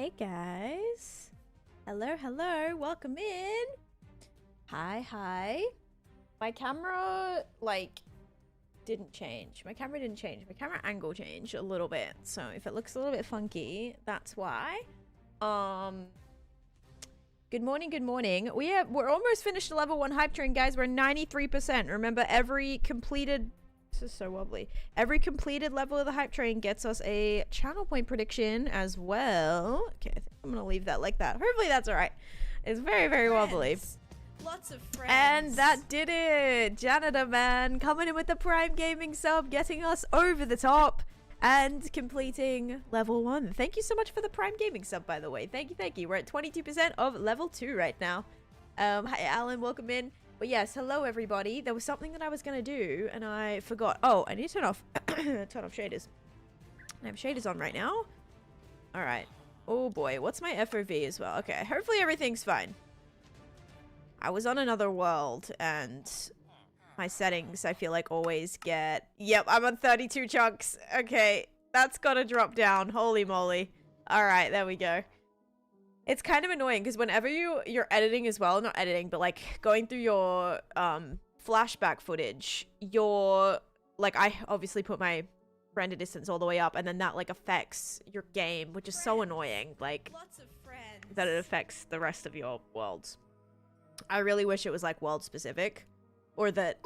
Hey guys. Hello, hello. Welcome in. Hi. My camera, like, didn't change. My camera didn't change. My camera angle changed a little bit. So if it looks a little bit funky, that's why. Good morning, good morning. We're almost finished the level 1 hype train, guys. We're 93%. Remember, every completed... This is so wobbly. Every completed level of the hype train gets us a channel point prediction as well. Okay, I think I'm gonna leave that like that. Hopefully that's alright. It's very, very wobbly. Lots of friends. And that did it. Janitor Man coming in with the Prime Gaming sub, getting us over the top and completing level 1. Thank you so much for the Prime Gaming sub, by the way. Thank you. We're at 22% of level 2 right now. Hi, Alan. Welcome in. But yes, hello everybody. There was something that I was gonna do and I forgot. Oh, I need to turn off shaders. I have shaders on right now. All right. Oh boy, what's my FOV as well? Okay, hopefully everything's fine. I was on another world and my settings, I feel like, always get... Yep, I'm on 32 chunks. Okay, that's gotta drop down. Holy moly. All right, there we go. It's kind of annoying because whenever you're editing as well, not editing, but like going through your flashback footage, you're like, I obviously put my render distance all the way up and then that like affects your game, which is so annoying, like Lots of friends. that it affects the rest of your worlds. I really wish it was like world specific, or that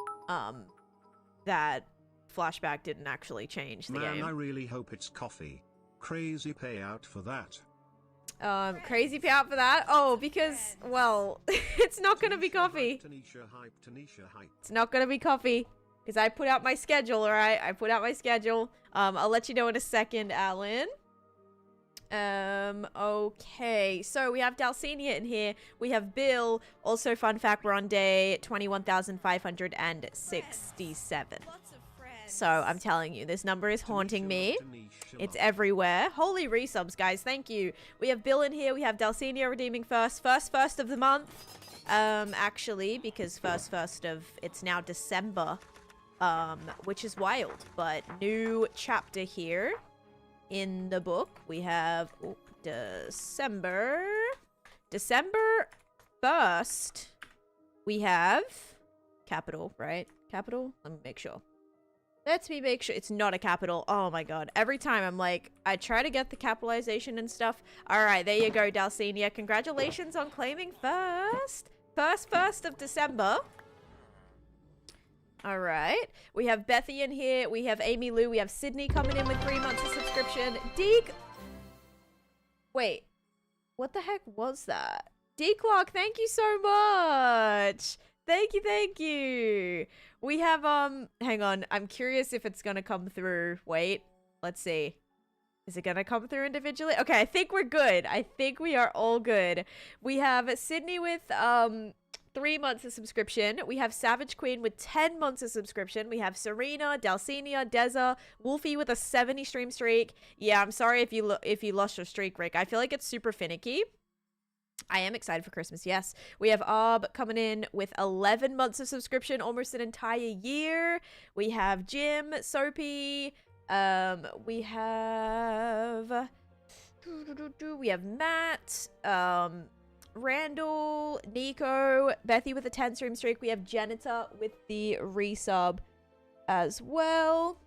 that flashback didn't actually change the game. I really hope it's coffee. Crazy payout for that. Crazy payout for that? Oh, because, well, it's not gonna be coffee. Taneesha hype. It's not gonna be coffee. Because I put out my schedule, alright? I put out my schedule. I'll let you know in a second, Alan. Okay. So we have Dalcenia in here. We have Bill. Also, fun fact, we're on day 21,567. Lots of friends. So, I'm telling you, this number is haunting me. It's everywhere. Holy resubs, guys. Thank you. We have Bill in here. We have Dalcenia redeeming first of the month. Actually, because first of... It's now December. Which is wild. But new chapter here in the book. We have December 1st. We have... Capital, right? Capital? Let me make sure. Let me make sure it's not a capital. Oh my god. Every time I'm like, I try to get the capitalization and stuff. Alright, there you go, Dalcenia. Congratulations on claiming first of December. Alright. We have Bethy in here. We have Amy Lou. We have Sydney coming in with 3 months of subscription. Deke. Wait. What the heck was that? D-Clock, thank you so much. Thank you. We have, hang on. I'm curious if it's gonna come through. Wait, let's see. Is it gonna come through individually? Okay, I think we're good. I think we are all good. We have Sydney with, 3 months of subscription. We have Savage Queen with 10 months of subscription. We have Serena, Dalcenia, Deza, Wolfie with a 70 stream streak. Yeah, I'm sorry if you lost your streak, Rick. I feel like it's super finicky. I am excited for Christmas, yes. We have Arb coming in with 11 months of subscription, almost an entire year. We have Jim, Soapy, we have Matt, Randall, Nico, Bethy with a 10 stream streak. We have Janitor with the resub as well.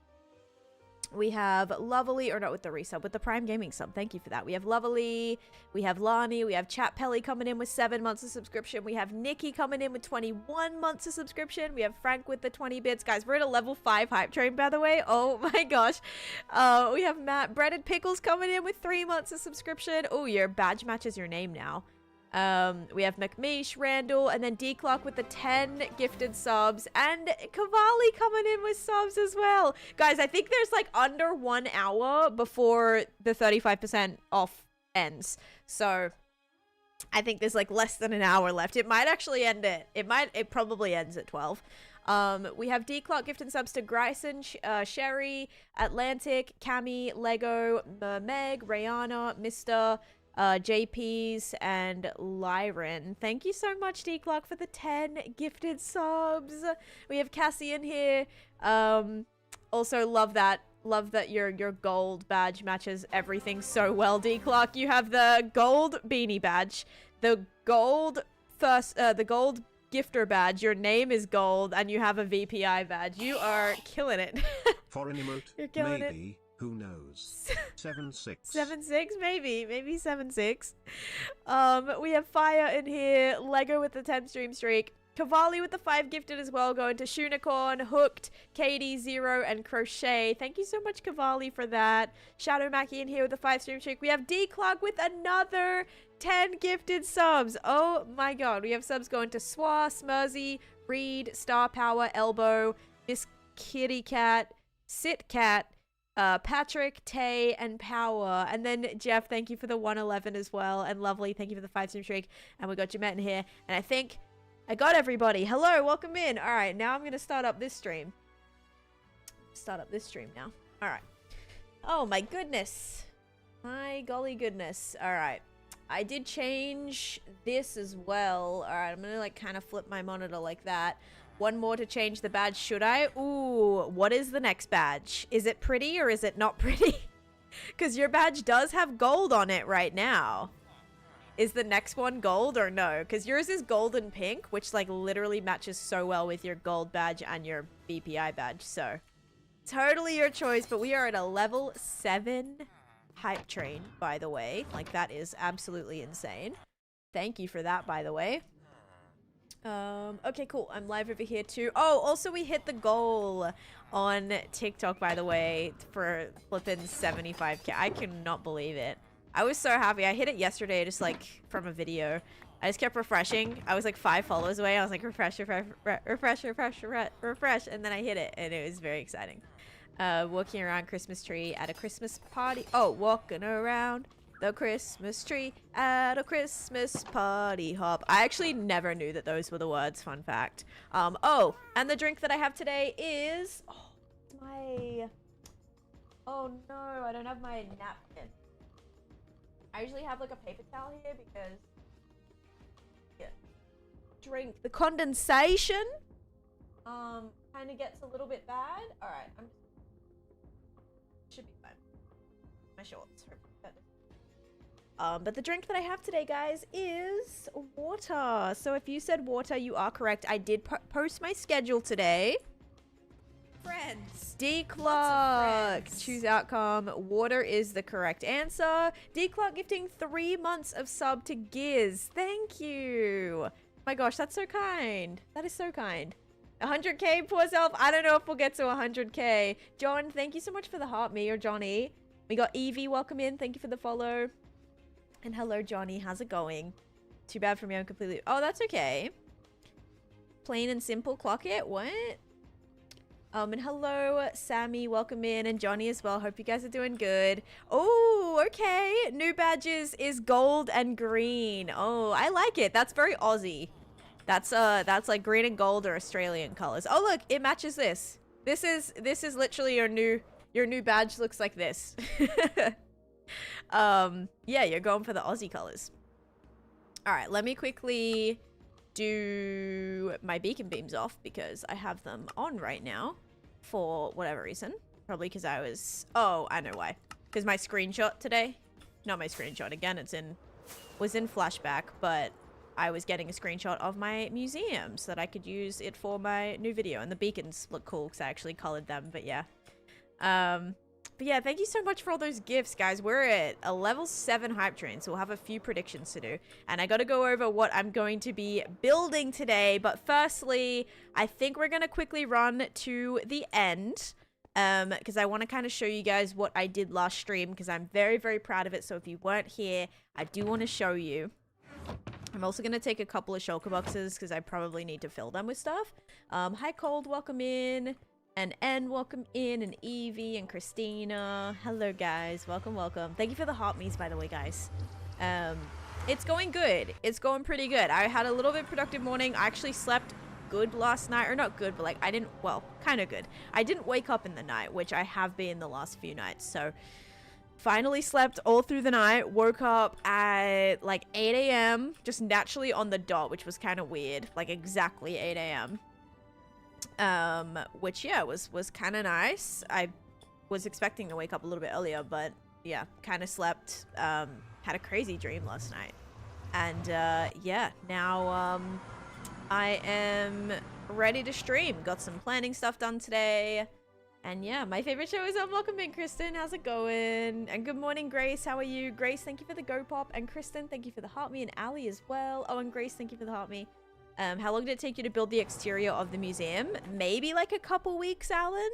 We have Lovely, or not with the resub, with the Prime Gaming sub. Thank you for that. We have Lovely, we have Lani, we have Chat Pelly coming in with 7 months of subscription. We have Nikki coming in with 21 months of subscription. We have Frank with the 20 bits. Guys, we're at a level 5 hype train, by the way. Oh my gosh. We have Matt, Breaded Pickles coming in with 3 months of subscription. Oh, your badge matches your name now. We have McMeish, Randall, and then D-Clock with the 10 gifted subs, and Cavalli coming in with subs as well. Guys, I think there's like under 1 hour before the 35% off ends. So I think there's like less than an hour left. It might actually end it probably ends at 12. We have D-Clock gifting subs to Gryson, Sherry, Atlantic, Cami, Lego, Meg, Rayana, Mr., JP's, and Lyron. Thank you so much, D-Clock, for the 10 gifted subs. We have Cassie in here. Also love that love that your gold badge matches everything so well, D Clark. You have the gold beanie badge, the gold the gold gifter badge. Your name is gold, and you have a VPI badge. You are killing it. For an emote, You're killing maybe. Who knows? 7-6. 7-6, maybe 7-6. We have Fire in here, Lego with the 10 stream streak, Cavalli with the 5 gifted as well, going to Shunicorn, Hooked, Katie, Zero, and Crochet. Thank you so much, Cavalli, for that. Shadow Mackie in here with the 5 stream streak. We have D Clark with another 10 gifted subs. Oh my god, we have subs going to Swa, Smursy, Reed, Star Power, Elbow, Miss Kitty Cat, Sit Cat, Patrick, Tay, and Power. And then Jeff, thank you for the 111 as well. And Lovely, thank you for the 5 stream streak. And we got Jemet in here. And I think I got everybody. Hello, welcome in. All right, now I'm going to start up this stream. Now. All right. Oh my goodness. My golly goodness. All right. I did change this as well. All right, I'm going to like kind of flip my monitor like that. One more to change the badge, should I? Ooh, what is the next badge? Is it pretty or is it not pretty? Because your badge does have gold on it right now. Is the next one gold or no? Because yours is gold and pink, which like literally matches so well with your gold badge and your BPI badge. So totally your choice, but we are at a level 7 hype train, by the way. Like that is absolutely insane. Thank you for that, by the way. Okay, cool. I'm live over here too. Oh, also we hit the goal on TikTok, by the way, for flipping 75k. I cannot believe it. I was so happy. I hit it yesterday, just like from a video. I just kept refreshing. I was like 5 followers away. I was like refresh, refresh, refresh, refresh, refresh, and then I hit it, and it was very exciting. Walking around Christmas tree at a Christmas party. Oh, walking around the Christmas tree at a Christmas party hop. I actually never knew that those were the words. Fun fact. Oh, and the drink that I have today is oh no, I don't have my napkin. I usually have like a paper towel here because drink the condensation kind of gets a little bit bad. All right, should be fine. My shorts. But the drink that I have today, guys, is water. So if you said water, you are correct. I did post my schedule today. Friends. D Clark, choose outcome. Water is the correct answer. D Clark gifting 3 months of sub to Giz. Thank you. My gosh, that's so kind. That is so kind. 100k, poor self. I don't know if we'll get to 100k. John, thank you so much for the heart, me or Johnny. We got Evie, welcome in. Thank you for the follow. And hello, Johnny. How's it going? Too bad for me. I'm completely... Oh, that's okay. Plain and simple. Clock it. What? And hello, Sammy. Welcome in. And Johnny as well. Hope you guys are doing good. Oh, okay. New badges is gold and green. Oh, I like it. That's very Aussie. That's like green and gold are Australian colors. Oh, look. It matches this. This is literally your new badge looks like this. Yeah, you're going for the Aussie colors. All right, let me quickly do my beacon beams off because I have them on right now for whatever reason. Probably because oh, I know why. Because my screenshot today, not my screenshot again, was in flashback, but I was getting a screenshot of my museum so that I could use it for my new video. And the beacons look cool because I actually colored them, but yeah. But yeah, thank you so much for all those gifts, guys. We're at a level 7 hype train, so we'll have a few predictions to do. And I got to go over what I'm going to be building today. But firstly, I think we're going to quickly run to the end. Because I want to kind of show you guys what I did last stream. Because I'm very, very proud of it. So if you weren't here, I do want to show you. I'm also going to take a couple of shulker boxes because I probably need to fill them with stuff. Hi, Cold. Welcome in. And N, welcome in, and Evie, and Christina. Hello, guys. Welcome, welcome. Thank you for the heart me's, by the way, guys. It's going good. It's going pretty good. I had a little bit productive morning. I actually slept good last night. Or not good, but like, well, kind of good. I didn't wake up in the night, which I have been the last few nights. So, finally slept all through the night. Woke up at like 8 a.m. Just naturally on the dot, which was kind of weird. Like, exactly 8 a.m. Which yeah was kind of nice. I was expecting to wake up a little bit earlier, but yeah, kind of slept. Had a crazy dream last night. And yeah, now I am ready to stream. Got some planning stuff done today. And yeah, my favorite show is Welcome in, Kristen. How's it going? And good morning, Grace. How are you? Grace, thank you for the go pop. And Kristen, thank you for the heart me. And Ali as well. Oh, and Grace, thank you for the heart me. How long did it take you to build the exterior of the museum? Maybe like a couple weeks, Alan.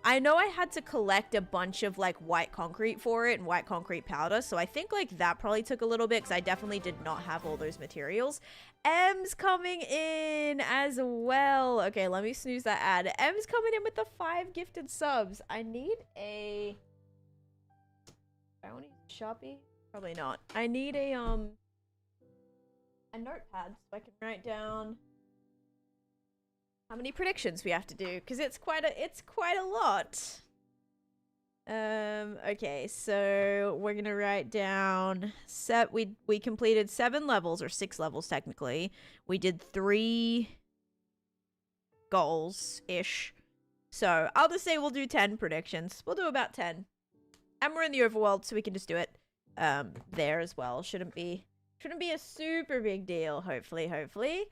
I know I had to collect a bunch of like white concrete for it and white concrete powder. So I think like that probably took a little bit because I definitely did not have all those materials. M's coming in as well. Okay, let me snooze that ad. M's coming in with the 5 gifted subs. I need a... I don't need Sharpie? Probably not. I need a notepad so I can write down how many predictions we have to do, because it's quite a lot. Okay, so we're gonna write down we completed 7 levels, or 6 levels technically. We did 3 goals ish, so I'll just say we'll do 10 predictions. We'll do about 10, and we're in the overworld, so we can just do it there as well. Shouldn't be a super big deal. Hopefully.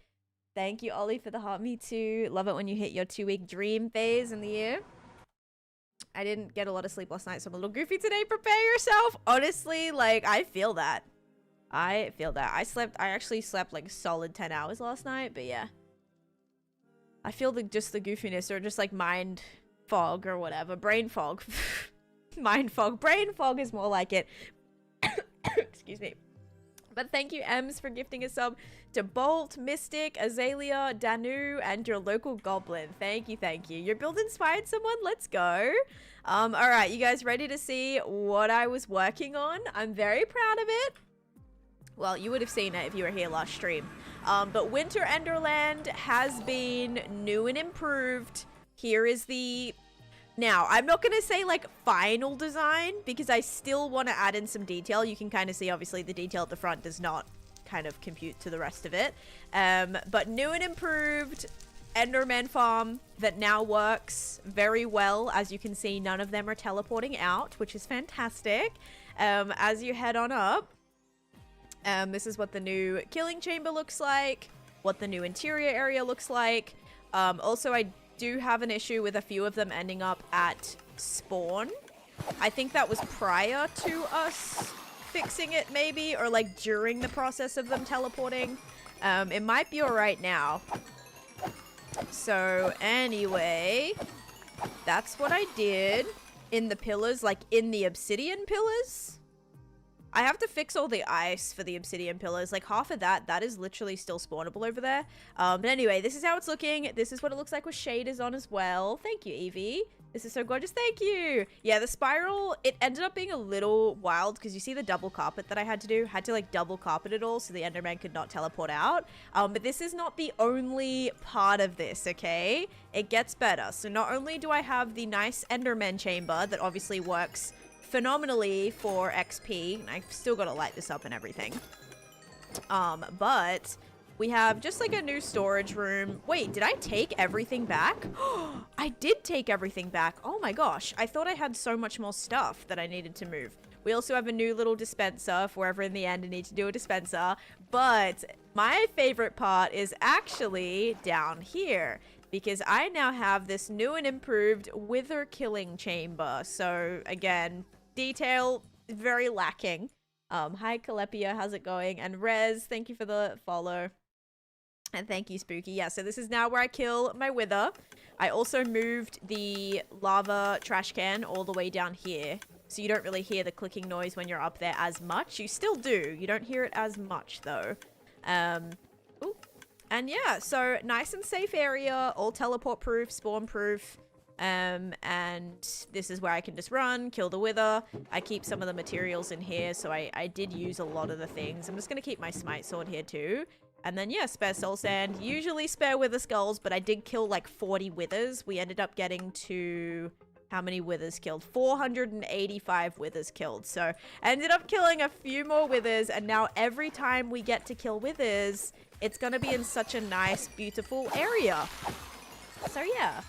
Thank you, Ollie, for the heart. Me too. Love it when you hit your 2-week dream phase in the year. I didn't get a lot of sleep last night, so I'm a little goofy today. Prepare yourself. Honestly, like, I feel that. I actually slept like a solid 10 hours last night, but yeah. I feel just the goofiness, or just like mind fog or whatever. Brain fog. Mind fog. Brain fog is more like it. Excuse me. But thank you, Ems, for gifting a sub to Bolt, Mystic, Azalea, Danu, and your local goblin. Thank you. Your build inspired someone? Let's go. Alright, you guys ready to see what I was working on? I'm very proud of it. Well, you would have seen it if you were here last stream. But Winter Enderland has been new and improved. Here is the... Now, I'm not going to say, like, final design, because I still want to add in some detail. You can kind of see, obviously, the detail at the front does not kind of compute to the rest of it. But new and improved Enderman farm that now works very well. As you can see, none of them are teleporting out, which is fantastic. As you head on up, this is what the new killing chamber looks like, what the new interior area looks like. Also, I do have an issue with a few of them ending up at spawn. I think that was prior to us fixing it, maybe, or like during the process of them teleporting. It might be all right now. So anyway, that's what I did in the pillars, like in the obsidian pillars. I have to fix all the ice for the obsidian pillars. Like half of that is literally still spawnable over there. But anyway, this is how it's looking. This is what it looks like with shaders on as well. Thank you, Evie. This is so gorgeous. Thank you. Yeah, the spiral, it ended up being a little wild because you see the double carpet that I had to do. Had to like double carpet it all so the Enderman could not teleport out. But this is not the only part of this, okay? It gets better. So not only do I have the nice Enderman chamber that obviously works phenomenally for XP. I've still got to light this up and everything. But we have just like a new storage room. Wait, did I take everything back? I did take everything back. Oh my gosh. I thought I had so much more stuff that I needed to move. We also have a new little dispenser if we're ever in the end and need to do a dispenser. But my favorite part is actually down here, because I now have this new and improved wither killing chamber. So again, detail very lacking. Hi Calepia, how's it going? And Rez, thank you for the follow. And thank you, Spooky. Yeah, so this is now where I kill my wither. I also moved the lava trash can all the way down here, so you don't really hear the clicking noise when you're up there as much. You still do. You don't hear it as much though. Ooh. And yeah, so nice and safe area, all teleport proof, spawn proof. And this is where I can just run, kill the wither. I keep some of the materials in here, so I did use a lot of the things. I'm just gonna keep my smite sword here too. And then yeah, spare soul sand, usually spare wither skulls, but I did kill like 40 withers. We ended up getting to how many withers killed? 485 withers killed. So I ended up killing a few more withers, and now every time we get to kill withers, it's gonna be in such a nice, beautiful area. So yeah,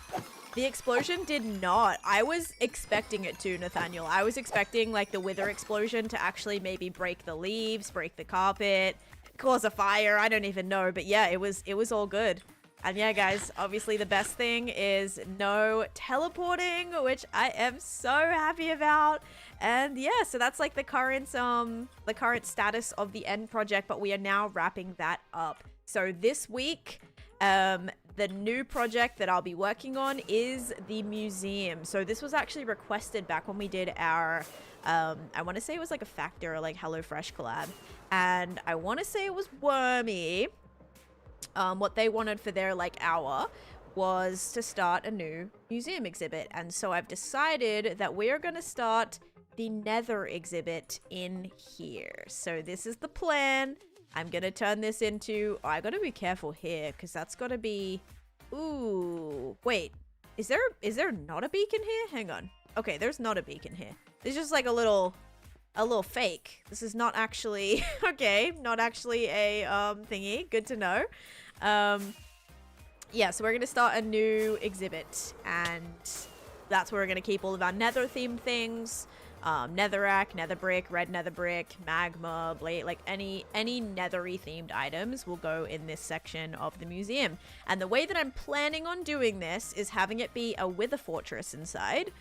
The explosion did not. I was expecting it to, Nathaniel. I was expecting like the wither explosion to actually maybe break the leaves, break the carpet, cause a fire. I don't even know. But yeah, it was all good. And yeah, guys, obviously the best thing is no teleporting, which I am so happy about. And yeah, so that's like the current status of the end project, but we are now wrapping that up. So this week, the new project that I'll be working on is the museum. So this was actually requested back when we did our, I want to say it was like a Factor or like HelloFresh collab. And I want to say it was Wormy. What they wanted for their like hour was to start a new museum exhibit. And so I've decided that we are going to start the nether exhibit in here. So this is the plan. I'm going to turn this into... Oh, I got to be careful here because that's got to be... Ooh, wait. Is there not a beacon here? Hang on. Okay, there's not a beacon here. There's just like a little fake. This is not actually... Okay, not actually a thingy. Good to know. Yeah, so we're going to start a new exhibit, and that's where we're going to keep all of our nether themed things. Netherrack, nether brick, red nether brick, magma, blade, like any nethery themed items will go in this section of the museum. And the way that I'm planning on doing this is having it be a wither fortress inside,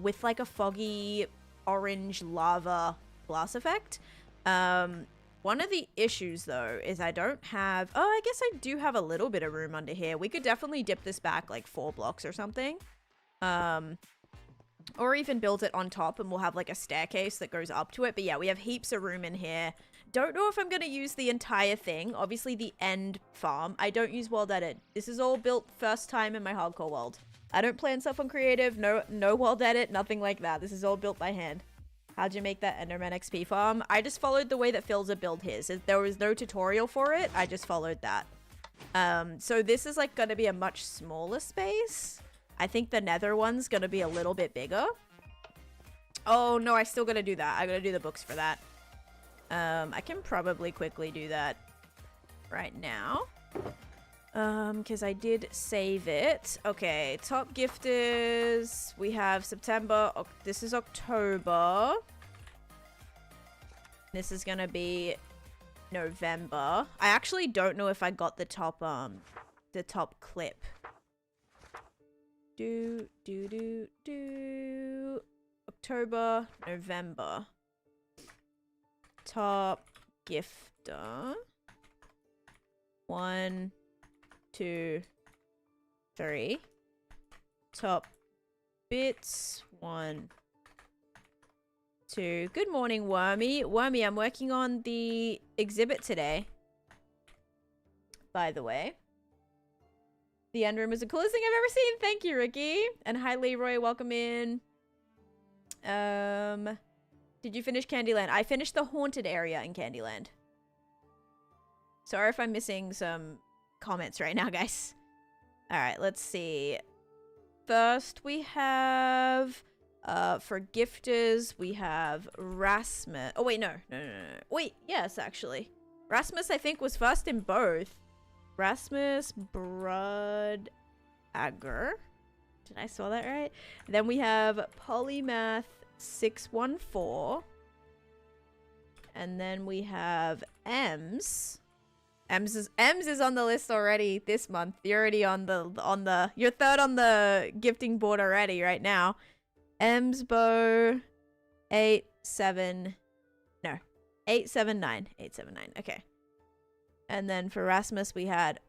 with like a foggy orange lava glass effect. One of the issues though is I don't have... Oh, I guess I do have a little bit of room under here. We could definitely dip this back like 4 blocks or something. Or even build it on top and we'll have like a staircase that goes up to it. But yeah, we have heaps of room in here. Don't know if I'm going to use the entire thing. Obviously the end farm. I don't use world edit. This is all built first time in my hardcore world. I don't plan stuff on creative. No world edit. Nothing like that. This is all built by hand. How'd you make that Enderman XP farm? I just followed the way that Philza built his. There was no tutorial for it. I just followed that. So this is like going to be a much smaller space. I think the nether one's going to be a little bit bigger. Oh, no, I still got to do that. I got to do the books for that. I can probably quickly do that right now. Because I did save it. Okay, top gifters. We have September. This is October. This is going to be November. I actually don't know if I got the top clip. October, November. Top gifter. 1, 2, 3. Top bits. 1, 2. Good morning, Wormy. Wormy, I'm working on the exhibit today. By the way. The end room is the coolest thing I've ever seen. Thank you, Ricky. And hi, Leroy. Welcome in. Did you finish Candyland? I finished the haunted area in Candyland. Sorry if I'm missing some comments right now, guys. All right, let's see. First, we have, for gifters, we have Rasmus. Oh, wait, no. Wait, yes, actually. Rasmus, I think, was first in both. Rasmus Broadager. Did I spell that right? Then we have Polymath 614. And then we have Ems. Ems is on the list already this month. You're already you're third on the gifting board already right now. Emsbo 879. 879. Okay. And then for Rasmus, we had,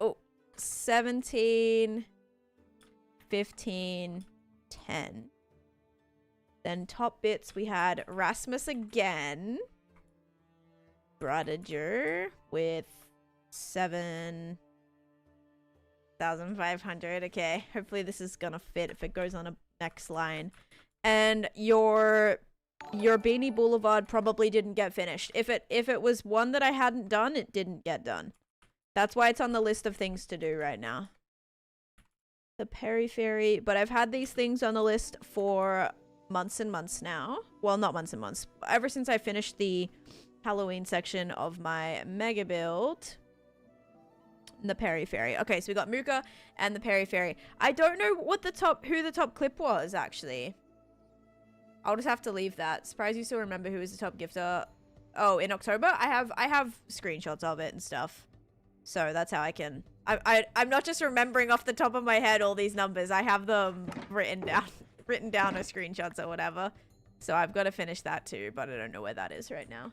17, 15, 10. Then top bits, we had Rasmus again. Broadager with 7,500. Okay, hopefully this is gonna fit if it goes on a next line. And your Beanie Boulevard probably didn't get finished. If it was one that I hadn't done, it didn't get done. That's why it's on the list of things to do right now. The Periphery, but I've had these things on the list for months and months now. Well, not months and months. Ever since I finished the Halloween section of my mega build. And the Peri-Feri. Okay, so we got Mooka and the Peri-Feri. I don't know what who the top clip was, actually. I'll just have to leave that. Surprised you still remember who was the top gifter. Oh, in October? I have screenshots of it and stuff. So that's how I can... I'm not just remembering off the top of my head all these numbers. I have them written down as screenshots or whatever. So I've got to finish that too, but I don't know where that is right now.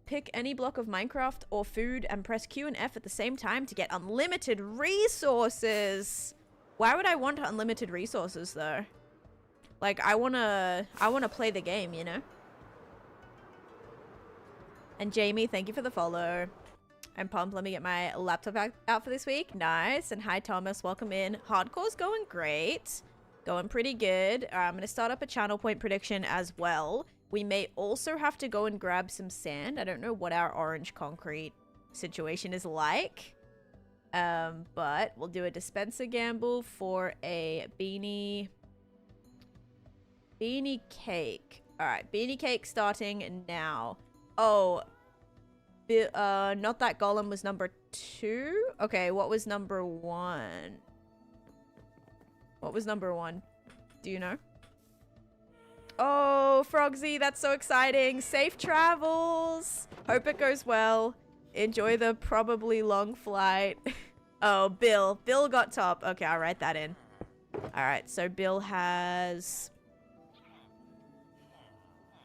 Pick any block of Minecraft or food and press Q and F at the same time to get unlimited resources. Why would I want unlimited resources though? Like I wanna play the game, you know? And Jamie, thank you for the follow. I'm pumped. Let me get my laptop out for this week. Nice. And hi Thomas, welcome in. Hardcore's going great. Going pretty good. I'm gonna start up a channel point prediction as well. We may also have to go and grab some sand. I don't know what our orange concrete situation is like. But we'll do a dispenser gamble for a beanie cake. All right, beanie cake starting now. Oh, not that golem was number 2. Okay, what was number 1? What was number 1? Do you know? Oh, Frogsy, that's so exciting. Safe travels. Hope it goes well. Enjoy the probably long flight. Oh, Bill. Bill got top. Okay, I'll write that in. All right, so Bill has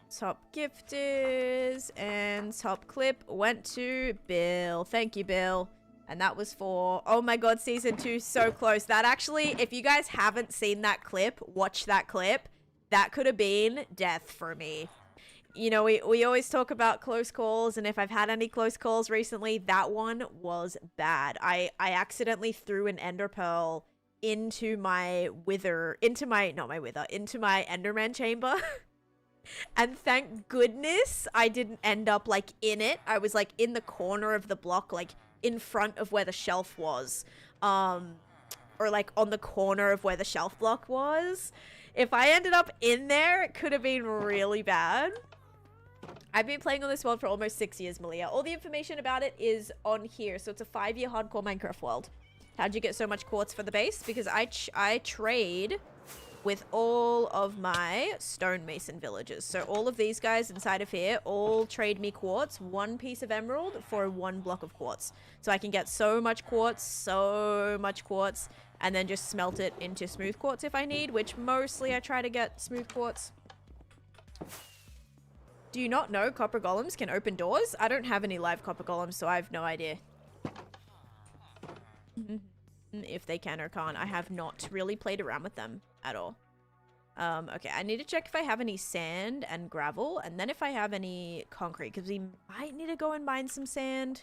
top gifters and top clip went to Bill. Thank you, Bill. And that was for, oh my god, season 2, so close. That actually, if you guys haven't seen that clip, watch that clip. That could have been death for me. You know, we always talk about close calls, and if I've had any close calls recently, that one was bad. I accidentally threw an ender pearl into my enderman chamber. And thank goodness I didn't end up like in it. I was like in the corner of the block, like in front of where the shelf was. Or like on the corner of where the shelf block was. If I ended up in there, it could have been really bad. I've been playing on this world for almost 6 years, Malia. All the information about it is on here. So it's a 5-year hardcore Minecraft world. How'd you get so much quartz for the base? Because I trade with all of my stonemason villagers. So all of these guys inside of here all trade me quartz. 1 piece of emerald for 1 block of quartz. So I can get so much quartz, and then just smelt it into smooth quartz if I need, which mostly I try to get smooth quartz. Do you not know copper golems can open doors? I don't have any live copper golems, so I have no idea if they can or can't. I have not really played around with them at all. Okay, I need to check if I have any sand and gravel, and then if I have any concrete, because we might need to go and mine some sand.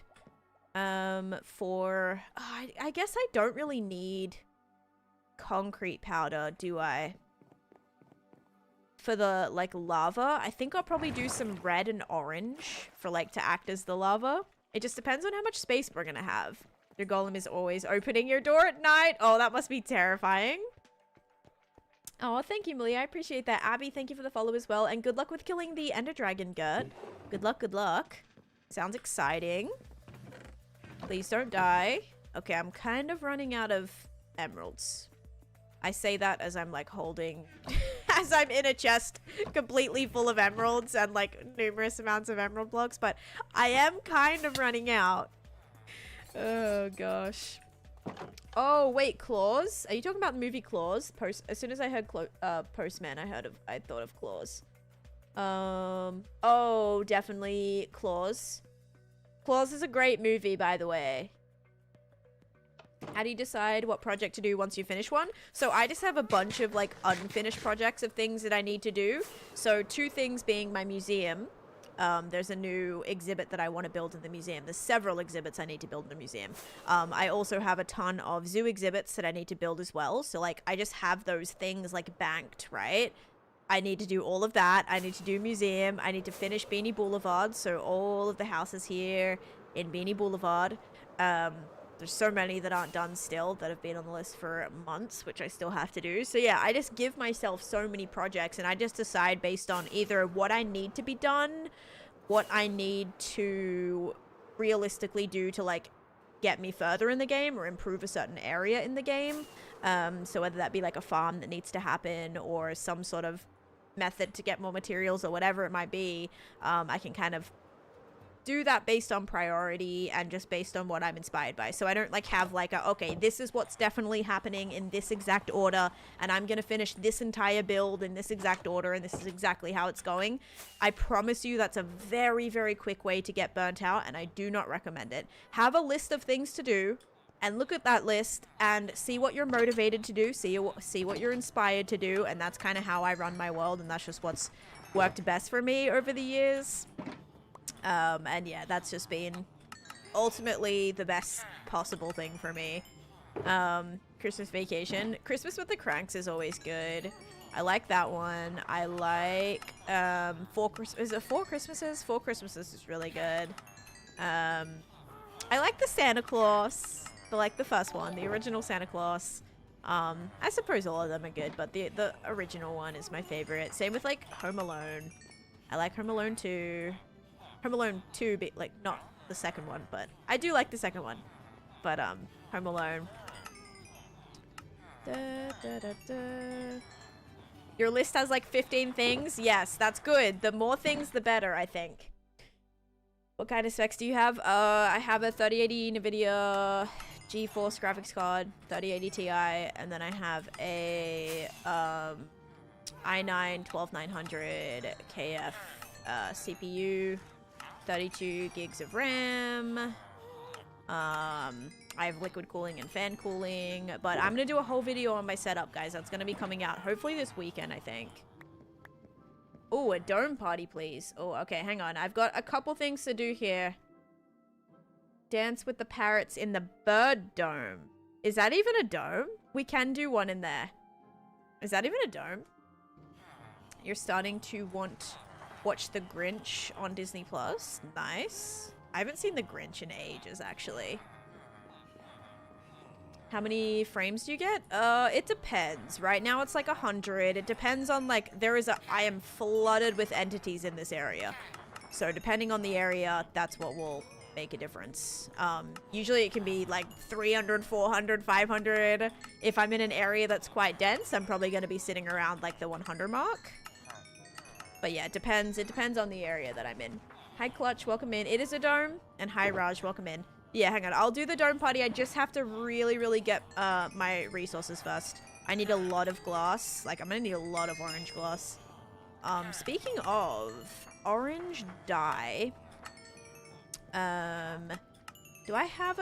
I guess I don't really need concrete powder, do I? For the, like, lava, I think I'll probably do some red and orange for, like, to act as the lava. It just depends on how much space we're gonna have. Your golem is always opening your door at night. Oh, that must be terrifying. Oh, thank you, Malia. I appreciate that. Abby, thank you for the follow as well. And good luck with killing the Ender Dragon, Gert. Good luck, good luck. Sounds exciting. Please don't die. Okay, I'm kind of running out of emeralds. I say that as I'm like holding, as I'm in a chest completely full of emeralds and like numerous amounts of emerald blocks, but I am kind of running out. Oh gosh. Oh wait, Claws? Are you talking about the movie Claws? As soon as I heard Postman, I thought of Claws. Oh, definitely Claws. Claws is a great movie, by the way. How do you decide what project to do once you finish one? So I just have a bunch of like unfinished projects of things that I need to do. So 2 things being my museum. There's a new exhibit that I want to build in the museum. There's several exhibits I need to build in the museum. I also have a ton of zoo exhibits that I need to build as well. So like I just have those things like banked, right? I need to do all of that. I need to do museum. I need to finish Beanie Boulevard. So all of the houses here in Beanie Boulevard. There's so many that aren't done still that have been on the list for months, which I still have to do. So yeah, I just give myself so many projects and I just decide based on either what I need to be done, what I need to realistically do to like get me further in the game or improve a certain area in the game. So whether that be like a farm that needs to happen or some sort of method to get more materials or whatever it might be, I can kind of do that based on priority and just based on what I'm inspired by. So I don't like have like a, okay, this is what's definitely happening in this exact order and I'm gonna finish this entire build in this exact order and this is exactly how it's going. I promise you that's a very, very quick way to get burnt out and I do not recommend it. Have a list of things to do and look at that list and see what you're motivated to do, see what you're inspired to do, and that's kind of how I run my world, and that's just what's worked best for me over the years. And yeah, that's just been ultimately the best possible thing for me. Christmas Vacation. Christmas with the Cranks is always good. I like that one. I like, is it Four Christmases? Four Christmases is really good. I like the Santa Claus. The first one, the original Santa Claus. I suppose all of them are good, but the original one is my favorite. Same with like Home Alone. I like Home Alone 2. Home Alone 2, like not the second one, but I do like the second one. But Home Alone. Your list has like 15 things? Yes, that's good. The more things, the better, I think. What kind of specs do you have? I have a 3080 NVIDIA GeForce graphics card, 3080 Ti, and then I have a i9 12900 KF CPU, 32 gigs of RAM. I have liquid cooling and fan cooling, but I'm gonna do a whole video on my setup, guys. That's gonna be coming out hopefully this weekend, I think. Oh, a dome party, please. Oh, okay, hang on. I've got a couple things to do here. Dance with the parrots in the bird dome. Is that even a dome? We can do one in there. Is that even a dome? You're starting to watch The Grinch on Disney Plus. Nice. I haven't seen The Grinch in ages, actually. How many frames do you get? It depends. Right now it's like 100. It depends on like, I am flooded with entities in this area. So depending on the area, that's what will make a difference. Usually it can be like 300, 400, 500. If I'm in an area that's quite dense, I'm probably going to be sitting around like the 100 mark. But yeah, it depends. It depends on the area that I'm in. Hi Clutch, welcome in. It is a dome. And hi Raj, welcome in. Yeah, hang on. I'll do the dome party. I just have to really, really get my resources first. I need a lot of glass. Like, I'm gonna need a lot of orange glass. Speaking of orange dye, do I have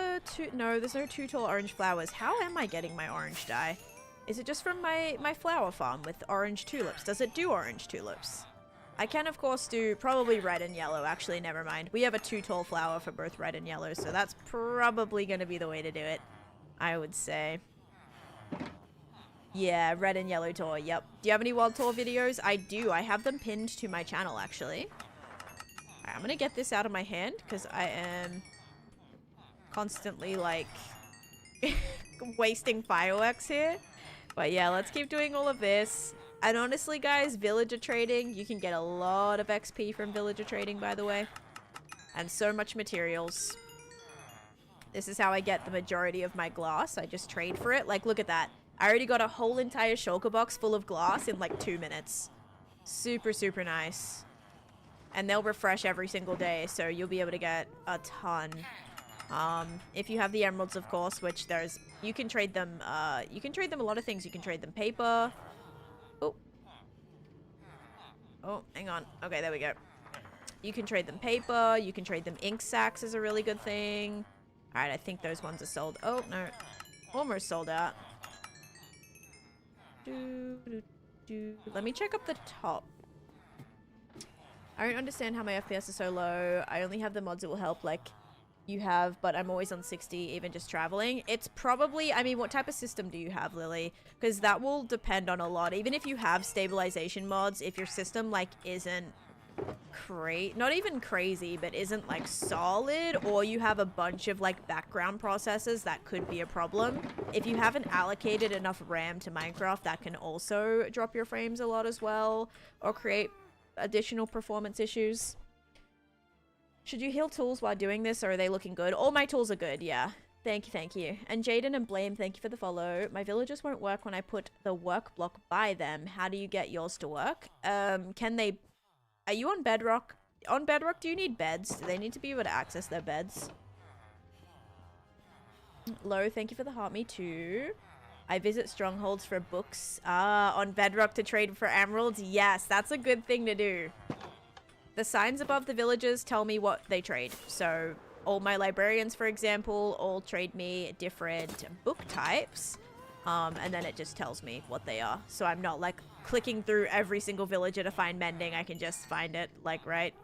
no, there's no 2 tall orange flowers. How am I getting my orange dye? Is it just from my flower farm with orange tulips? Does it do orange tulips? I can, of course, do probably red and yellow. Actually, never mind. We have a 2 tall flower for both red and yellow, so that's probably going to be the way to do it, I would say. Yeah, red and yellow tour. Yep. Do you have any wild tour videos? I do. I have them pinned to my channel, actually. Alright, I'm going to get this out of my hand because I am constantly, like, wasting fireworks here. But yeah, let's keep doing all of this. And honestly, guys, villager trading, you can get a lot of XP from villager trading, by the way. And so much materials. This is how I get the majority of my glass. I just trade for it. Like, look at that. I already got a whole entire shulker box full of glass in like 2 minutes. Super, super nice. And they'll refresh every single day, so you'll be able to get a ton. If you have the emeralds, of course, which you can trade them a lot of things. You can trade them paper. Oh, hang on. Okay, there we go. You can trade them paper. You can trade them ink sacks is a really good thing. Alright, I think those ones are sold. Oh, no. Almost sold out. Let me check up the top. I don't understand how my FPS is so low. I only have the mods that will help, like you have, but I'm always on 60, even just traveling. It's probably, I mean, what type of system do you have, Lily? Because that will depend on a lot. Even if you have stabilization mods, if your system, like, isn't not even crazy, but isn't, like, solid, or you have a bunch of, like, background processes, that could be a problem. If you haven't allocated enough RAM to Minecraft, that can also drop your frames a lot as well, or create additional performance issues. Should you heal tools while doing this, or are they looking good? All my tools are good, yeah. Thank you, thank you. And Jaden and Blame, thank you for the follow. My villagers won't work when I put the work block by them. How do you get yours to work? Can they... Are you on Bedrock? On Bedrock, do you need beds? Do they need to be able to access their beds? Lo, thank you for the heart. Me too. I visit strongholds for books. Ah, on Bedrock to trade for emeralds? Yes, that's a good thing to do. The signs above the villages tell me what they trade. So... all my librarians, for example, all trade me different book types. And then it just tells me what they are. So I'm not like clicking through every single villager to find mending. I can just find it like right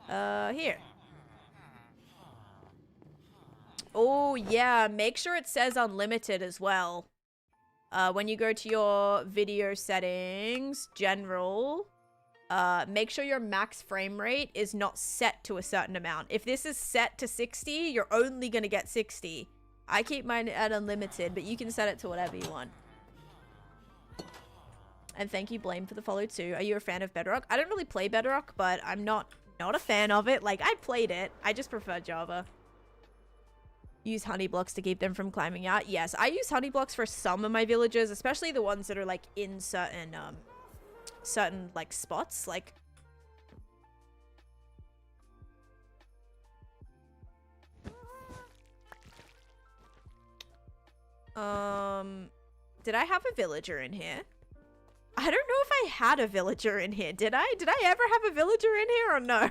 here. Oh yeah, make sure it says unlimited as well. When you go to your video settings, general, make sure your max frame rate is not set to a certain amount. If this is set to 60, you're only gonna get 60. I keep mine at unlimited, but you can set it to whatever you want. And thank you, Blame, for the follow too. Are you a fan of Bedrock? I don't really play Bedrock, but I'm not a fan of it. Like, I played it. I just prefer Java. Use honey blocks to keep them from climbing out. Yes, I use honey blocks for some of my villages, especially the ones that are like in certain like spots. Like, did I have a villager in here? I don't know if I had a villager in here. Did I ever have a villager in here or no?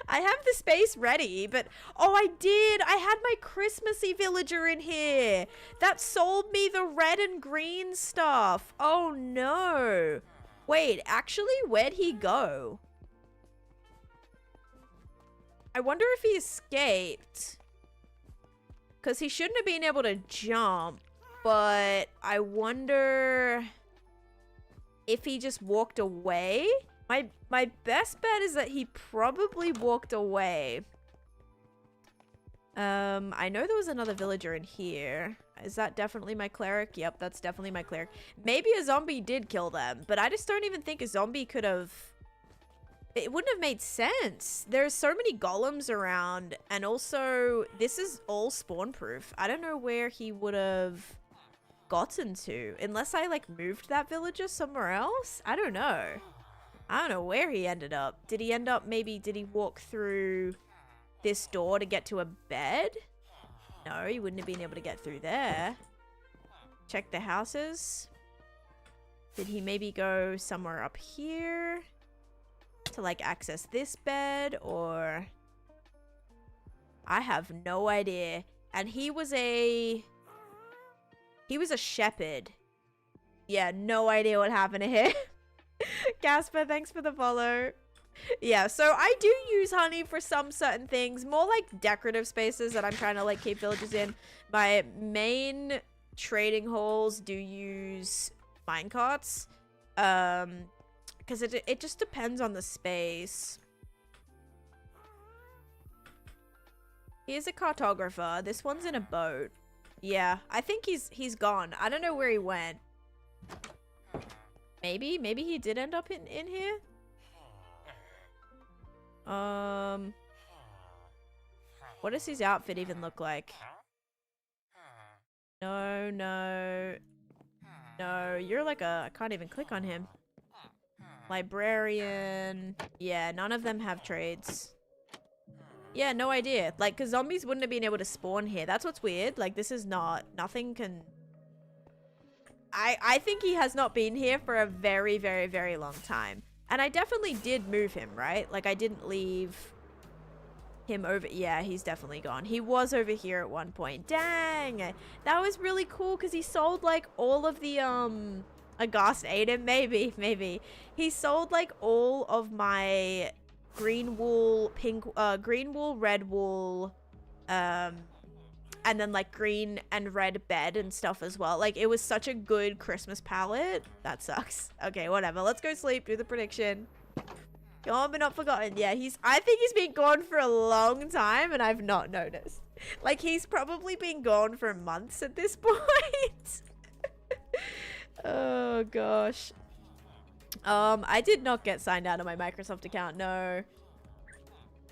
I have the space ready, but oh, I did. I had my Christmassy villager in here that sold me the red and green stuff. Oh no. Wait, actually, where'd he go? I wonder if he escaped. Because he shouldn't have been able to jump, but I wonder if he just walked away. My best bet is that he probably walked away. I know there was another villager in here. Is that definitely my cleric? Yep, that's definitely my cleric. Maybe a zombie did kill them, but I just don't even think a zombie could have... It wouldn't have made sense. There's so many golems around, and also this is all spawn proof. I don't know where he would have gotten to, unless I like moved that villager somewhere else. I don't know. I don't know where he ended up. Did he end up, maybe, did he walk through this door to get to a bed? No, he wouldn't have been able to get through there. Check the houses. Did he maybe go somewhere up here to like access this bed, or... I have no idea. And he was a shepherd. Yeah, no idea what happened to him. Gasper, thanks for the follow. Yeah, so I do use honey for some certain things, more like decorative spaces that I'm trying to like keep villages in. My main trading halls do use minecarts, because it just depends on the space. Here's a cartographer. This one's in a boat. Yeah, I think he's gone. I don't know where he went. Maybe he did end up in here. What does his outfit even look like? No, you're like I can't even click on him. Librarian. Yeah, none of them have trades. Yeah, no idea. Like, because zombies wouldn't have been able to spawn here. That's what's weird. Like, this is not... Nothing can... I think he has not been here for a very, very, very long time. And I definitely did move him, right? Like, I didn't leave him over... Yeah, he's definitely gone. He was over here at one point. Dang! That was really cool, because he sold, like, all of the, Agast ate him? Maybe. He sold, like, all of my green wool, green wool, red wool, and then, like, green and red bed and stuff as well. Like, it was such a good Christmas palette. That sucks. Okay, whatever. Let's go sleep. Do the prediction. Gone but not forgotten. Yeah, I think he's been gone for a long time and I've not noticed. Like, he's probably been gone for months at this point. Oh, gosh. I did not get signed out of my Microsoft account. No.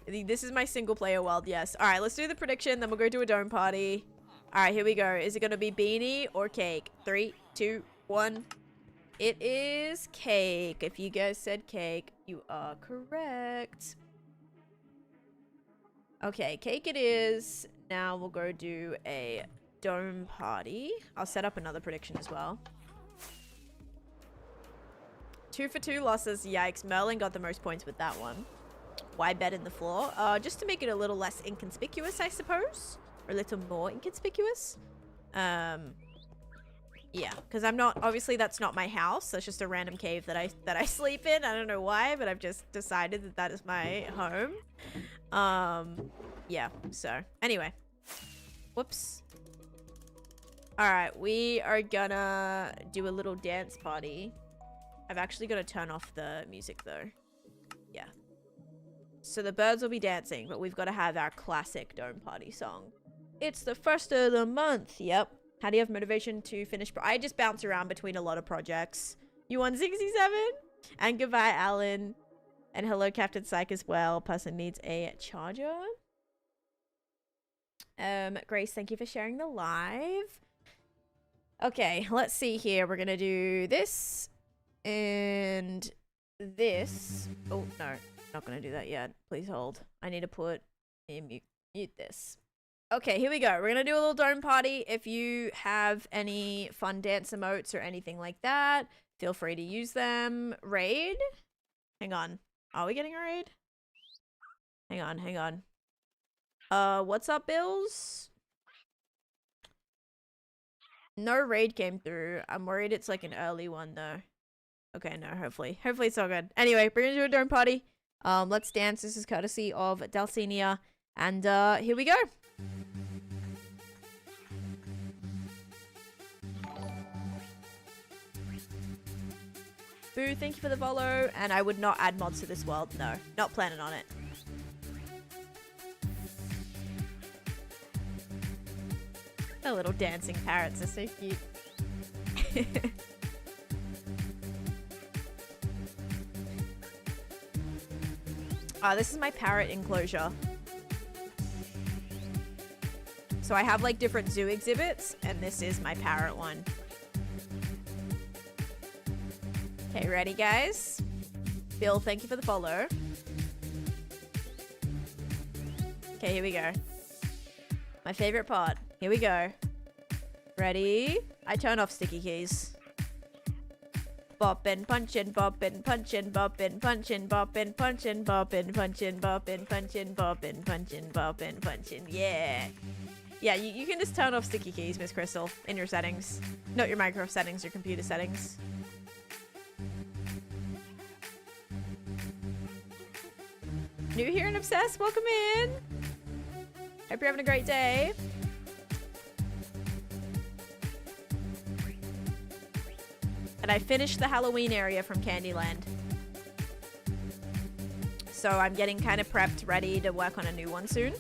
This is my single player world, yes. All right, let's do the prediction, then we'll go to a dome party. All right, here we go. Is it going to be beanie or cake? 3, 2, 1. It is cake. If you guys said cake, you are correct. Okay, cake it is. Now we'll go do a dome party. I'll set up another prediction as well. 2 for 2 losses. Yikes. Merlin got the most points with that one. Why bed in the floor? Just to make it a little less inconspicuous, I suppose. Or a little more inconspicuous. Yeah, because I'm not, obviously that's not my house. That's just a random cave that I sleep in. I don't know why, but I've just decided that that is my home. Yeah, so anyway. Whoops. All right, we are gonna do a little dance party. I've actually got to turn off the music though. Yeah. So the birds will be dancing, but we've got to have our classic dome party song. It's the first of the month. Yep. How do you have motivation to finish? I just bounce around between a lot of projects. You won 67? And goodbye, Alan. And hello, Captain Psych as well. Person needs a charger. Grace, thank you for sharing the live. Okay, let's see here. We're going to do this and this. Oh, no. Not gonna do that yet. Please hold. I need to put mute this. Okay, here we go. We're gonna do a little dome party. If you have any fun dance emotes or anything like that, feel free to use them. Raid? Hang on. Are we getting a raid? Hang on. What's up, Bills? No raid came through. I'm worried it's like an early one though. Okay, no, hopefully it's all good. Anyway, we're gonna do a dome party. Let's dance. This is courtesy of Dalcinia. And here we go. Boo, thank you for the follow. And I would not add mods to this world. No, not planning on it. The little dancing parrots are so cute. This is my parrot enclosure. So I have like different zoo exhibits, and this is my parrot one. Okay, ready guys? Bill, thank you for the follow. Okay, here we go. My favorite part. Here we go. Ready? I turn off sticky keys. Boppin', punchin', boppin', punchin', boppin', punchin', boppin', punchin', boppin', punchin', boppin', punchin', boppin', punchin', boppin', punchin'. Yeah. Yeah, you can just turn off sticky keys, Miss Crystal, in your settings. Not your Minecraft settings, your computer settings. New here and obsessed, welcome in. Hope you're having a great day. And I finished the Halloween area from Candyland. So I'm getting kind of prepped, ready to work on a new one soon.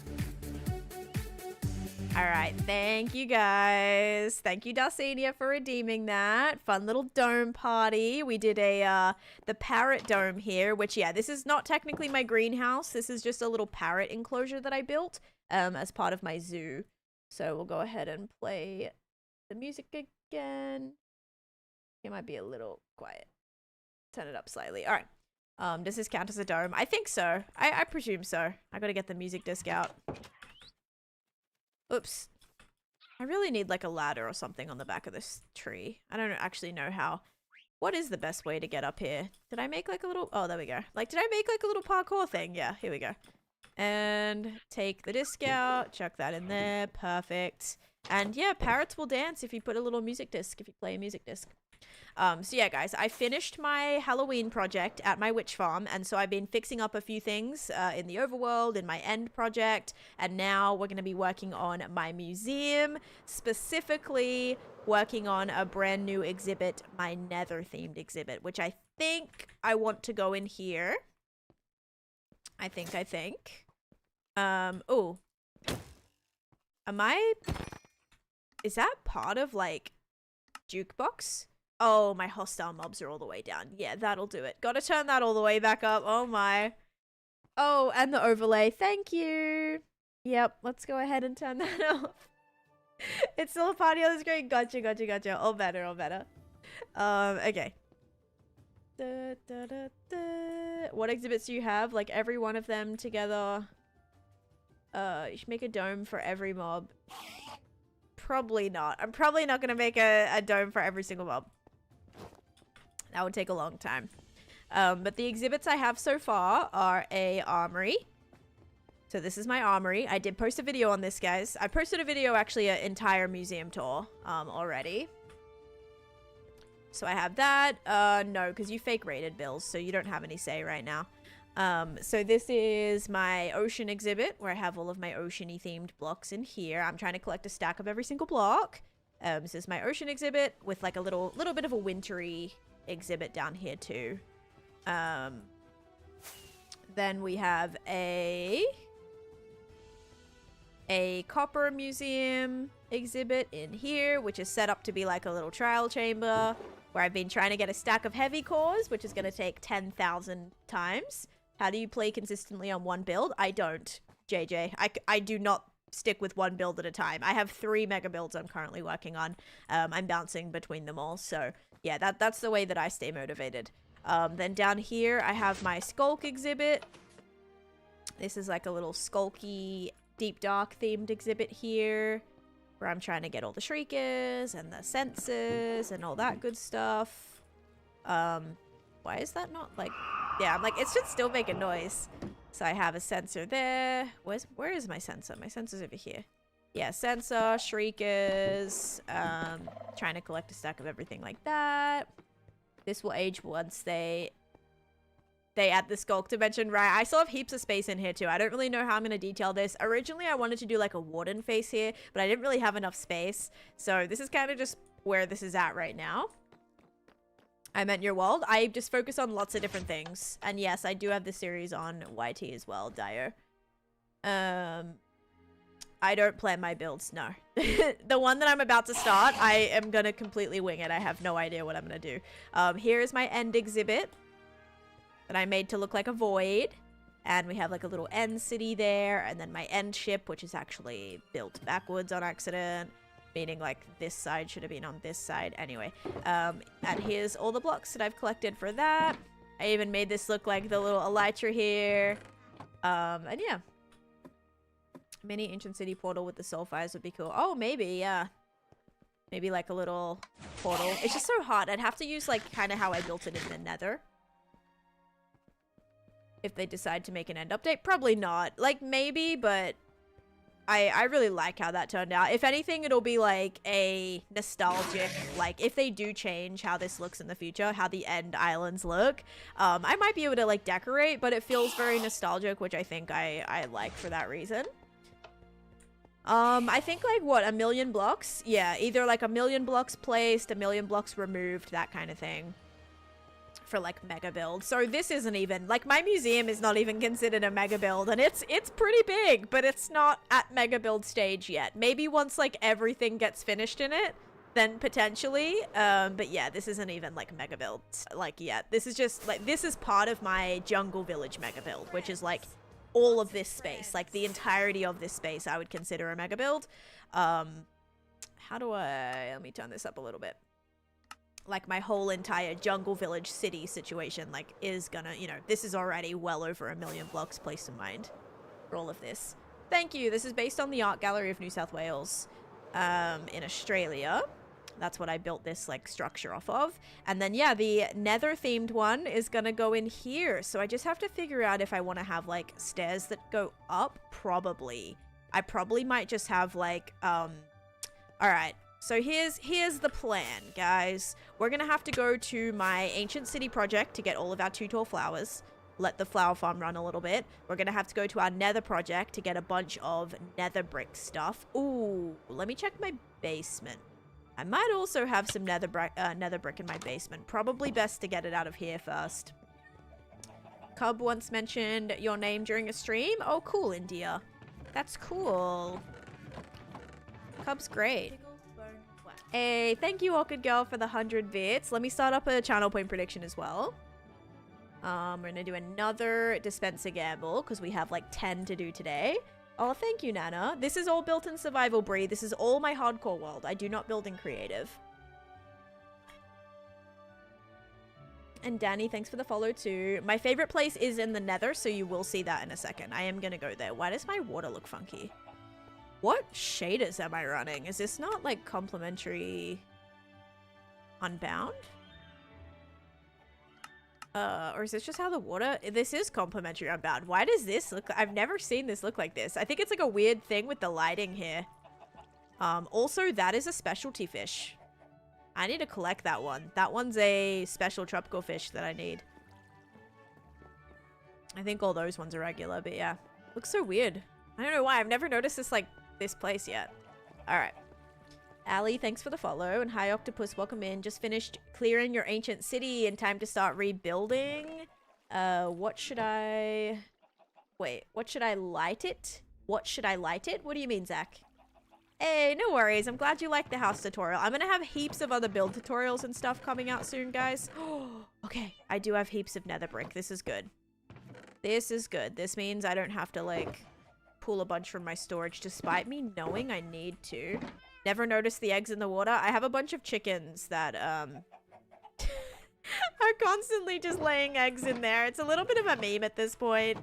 Alright, thank you guys. Thank you, Dalcinia, for redeeming that. Fun little dome party. We did a the parrot dome here, which, yeah, this is not technically my greenhouse. This is just a little parrot enclosure that I built as part of my zoo. So we'll go ahead and play the music again. It might be a little quiet. Turn it up slightly. All right. Does this count as a dome? I think so. I presume so. I gotta get the music disc out. Oops. I really need like a ladder or something on the back of this tree. I don't actually know how. What is the best way to get up here? Did I make like a little... Oh, there we go. Like, did I make like a little parkour thing? Yeah, here we go. And take the disc out. Chuck that in there. Perfect. And yeah, parrots will dance if you put a little music disc, if you play a music disc. So yeah, guys, I finished my Halloween project at my witch farm, and so I've been fixing up a few things in the overworld, in my end project, and now we're going to be working on my museum, specifically working on a brand new exhibit, my nether themed exhibit, which I think I want to go in here. I think. Oh. Is that part of, like, jukebox? Oh, my hostile mobs are all the way down. Yeah, that'll do it. Gotta turn that all the way back up. Oh my. Oh, and the overlay. Thank you. Yep, let's go ahead and turn that off. It's still a party on the screen. Gotcha, gotcha, gotcha. All better, all better. Okay. What exhibits do you have? Like every one of them together. You should make a dome for every mob. Probably not. I'm probably not gonna make a dome for every single mob. That would take a long time. But the exhibits I have so far are a armory. So this is my armory. I did post a video on this, guys. I posted a video, actually, an entire museum tour already. So I have that. No, because you fake rated bills, so you don't have any say right now. So this is my ocean exhibit, where I have all of my ocean-y themed blocks in here. I'm trying to collect a stack of every single block. This is my ocean exhibit with like a little bit of a wintry exhibit down here too. Then we have a copper museum exhibit in here, which is set up to be like a little trial chamber where I've been trying to get a stack of heavy cores, which is going to take 10,000 times. How do you play consistently on one build? I don't, JJ. I do not stick with one build at a time. I have 3 mega builds I'm currently working on. I'm bouncing between them all. So yeah, that's the way that I stay motivated. Then down here, I have my Skulk exhibit. This is like a little skulky, deep dark themed exhibit here, where I'm trying to get all the shriekers and the sensors and all that good stuff. Why is that not like... Yeah, I'm like, it should still make a noise. So I have a sensor there. Where is my sensor? My sensor's over here. Yeah, sensor, shriekers, trying to collect a stack of everything like that. This will age once they add the Skulk dimension. Right, I still have heaps of space in here too. I don't really know how I'm going to detail this. Originally, I wanted to do like a warden face here, but I didn't really have enough space. So this is kind of just where this is at right now. I meant your world. I just focus on lots of different things. And yes, I do have this series on YT as well, Dio. I don't plan my builds, no. The one that I'm about to start, I am going to completely wing it. I have no idea what I'm going to do. Here is my end exhibit that I made to look like a void. And we have like a little end city there. And then my end ship, which is actually built backwards on accident. Meaning like this side should have been on this side. Anyway, and here's all the blocks that I've collected for that. I even made this look like the little elytra here. And yeah. Mini ancient city portal with the sulfides would be cool. Oh, maybe, yeah. Maybe like a little portal. It's just so hot. I'd have to use like kind of how I built it in the nether. If they decide to make an end update. Probably not. Like maybe, but I really like how that turned out. If anything, it'll be like a nostalgic, like if they do change how this looks in the future, how the end islands look, I might be able to like decorate, but it feels very nostalgic, which I think I like for that reason. I think like what, 1,000,000 blocks? Yeah, either like 1,000,000 blocks placed, 1,000,000 blocks removed, that kind of thing. For like mega build. So this isn't even like my museum is not even considered a mega build, and it's pretty big, but it's not at mega build stage yet. Maybe once like everything gets finished in it, then potentially. But yeah, this isn't even like mega build like yet. This is just like, this is part of my jungle village mega build, which is like all of this space, like the entirety of this space I would consider a mega build. How do I, let me turn this up a little bit. Like my whole entire jungle village city situation like is gonna, you know, this is already well over 1,000,000 blocks placed in mind for all of this. Thank you. This is based on the Art Gallery of New South Wales in Australia. That's what I built this like structure off of. And then yeah, the nether themed one is gonna go in here. So I just have to figure out if I want to have like stairs that go up. Probably. I probably might just have like all right. So here's the plan, guys. We're gonna have to go to my ancient city project to get all of our 2 tall flowers. Let the flower farm run a little bit. We're gonna have to go to our nether project to get a bunch of nether brick stuff. Ooh, let me check my basement. I might also have some nether brick in my basement. Probably best to get it out of here first. Cub once mentioned your name during a stream. Oh, cool, India. That's cool. Cub's great. Hey, thank you, Orchid Girl, for the 100 bits. Let me start up a channel point prediction as well. We're gonna do another dispenser gamble because we have like 10 to do today. Oh, thank you, Nana. This is all built in survival breed. This is all my hardcore world. I do not build in creative. And Danny, thanks for the follow too. My favorite place is in the nether, so you will see that in a second. I am gonna go there. Why does my water look funky? What shaders am I running? Is this not like complementary Unbound? Or is this just how the water... This is complementary Unbound. Why does this look... I've never seen this look like this. I think it's like a weird thing with the lighting here. Also, that is a specialty fish. I need to collect that one. That one's a special tropical fish that I need. I think all those ones are regular, but yeah. Looks so weird. I don't know why. I've never noticed this, like, this place yet. Alright. Ali, thanks for the follow. And hi, Octopus. Welcome in. Just finished clearing your ancient city and time to start rebuilding. What should I... Wait, what should I light it? What should I light it? What do you mean, Zach? Hey, no worries. I'm glad you liked the house tutorial. I'm gonna have heaps of other build tutorials and stuff coming out soon, guys. Okay, I do have heaps of nether brick. This is good. This is good. This means I don't have to, like, pull a bunch from my storage despite me knowing I need to. Never noticed the eggs in the water. I have a bunch of chickens that, are constantly just laying eggs in there. It's a little bit of a meme at this point.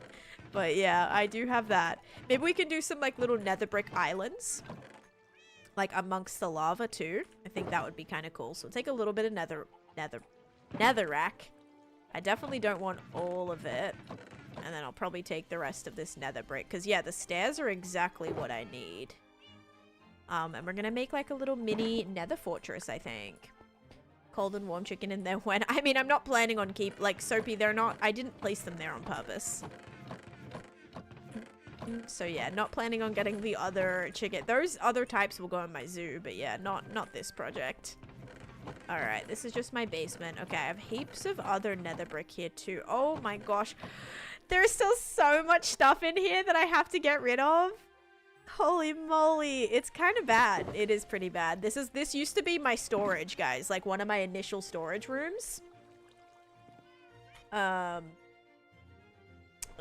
But yeah, I do have that. Maybe we can do some, like, little nether brick islands. Like, amongst the lava, too. I think that would be kind of cool. So take a little bit of netherrack. I definitely don't want all of it. And then I'll probably take the rest of this nether brick. Because, yeah, the stairs are exactly what I need. And we're going to make, like, a little mini nether fortress, I think. Cold and warm chicken in there when... I mean, I'm not planning on like, Soapy, they're not... I didn't place them there on purpose. So, yeah, not planning on getting the other chicken. Those other types will go in my zoo, but yeah, not this project. Alright, this is just my basement. Okay, I have heaps of other nether brick here, too. Oh, my gosh. There's still so much stuff in here that I have to get rid of. Holy moly, it's kind of bad. It is pretty bad. This used to be my storage, guys, like one of my initial storage rooms.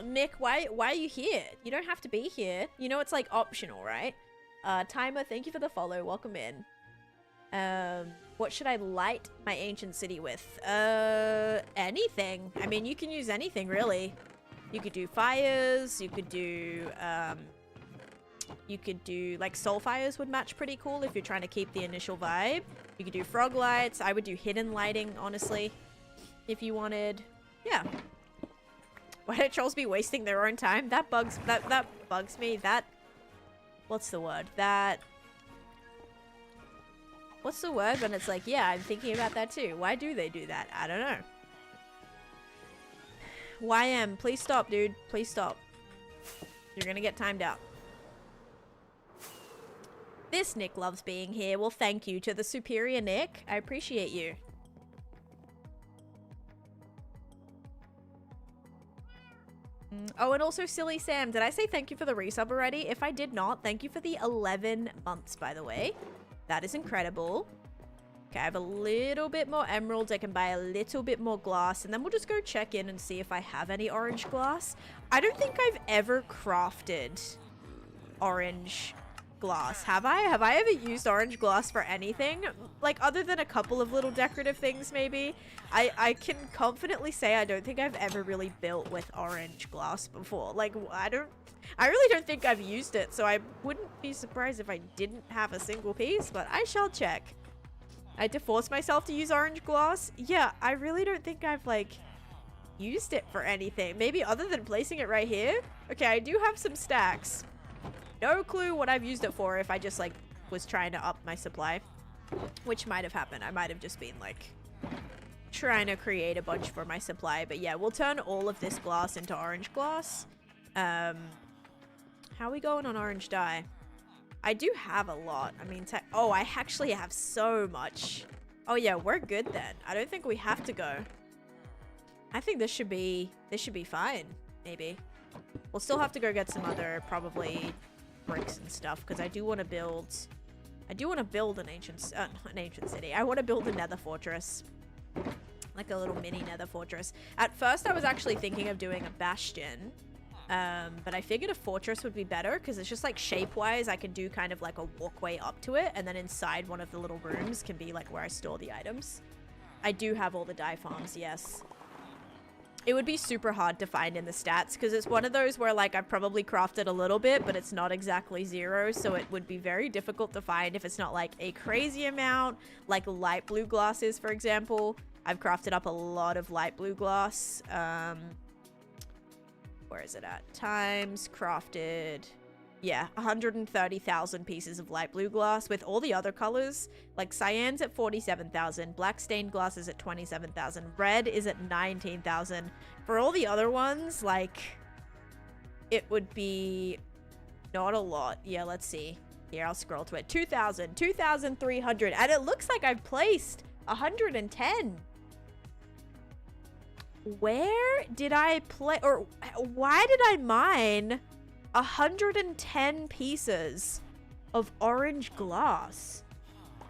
Mick, why are you here? You don't have to be here. You know it's like optional, right? Timer, thank you for the follow. Welcome in. What should I light my ancient city with? Anything. I mean, you can use anything really. You could do fires, you could do like soul fires would match pretty cool if you're trying to keep the initial vibe. You could do frog lights. I would do hidden lighting, honestly, if you wanted. Yeah. Why do trolls be wasting their own time? That bugs me. What's the word? What's the word when it's like, yeah, I'm thinking about that too. Why do they do that? I don't know. YM, please stop, dude. Please stop. You're gonna get timed out. This Nick loves being here. Well, thank you to the superior Nick. I appreciate you. Oh, and also Silly Sam. Did I say thank you for the resub already? If I did not, thank you for the 11 months, by the way. That is incredible. Okay, I have a little bit more emeralds. I can buy a little bit more glass, and then we'll just go check in and see if I have any orange glass. I don't think I've ever crafted orange glass. Have I? Have I ever used orange glass for anything? Like, other than a couple of little decorative things, maybe? I can confidently say I don't think I've ever really built with orange glass before. Like, I really don't think I've used it, so I wouldn't be surprised if I didn't have a single piece, but I shall check. I had to force myself to use orange glass. Yeah, I really don't think I've, like, used it for anything. Maybe other than placing it right here. Okay, I do have some stacks. No clue what I've used it for if I just, like, was trying to up my supply. Which might have happened. I might have just been, like, trying to create a bunch for my supply. But yeah, we'll turn all of this glass into orange glass. How are we going on orange dye? I do have a lot. I mean, oh, I actually have so much. Oh yeah, we're good then. I don't think we have to go. I think this should be fine, maybe. We'll still have to go get some other, probably, bricks and stuff, because I do want to build an ancient city. I want to build a nether fortress. like a little mini nether fortress. At first, I was actually thinking of doing a bastion. But I figured a fortress would be better because it's just like shape-wise, I can do kind of like a walkway up to it. And then inside one of the little rooms can be like where I store the items. I do have all the dye farms, yes. It would be super hard to find in the stats because it's one of those where like I've probably crafted a little bit, but it's not exactly 0. So it would be very difficult to find if it's not like a crazy amount, like light blue glasses, for example. I've crafted up a lot of light blue glass. Where is it at? Times crafted. Yeah, 130,000 pieces of light blue glass with all the other colors. Like cyan's at 47,000, black stained glass is at 27,000, red is at 19,000. For all the other ones, like, it would be not a lot. Yeah, let's see. Here, I'll scroll to it. 2,000, 2,300, and it looks like I've placed 110. Where did I play, or why did I mine 110 pieces of orange glass?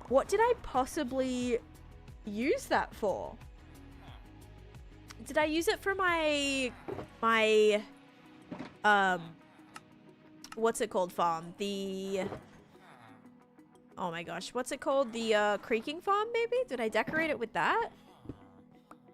What did I possibly use that for? Did I use it for my what's it called farm? The, oh my gosh, what's it called? The creaking farm, maybe? Did I decorate it with that?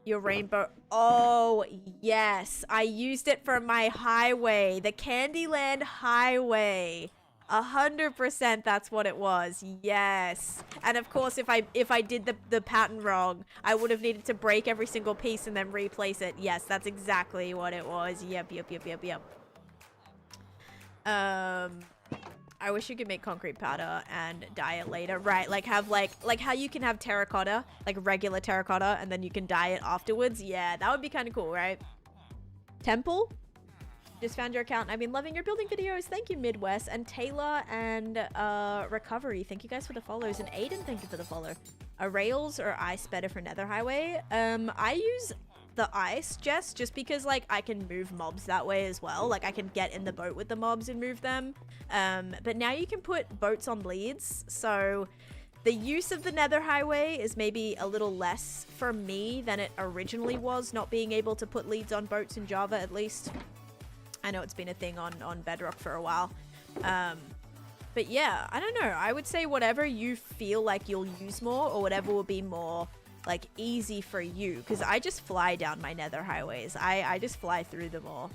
Your rainbow. Oh, yes. I used it for my highway. The Candyland highway. 100% that's what it was. Yes. And of course, if I did the pattern wrong, I would have needed to break every single piece and then replace it. Yes, that's exactly what it was. Yep. I wish you could make concrete powder and dye it later. Right, like have like how you can have terracotta, like regular terracotta, and then you can dye it afterwards. Yeah, that would be kind of cool, right? Temple? Just found your account. I've been loving your building videos. Thank you, Midwest. And Taylor and Recovery. Thank you guys for the follows. And Aiden, thank you for the follow. Are rails or ice better for Nether Highway? I use the ice just because like I can move mobs that way as well. Like I can get in the boat with the mobs and move them. But now you can put boats on leads. So the use of the Nether Highway is maybe a little less for me than it originally was, not being able to put leads on boats in Java at least. I know it's been a thing on Bedrock for a while. But yeah, I don't know. I would say whatever you feel like you'll use more or whatever will be more like easy for you. Because I just fly down my Nether highways. I just fly through them all.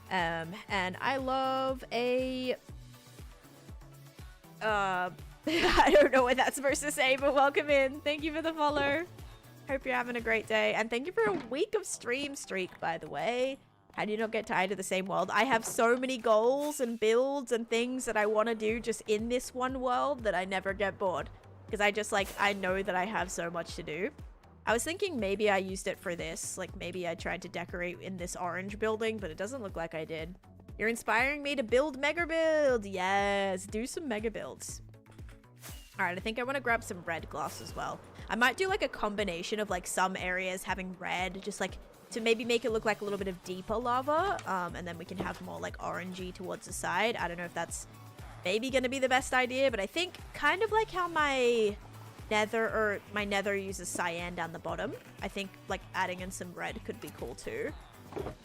And I love a... I don't know what that's supposed to say, but welcome in. Thank you for the follow. Hope you're having a great day. And thank you for a week of stream streak, by the way. How do you not get tired of the same world? I have so many goals and builds and things that I want to do just in this one world that I never get bored. Because I just like, I know that I have so much to do. I was thinking maybe I used it for this. Like maybe I tried to decorate in this orange building, but it doesn't look like I did. You're inspiring me to build mega build. Yes, do some mega builds. All right, I think I want to grab some red glass as well. I might do like a combination of like some areas having red, just like to maybe make it look like a little bit of deeper lava. And then we can have more like orangey towards the side. I don't know if that's maybe going to be the best idea, but I think kind of like how my nether uses cyan down the bottom. I think like adding in some red could be cool too.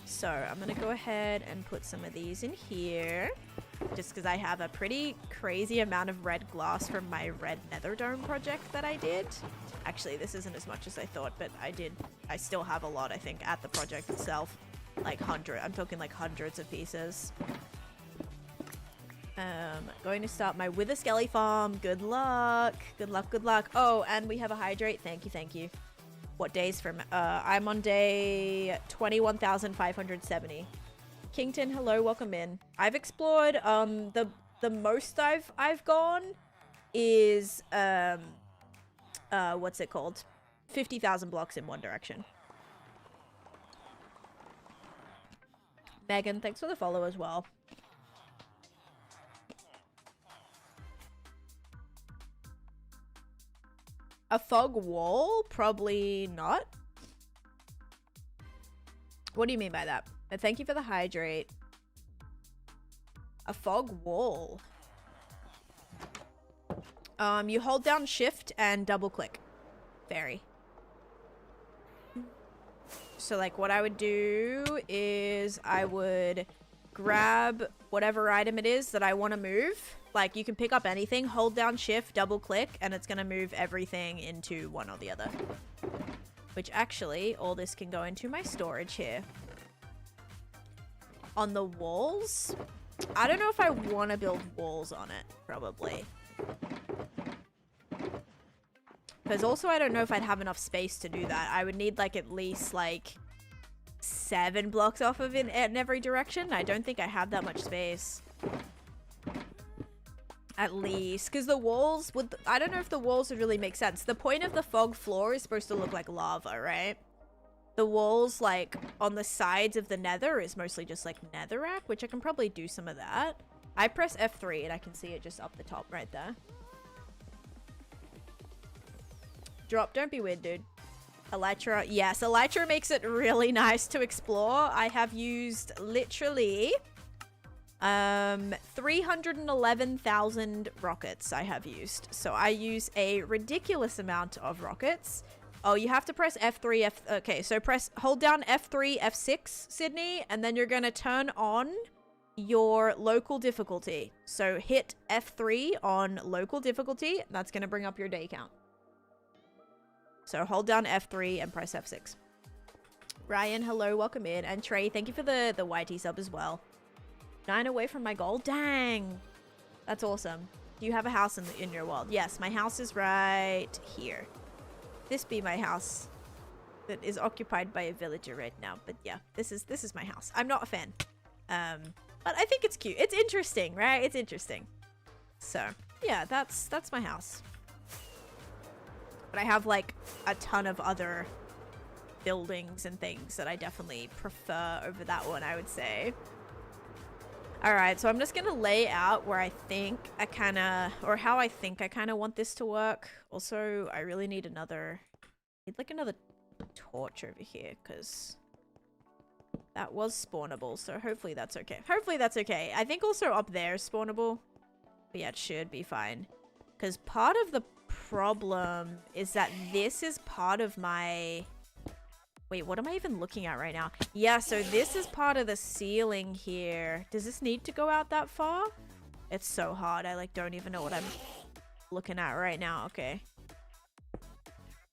So I'm going to go ahead and put some of these in here. Just because I have a pretty crazy amount of red glass from my red nether dome project that I did. Actually, this isn't as much as I thought, but I still have a lot, I think, at the project itself. Like I'm talking like hundreds of pieces. Going to start my Wither Skelly farm. Good luck. Good luck, good luck. Oh, and we have a hydrate. Thank you, thank you. What days from? I'm on day 21,570. Kington, hello, welcome in. I've explored the most I've gone is what's it called? 50,000 blocks in one direction. Megan, thanks for the follow as well. A fog wall? Probably not. What do you mean by that? Thank you for the hydrate. A fog wall. You hold down shift and double click. Fairy. So like what I would do is I would grab whatever item it is that I want to move. Like you can pick up anything, hold down shift, double click, and it's going to move everything into one or the other. Which actually, all this can go into my storage here. On the walls, I don't know if I want to build walls on it, probably. Because also I don't know if I'd have enough space to do that. I would need like at least like 7 blocks off of it in every direction. I don't think I have that much space. At least. Because the walls would... I don't know if the walls would really make sense. The point of the fog floor is supposed to look like lava, right? The walls like on the sides of the nether is mostly just like netherrack, which I can probably do some of that. I press F3 and I can see it just up the top right there. Drop, don't be weird, dude. Elytra, yes, Elytra makes it really nice to explore. I have used literally 311,000 rockets I have used. So I use a ridiculous amount of rockets. Oh, you have to press F3, okay, so hold down F3, F6, Sydney, and then you're gonna turn on your local difficulty. So hit F3 on local difficulty, and that's gonna bring up your day count. So hold down F3 and press F6. Ryan, hello, welcome in. And Trey, thank you for the YT sub as well. 9 away from my goal. Dang. That's awesome. Do you have a house in your world? Yes, my house is right here. This be my house that is occupied by a villager right now. But yeah, this is my house. I'm not a fan. But I think it's cute. It's interesting, right? It's interesting. So yeah, that's my house. But I have like a ton of other buildings and things that I definitely prefer over that one, I would say. All right, so I'm just going to lay out where I think I kind of, or how I think I kind of want this to work. Also, I really need another torch over here because that was spawnable. So hopefully that's okay. Hopefully that's okay. I think also up there is spawnable. But yeah, it should be fine. Because part of the problem is that this is part of my... Wait, what am I even looking at right now? Yeah, so this is part of the ceiling here. Does this need to go out that far? It's so hard. I like don't even know what I'm looking at right now. Okay.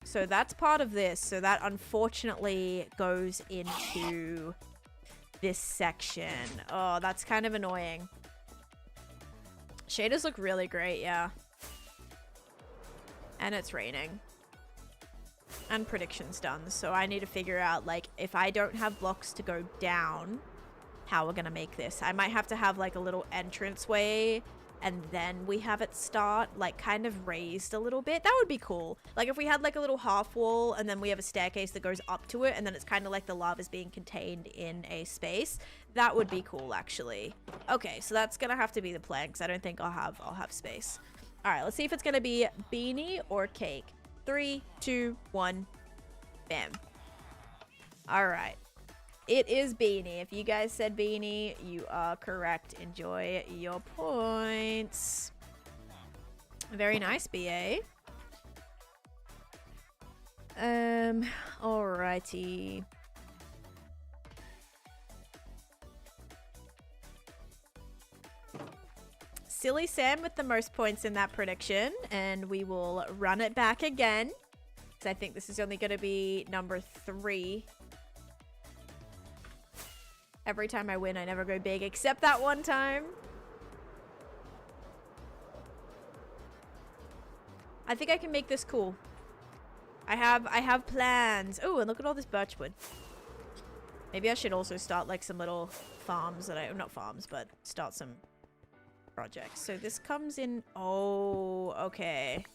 So that's part of this. So that unfortunately goes into this section. Oh, that's kind of annoying. Shaders look really great, yeah. And it's raining. And prediction's done, so I need to figure out, like, if I don't have blocks to go down, how we're gonna make this. I might have to have, like, a little entranceway, and then we have it start, like, kind of raised a little bit. That would be cool. Like, if we had, like, a little half wall, and then we have a staircase that goes up to it, and then it's kind of like the lava's being contained in a space. That would be cool, actually. Okay, so that's gonna have to be the plan, because I don't think I'll have space. Alright, let's see if it's gonna be beanie or cake. 3, 2, 1. Bam. Alright. It is beanie. If you guys said beanie, you are correct. Enjoy your points. Very nice, BA. Alrighty. Silly Sam with the most points in that prediction, and we will run it back again because I think this is only going to be number 3. Every time I win, I never go big, except that one time. I think I can make this cool. I have plans. Oh, and look at all this birchwood. Maybe I should also start like some little farms that not farms, but start some projects. So this comes in. Oh, okay.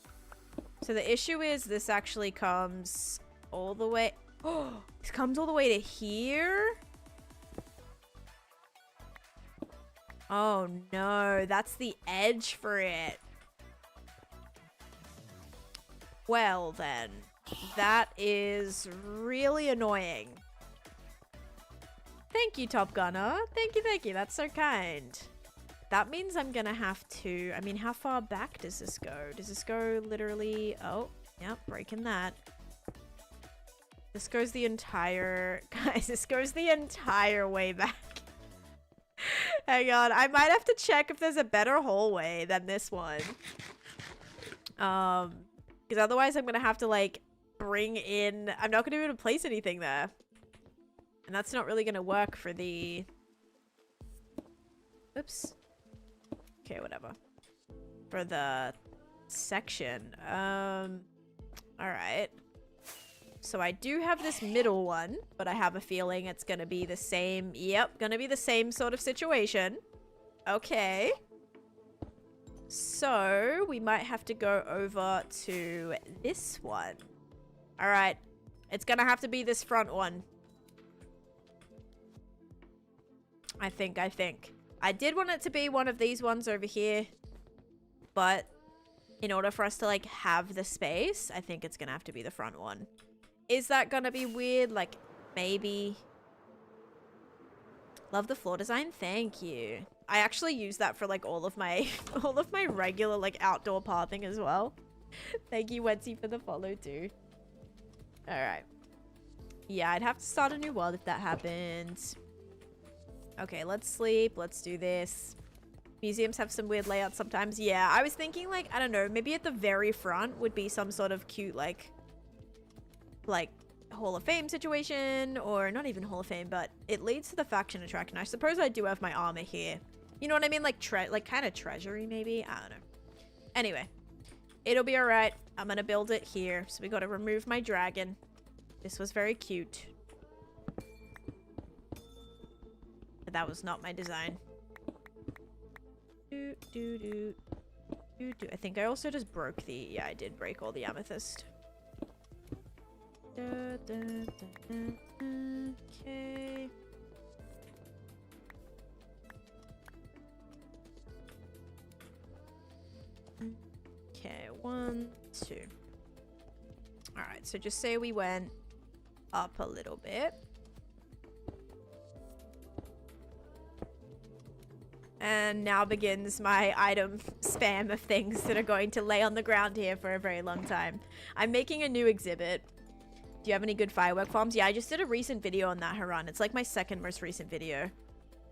So the issue is this actually comes all the way. Oh, this comes all the way to here. Oh no, that's the edge for it. Well then, that is really annoying. Thank you, Top Gunner. Thank you, that's so kind. That means I'm gonna have to, I mean, how far back does this go? Does this go literally, oh, yep, breaking that. This goes the entire... Guys, this goes the entire way back. Hang on. I might have to check if there's a better hallway than this one. Because otherwise I'm going to have to, like, bring in... I'm not going to be able to place anything there. And that's not really going to work for the... Oops. Okay, whatever. For the section. Alright. So I do have this middle one, but I have a feeling it's gonna be the same. Yep, gonna be the same sort of situation. Okay. So we might have to go over to this one. Alright. It's gonna have to be this front one. I think. I did want it to be one of these ones over here. But in order for us to, like, have the space, I think it's gonna have to be the front one. Is that gonna be weird? Like, maybe. Love the floor design. Thank you. I actually use that for, like, all of my regular, like, outdoor pathing as well. Thank you, Wency, for the follow too. All right. Yeah, I'd have to start a new world if that happens. Okay, let's sleep. Let's do this. Museums have some weird layouts sometimes. Yeah, I was thinking, like, I don't know, maybe at the very front would be some sort of cute, like Hall of Fame situation, or not even Hall of Fame, but it leads to the faction attraction. I suppose I do have my armor here. You know what I mean? Like kind of treasury, maybe? I don't know. Anyway, it'll be all right. I'm gonna build it here. So we got to remove my dragon. This was very cute. But that was not my design. I think I also just broke the... Yeah, I did break all the amethyst. Okay. Okay, 1, 2. Alright, so just say we went up a little bit. And now begins my item spam of things that are going to lay on the ground here for a very long time. I'm making a new exhibit. Do you have any good firework farms? Yeah, I just did a recent video on that, Haran. It's like my second most recent video.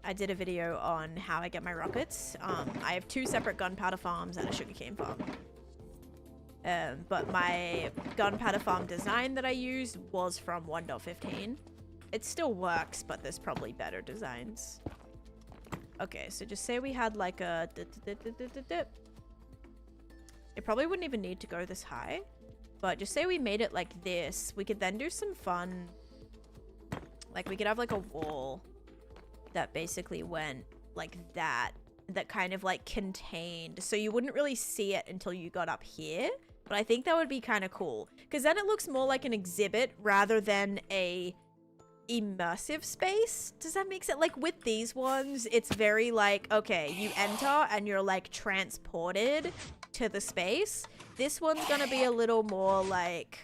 I did a video on how I get my rockets. I have 2 separate gunpowder farms and a sugarcane farm. But my gunpowder farm design that I used was from 1.15. It still works, but there's probably better designs. Okay, so just say we had like a... It probably wouldn't even need to go this high. But just say we made it like this. We could then do some fun... Like, we could have like a wall that basically went like that. That kind of like contained. So you wouldn't really see it until you got up here. But I think that would be kind of cool. Because then it looks more like an exhibit rather than a immersive space. Does that make sense? Like with these ones, it's very like, okay, you enter and you're like transported to the space. This one's gonna be a little more like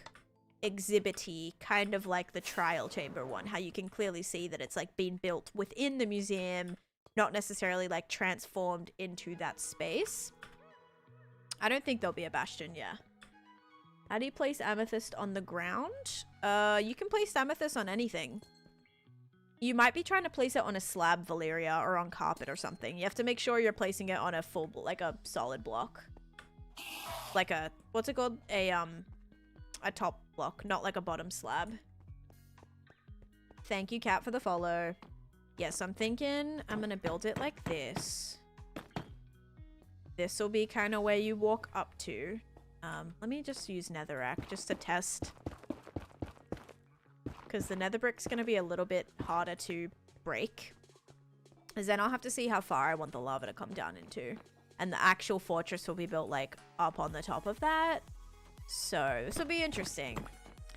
exhibit-y, kind of like the trial chamber one, how you can clearly see that it's like being built within the museum, not necessarily like transformed into that space. I don't think there'll be a bastion, yeah. How do you place amethyst on the ground? You can place amethyst on anything. You might be trying to place it on a slab, Valeria, or on carpet or something. You have to make sure you're placing it on a full, like a solid block. Like a, what's it called? A top block, not like a bottom slab. Thank you, Cat, for the follow. Yes, I'm thinking I'm gonna build it like this. This will be kind of where you walk up to. Let me just use netherrack just to test. Because the nether brick's going to be a little bit harder to break. Because then I'll have to see how far I want the lava to come down into. And the actual fortress will be built like up on the top of that. So this will be interesting.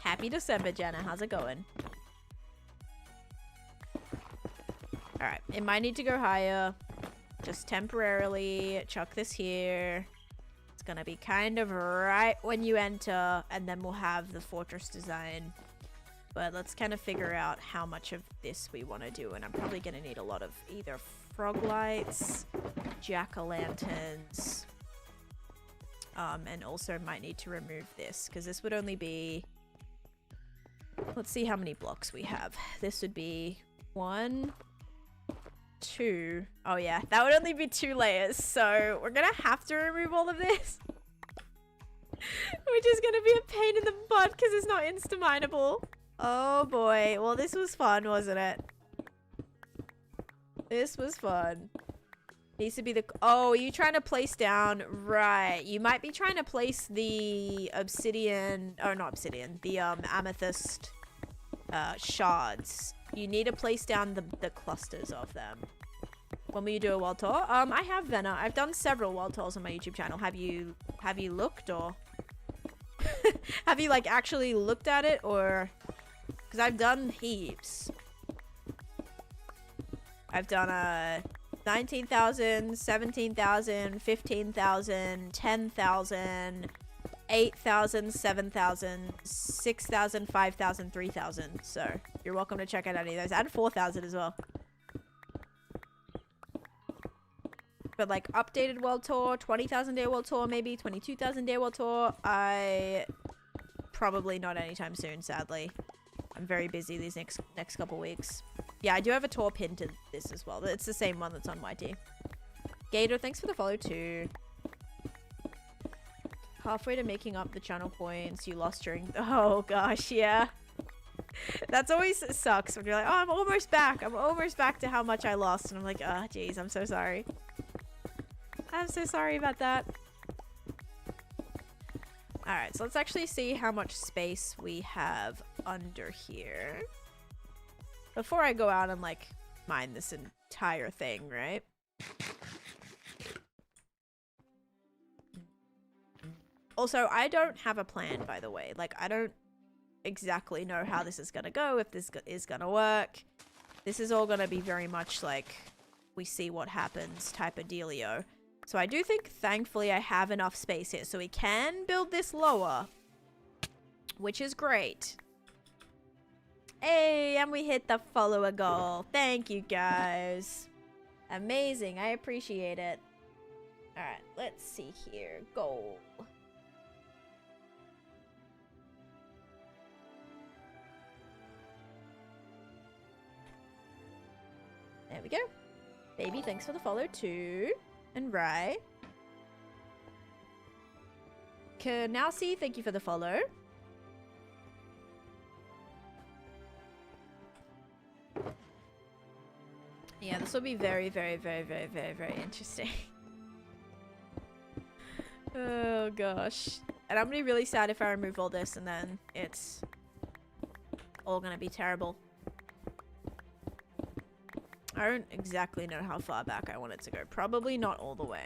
Happy December, Jenna. How's it going? Alright, it might need to go higher. Just temporarily. Chuck this here. It's gonna be kind of right when you enter, and then we'll have the fortress design. But let's kind of figure out how much of this we want to do, and I'm probably gonna need a lot of either frog lights, jack-o'-lanterns, and also might need to remove this, because this would only be Let's see how many blocks we have. This would be 1, 2. Oh yeah, that would only be 2 layers. So we're gonna have to remove all of this. Which is gonna be a pain in the butt because it's not insta-mineable. Oh boy. Well, this was fun, wasn't it? This was fun. Needs to be the... Oh, are you trying to place down... Right. You might be trying to place the obsidian... Or not obsidian. The amethyst shards. You need to place down the clusters of them. When will you do a world tour? I have, Venna. I've done several world tours on my YouTube channel. Have you looked, or... have you, like, actually looked at it, or... Because I've done heaps. I've done, 19,000, 17,000, 15,000, 10,000, 8,000, 7,000, 6,000, 5,000, 3,000. So, you're welcome to check out any of those. And 4,000 as well. But, like, updated world tour, 20,000 day world tour, maybe 22,000 day world tour. Probably not anytime soon, sadly. I'm very busy these next couple weeks. Yeah, I do have a tour pinned to this as well. It's the same one that's on YT. Gator, thanks for the follow too. Halfway to making up the channel points you lost during... Oh gosh, yeah. That's always sucks when you're like, oh, I'm almost back. I'm almost back to how much I lost. And I'm like, oh, jeez, I'm so sorry. I'm so sorry about that. Alright, so let's actually see how much space we have under here. Before I go out and, like, mine this entire thing, right? Also, I don't have a plan, by the way. Like, I don't exactly know how this is gonna go, if this is gonna work. This is all gonna be very much like, we see what happens type of dealio. So I do think, thankfully, I have enough space here. So we can build this lower, which is great. Hey, and we hit the follower goal. Thank you, guys. Amazing. I appreciate it. All right, let's see here. Goal. There we go. Baby, thanks for the follow too. And Rai. Kanowsi, thank you for the follow. Yeah, this will be very, very, very, very, very, very interesting. Oh gosh. And I'm gonna be really sad if I remove all this and then it's all gonna be terrible. I don't exactly know how far back I want it to go. Probably not all the way.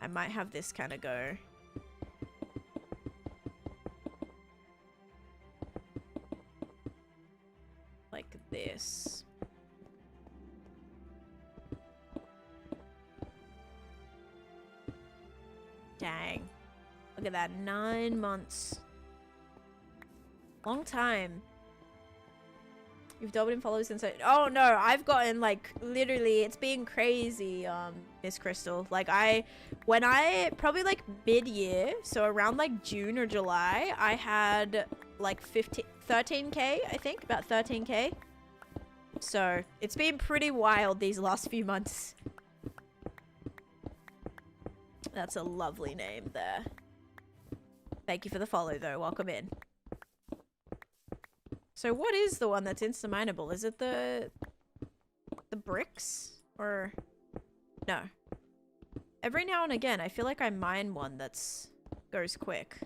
I might have this kind of go. Like this. Dang. Look at that. 9 months. Long time. You've doubled in followers since oh no, I've gotten like literally it's been crazy, Miss Crystal. Like probably like mid-year, so around like June or July, I had like 13k, I think, about 13k. So it's been pretty wild these last few months. That's a lovely name there. Thank you for the follow though, welcome in. So what is the one that's insta-mineable? Is it the bricks? Or... No. Every now and again, I feel like I mine one that's... goes quick.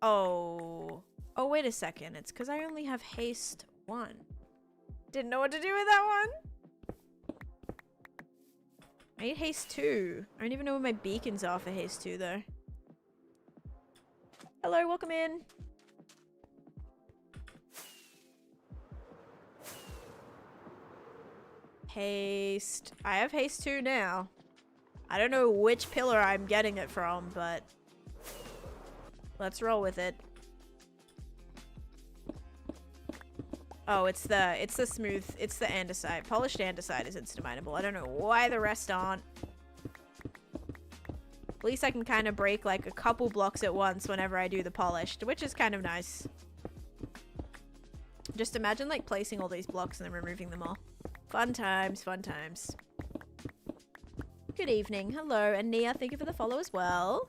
Oh. Oh, wait a second. It's because I only have haste 1. Didn't know what to do with that one. I need haste 2. I don't even know where my beacons are for haste 2, though. Hello, welcome in. Haste. I have haste 2 now. I don't know which pillar I'm getting it from, but let's roll with it. Oh, it's the smooth, it's the andesite. Polished andesite is insta-mineable. I don't know why the rest aren't. At least I can kind of break like a couple blocks at once whenever I do the polished, which is kind of nice. Just imagine like placing all these blocks and then removing them all. Fun times, fun times. Good evening. Hello. And Nia, thank you for the follow as well.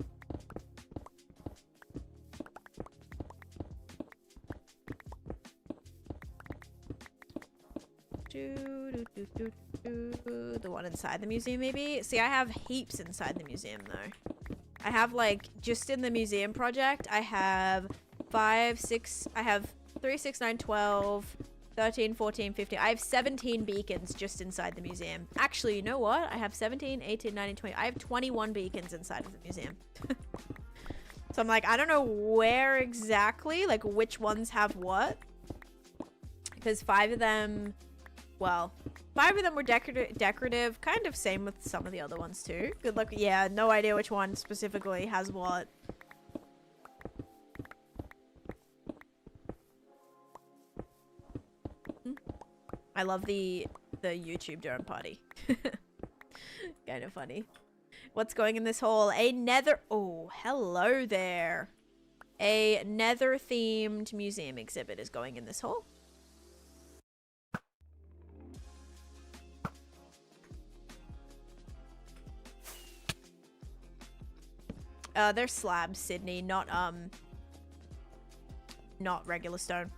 The one inside the museum, maybe? See, I have heaps inside the museum, though. I have, like, just in the museum project, I have 5, 6, I have 3, 6, 9, 12, 13, 14, 15. I have 17 beacons just inside the museum. Actually, you know what? I have 17, 18, 19, 20. I have 21 beacons inside of the museum. So I'm like, I don't know where exactly, like, which ones have what. Because 5 of them... Well, 5 of them were decorative, kind of same with some of the other ones too. Good luck. Yeah, no idea which one specifically has what. I love the YouTube drone party. Kind of funny. What's going in this hole? A nether... Oh, hello there. A nether themed museum exhibit is going in this hole. They're slabs, Sydney, not regular stone.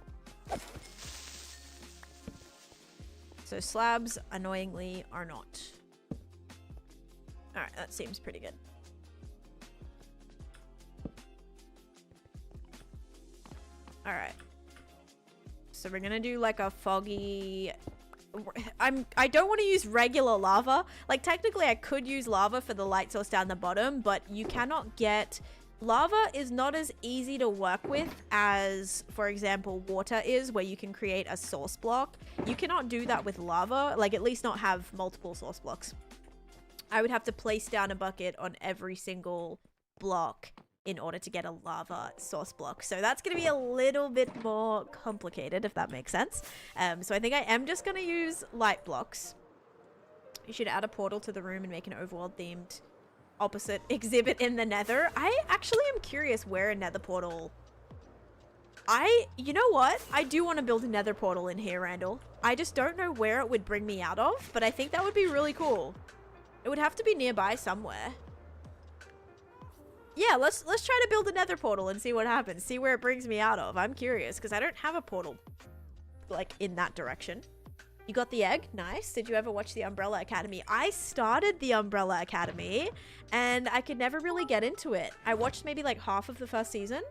So slabs, annoyingly, are not. Alright, that seems pretty good. Alright. So we're gonna do like a foggy... I don't want to use regular lava. Like, technically I could use lava for the light source down the bottom, but you cannot get... Lava is not as easy to work with as, for example, water is, where you can create a source block. You cannot do that with lava, like at least not have multiple source blocks. I would have to place down a bucket on every single block in order to get a lava source block. So that's going to be a little bit more complicated, if that makes sense. So I think I am just going to use light blocks. You should add a portal to the room and make an overworld themed opposite exhibit in the nether. I actually am curious where a nether portal... You know what? I do want to build a nether portal in here, Randall. I just don't know where it would bring me out of, but I think that would be really cool. It would have to be nearby somewhere. Yeah, let's try to build a nether portal and see what happens. See where it brings me out of. I'm curious because I don't have a portal like in that direction. You got the egg? Nice. Did you ever watch the Umbrella Academy? I started the Umbrella Academy and I could never really get into it. I watched maybe like half of the first season.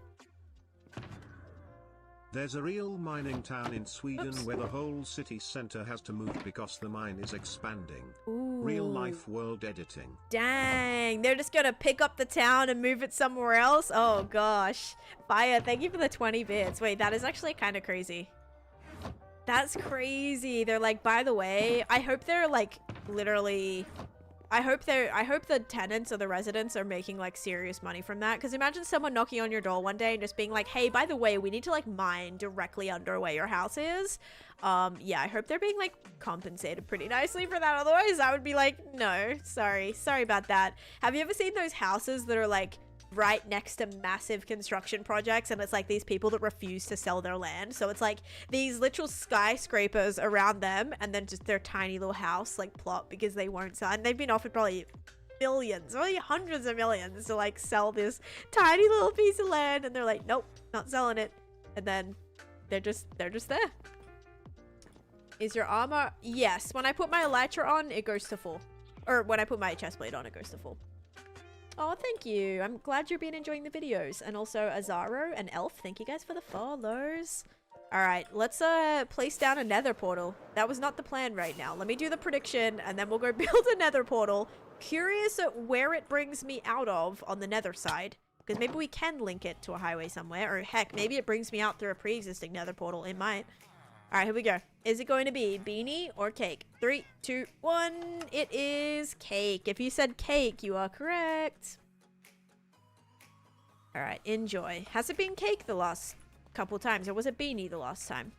There's a real mining town in Sweden Oops. where the whole city center has to move because the mine is expanding. Ooh. Real life world editing. Dang, they're just gonna pick up the town and move it somewhere else? Oh gosh. Fire, thank you for the 20 bits. Wait, that is actually kind of crazy. That's crazy. They're like, by the way, I hope they're like literally... I hope the tenants or the residents are making like serious money from that. Because imagine someone knocking on your door one day and just being like, hey, by the way, we need to like mine directly under where your house is. Yeah, I hope they're being like compensated pretty nicely for that. Otherwise, I would be like, no, sorry about that. Have you ever seen those houses that are like right next to massive construction projects, and it's like these people that refuse to sell their land, so it's like these literal skyscrapers around them and then just their tiny little house like plot because they won't sell, and they've been offered probably millions, probably hundreds of millions to like sell this tiny little piece of land, and they're like, nope, not selling it, and then they're just there. Is your armor? Yes, when I put my elytra on it goes to full, or when I put my chest plate on it goes to full. Oh, thank you. I'm glad you've been enjoying the videos. And also Azaro and Elf, thank you guys for the follows. All right, let's place down a nether portal. That was not the plan right now. Let me do the prediction and then we'll go build a nether portal. Curious at where it brings me out of on the nether side. Because maybe we can link it to a highway somewhere. Or heck, maybe it brings me out through a pre-existing nether portal. It might. All right, here we go. Is it going to be beanie or cake? 3, 2, 1. It is cake. If you said cake, you are correct. All right, enjoy. Has it been cake the last couple times, or was it beanie the last time?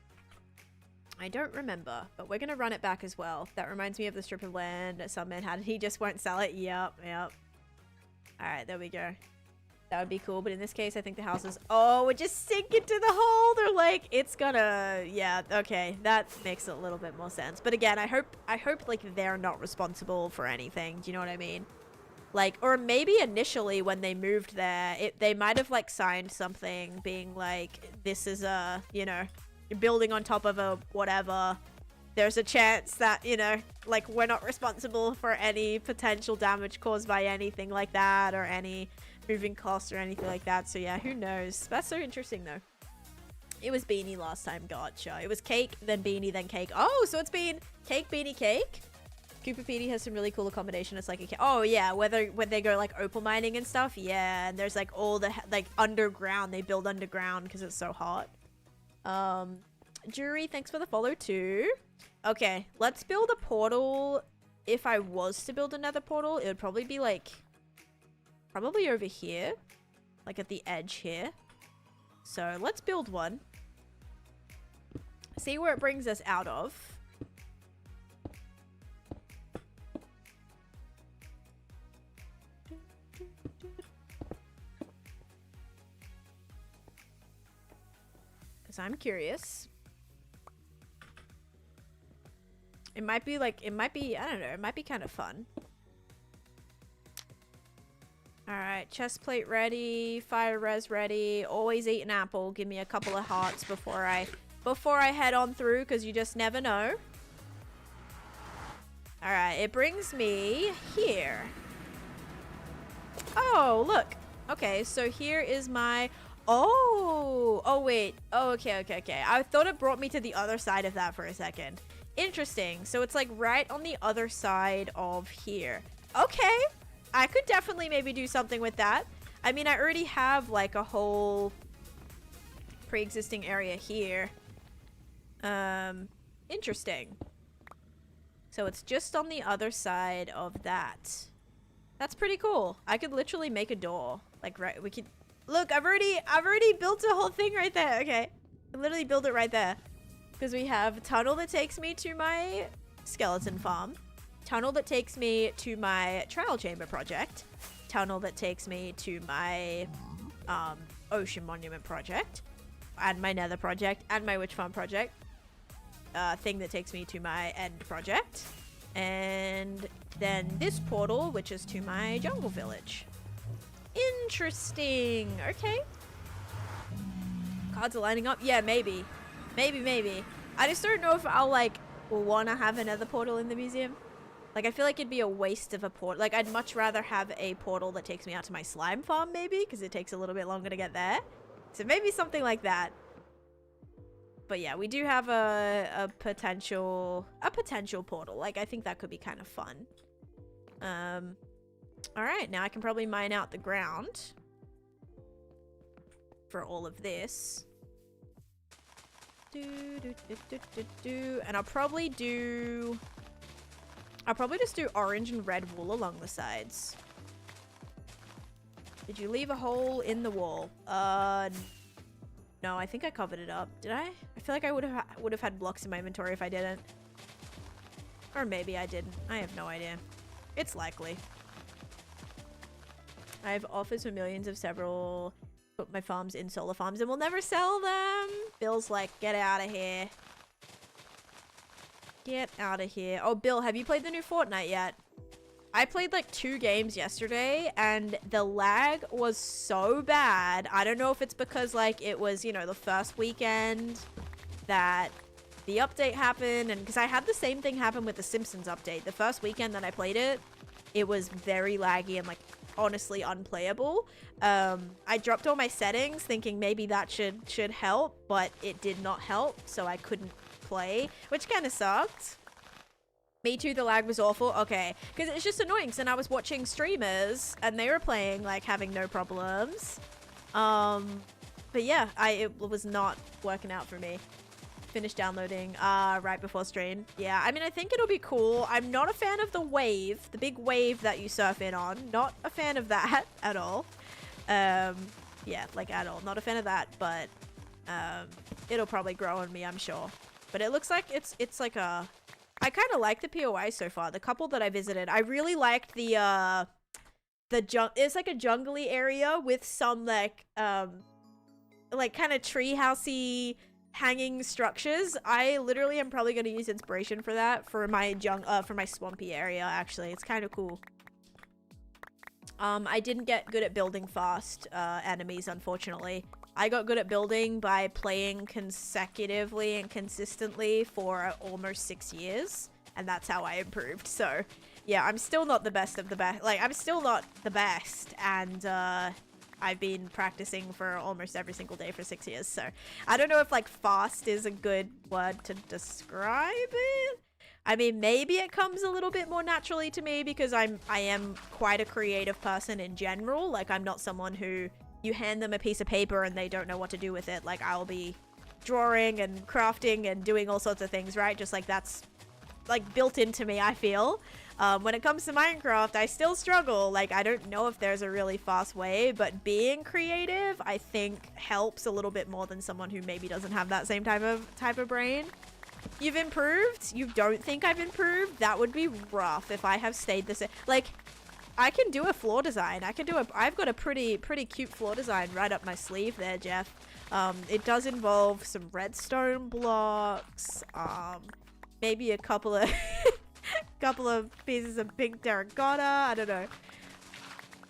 I don't remember, but we're going to run it back as well. That reminds me of the strip of land some man had. He just won't sell it. Yep. All right, there we go. That would be cool, but in this case, I think the houses... Oh, it just sink into the hole! They're like, it's gonna... Yeah, okay. That makes a little bit more sense. But again, I hope, like, they're not responsible for anything. Do you know what I mean? Like, or maybe initially when they moved there, they might have, like, signed something being like, this is a, you know, you're building on top of a whatever. There's a chance that, you know, like, we're not responsible for any potential damage caused by anything like that or any... moving costs or anything like that. So yeah, who knows? That's so interesting though. It was beanie last time. Gotcha. It was cake, then beanie, then cake. Oh, so it's been cake, beanie, cake. Cooper Petey has some really cool accommodation. It's like a oh yeah, when they go like opal mining and stuff. Yeah, and there's like all the like underground. They build underground because it's so hot. Jury, thanks for the follow too. Okay, let's build a portal. If I was to build another portal, it would probably be like probably over here, like at the edge here. So let's build one. See where it brings us out of. Because I'm curious. It might be like, it might be, I don't know, it might be kind of fun. Alright, chest plate ready, fire res ready, always eat an apple. Give me a couple of hearts before I head on through, because you just never know. Alright, it brings me here. Oh, look. Okay, so here is my... Oh, wait. Oh, okay. I thought it brought me to the other side of that for a second. Interesting. So it's like right on the other side of here. Okay. I could definitely maybe do something with that. I mean, I already have like a whole pre-existing area here. Interesting. So it's just on the other side of that. That's pretty cool. I could literally make a door. Like, right, we could... Look, I've already built a whole thing right there. Okay. I literally built it right there. Because we have a tunnel that takes me to my skeleton farm. Tunnel that takes me to my trial chamber project. Tunnel that takes me to my ocean monument project. And my nether project. And my witch farm project. Thing that takes me to my end project. And then this portal, which is to my jungle village. Interesting. Okay. Cards are lining up. Yeah, maybe. Maybe. I just don't know if I'll, like, want to have another portal in the museum. Like, I feel like it'd be a waste of a portal. Like, I'd much rather have a portal that takes me out to my slime farm, maybe, because it takes a little bit longer to get there. So maybe something like that. But yeah, we do have a potential portal. Like, I think that could be kind of fun. Alright, now I can probably mine out the ground for all of this. And I'll probably just do orange and red wool along the sides. Did you leave a hole in the wall? No, I think I covered it up. Did I? I feel like I would have had blocks in my inventory if I didn't. Or maybe I didn't. I have no idea. It's likely. I have offers for millions of several... Put my farms in solar farms and we'll never sell them. Bill's like, get out of here. Get out of here. Oh, Bill, have you played the new Fortnite yet? I played like 2 games yesterday and the lag was so bad. I don't know if it's because like it was, you know, the first weekend that the update happened, and because I had the same thing happen with the Simpsons update. The first weekend that I played it, it was very laggy and like honestly unplayable. I dropped all my settings thinking maybe that should help, but it did not help, so I couldn't play, which kind of sucked. Me too, the lag was awful. Okay, because it's just annoying. So I was watching streamers and they were playing like having no problems. But yeah, it was not working out for me. Finished downloading right before stream. Yeah, I mean, I think it'll be cool. I'm not a fan of the wave, the big wave that you surf in on. Not a fan of that at all. Yeah, like at all. Not a fan of that, but it'll probably grow on me, I'm sure. But it looks like it's like a... I kind of like the POI so far. The couple that I visited, I really liked the it's like a jungly area with some like kind of treehousey hanging structures. I literally am probably going to use inspiration for that for my swampy area. Actually, it's kind of cool. I didn't get good at building fast enemies, unfortunately. I got good at building by playing consecutively and consistently for almost 6 years, and that's how I improved. So yeah, I'm still not the best of the best. Like, I'm still not the best, and I've been practicing for almost every single day for 6 years. So I don't know if like fast is a good word to describe it. I mean, maybe it comes a little bit more naturally to me because I am quite a creative person in general. Like, I'm not someone who you hand them a piece of paper and they don't know what to do with it. Like, I'll be drawing and crafting and doing all sorts of things, right? Just like that's like built into me, I feel. When it comes to Minecraft, I still struggle. Like, I don't know if there's a really fast way, but being creative, I think, helps a little bit more than someone who maybe doesn't have that same type of brain. You've improved? You don't think I've improved? That would be rough if I have stayed the same. Like, I can do a floor design. I've got a pretty cute floor design right up my sleeve there, Jeff. It does involve some redstone blocks, maybe a couple of couple of pieces of pink terracotta. I don't know.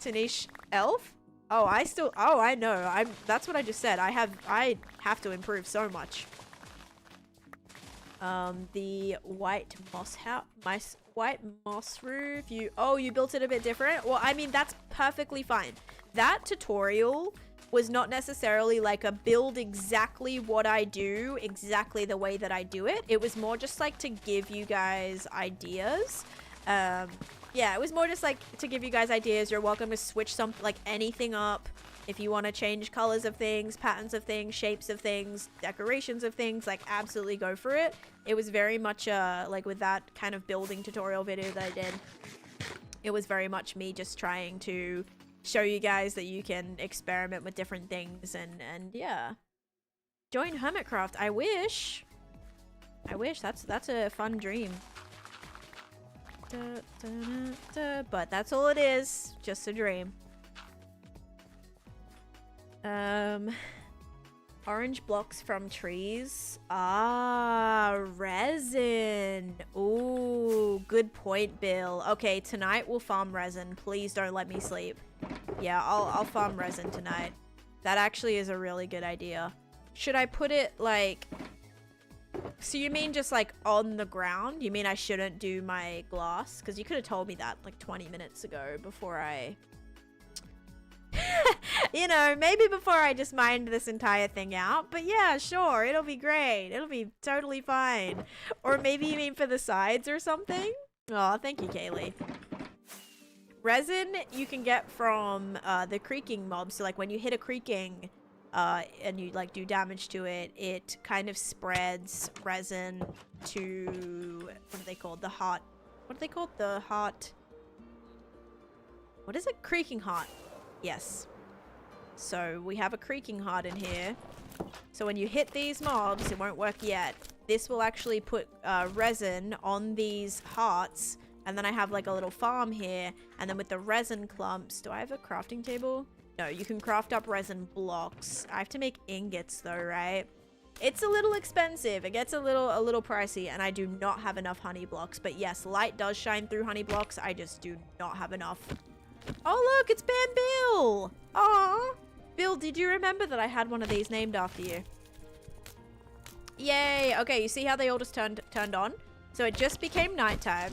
Taneesha elf? Oh, I know. That's what I just said. I have to improve so much. The white moss roof. You built it a bit different. Well, I mean, that's perfectly fine. That tutorial was not necessarily like a build exactly what I do, exactly the way that I do it. It was more just like to give you guys ideas. Yeah, it was more just like to give you guys ideas. You're welcome to switch anything up. If you want to change colors of things, patterns of things, shapes of things, decorations of things, like, absolutely go for it. It was very much like with that kind of building tutorial video that I did, it was very much me just trying to show you guys that you can experiment with different things and yeah. Join Hermitcraft. I wish that's a fun dream. But that's all it is, just a dream. Orange blocks from trees. Resin. Ooh, good point, Bill. Okay, tonight we'll farm resin. Please don't let me sleep. Yeah, I'll farm resin tonight. That actually is a really good idea. Should I put it like... So you mean just like on the ground? You mean I shouldn't do my glass? Because you could have told me that like 20 minutes ago before I... You know, maybe before I just mined this entire thing out. But yeah, sure, it'll be great. It'll be totally fine. Or maybe you mean for the sides or something? Oh, thank you, Kaylee. Resin you can get from the creaking mob. So like when you hit a creaking and you like do damage to it, it kind of spreads resin to... What are they called? The heart. What are they called? The heart... What is it? Creaking heart. Yes. So we have a creaking heart in here. So when you hit these mobs, it won't work yet. This will actually put resin on these hearts. And then I have like a little farm here. And then with the resin clumps... Do I have a crafting table? No, you can craft up resin blocks. I have to make ingots though, right? It's a little expensive. It gets a little pricey. And I do not have enough honey blocks. But yes, light does shine through honey blocks. I just do not have enough. Oh, look, it's Ben Bill. Aww. Bill, did you remember that I had one of these named after you? Yay. Okay, you see how they all just turned on? So it just became nighttime.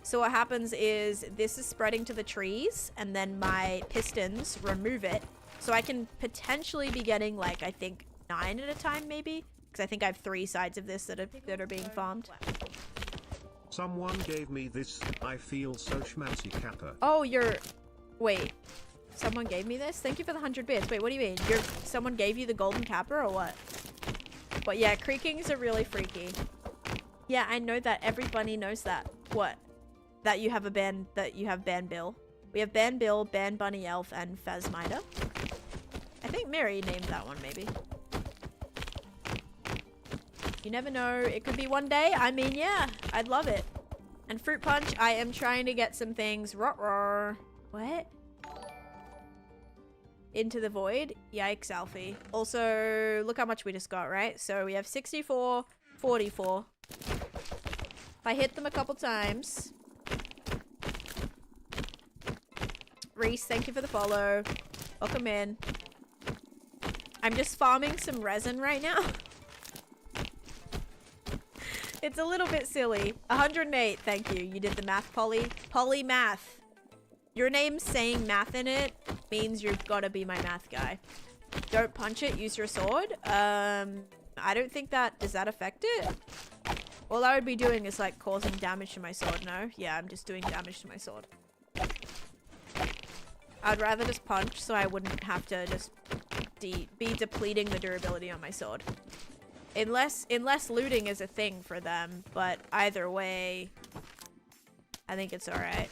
So what happens is this is spreading to the trees, and then my pistons remove it. So I can potentially be getting, like, I think 9 at a time, maybe? Because I think I have 3 sides of this that are being farmed. Someone gave me this, I feel so schmancy kappa. Oh, wait. Someone gave me this? Thank you for the 100 bits. Wait, what do you mean? Someone gave you the golden kappa or what? But yeah, creakings are really freaky. Yeah, I know that. Everybody knows that. What? That you have Ban Bill. We have Ban Bill, Ban Bunny Elf, and Phasmida. I think Mary named that one, maybe. You never know. It could be one day. I mean, yeah, I'd love it. And Fruit Punch, I am trying to get some things. Ruh-roh. What? into the void. Yikes, Alfie. Also, look how much we just got, right? So we have 64, 44. If I hit them a couple times. Reese, thank you for the follow. Welcome in. I'm just farming some resin right now. It's a little bit silly. 108, thank you. You did the math, Polly. Polly math. Your name's saying math in it means you've got to be my math guy. Don't punch it, use your sword. I don't think that... Does that affect it? All I would be doing is like causing damage to my sword, no? Yeah, I'm just doing damage to my sword. I'd rather just punch so I wouldn't have to just be depleting the durability on my sword. Unless looting is a thing for them, but either way, I think it's alright.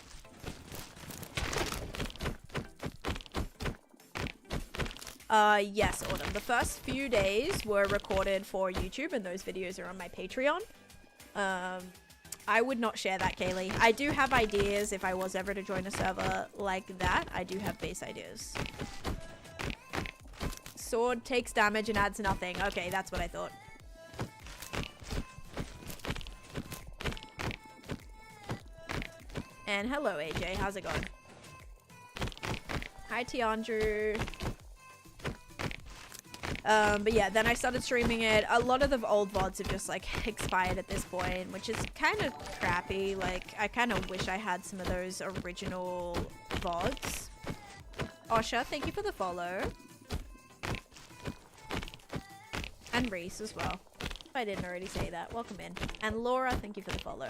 Yes, Autumn. The first few days were recorded for YouTube, and those videos are on my Patreon. I would not share that, Kaylee. I do have ideas if I was ever to join a server like that. I do have base ideas. Sword takes damage and adds nothing. Okay, that's what I thought. And hello, AJ. How's it going? Hi, Tiandrew. But yeah, then I started streaming it. A lot of the old VODs have just like expired at this point, which is kind of crappy. Like, I kind of wish I had some of those original VODs. Osha, thank you for the follow. And Reese as well. If I didn't already say that, welcome in. And Laura, thank you for the follow.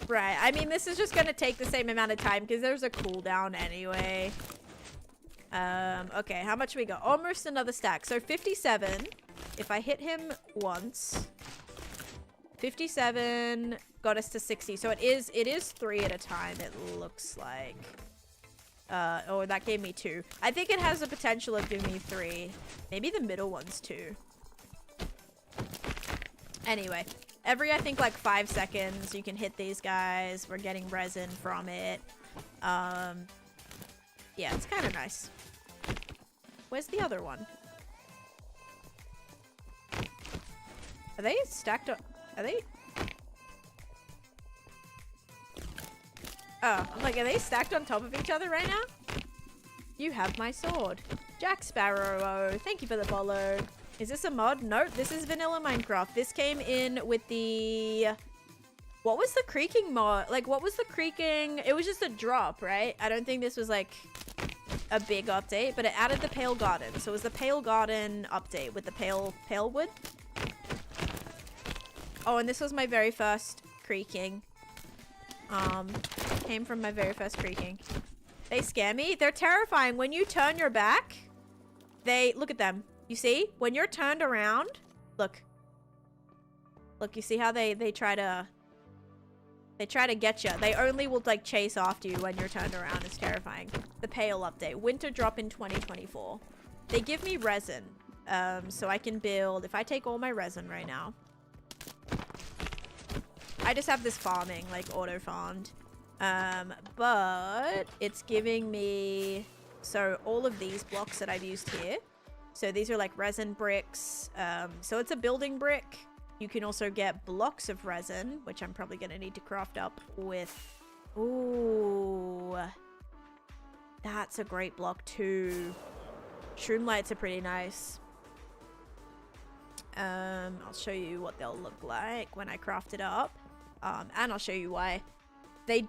Right, I mean, this is just gonna take the same amount of time because there's a cooldown anyway. Okay, how much we got? Almost another stack. So 57, if I hit him once. 57 got us to 60. So it is 3 at a time, it looks like. Oh, that gave me 2. I think it has the potential of giving me 3. Maybe the middle one's 2. Anyway. Every, I think, like 5 seconds, you can hit these guys. We're getting resin from it. Yeah, it's kind of nice. Where's the other one? Are they stacked up? Are they? Oh, I'm like, are they stacked on top of each other right now? You have my sword. Jack Sparrow, thank you for the follow. Is this a mod? Nope, this is vanilla Minecraft. This came in with the... What was the creaking mod? Like, what was the creaking? It was just a drop, right? I don't think this was, like, a big update, but it added the Pale Garden. So it was the Pale Garden update with the pale wood. Oh, and this was my very first creaking. Came from my very first creaking. They scare me. They're terrifying. When you turn your back, they... Look at them. You see? When you're turned around, look. Look, you see how they try to get you. They only will like chase after you when you're turned around. It's terrifying. The Pale update. Winter drop in 2024. They give me resin. So I can build, if I take all my resin right now. I just have this farming, like auto farmed. But it's giving me, so all of these blocks that I've used here. So these are like resin bricks. So it's a building brick. You can also get blocks of resin, which I'm probably going to need to craft up with. Ooh. That's a great block too. Shroom lights are pretty nice. I'll show you what they'll look like when I craft it up. And I'll show you why.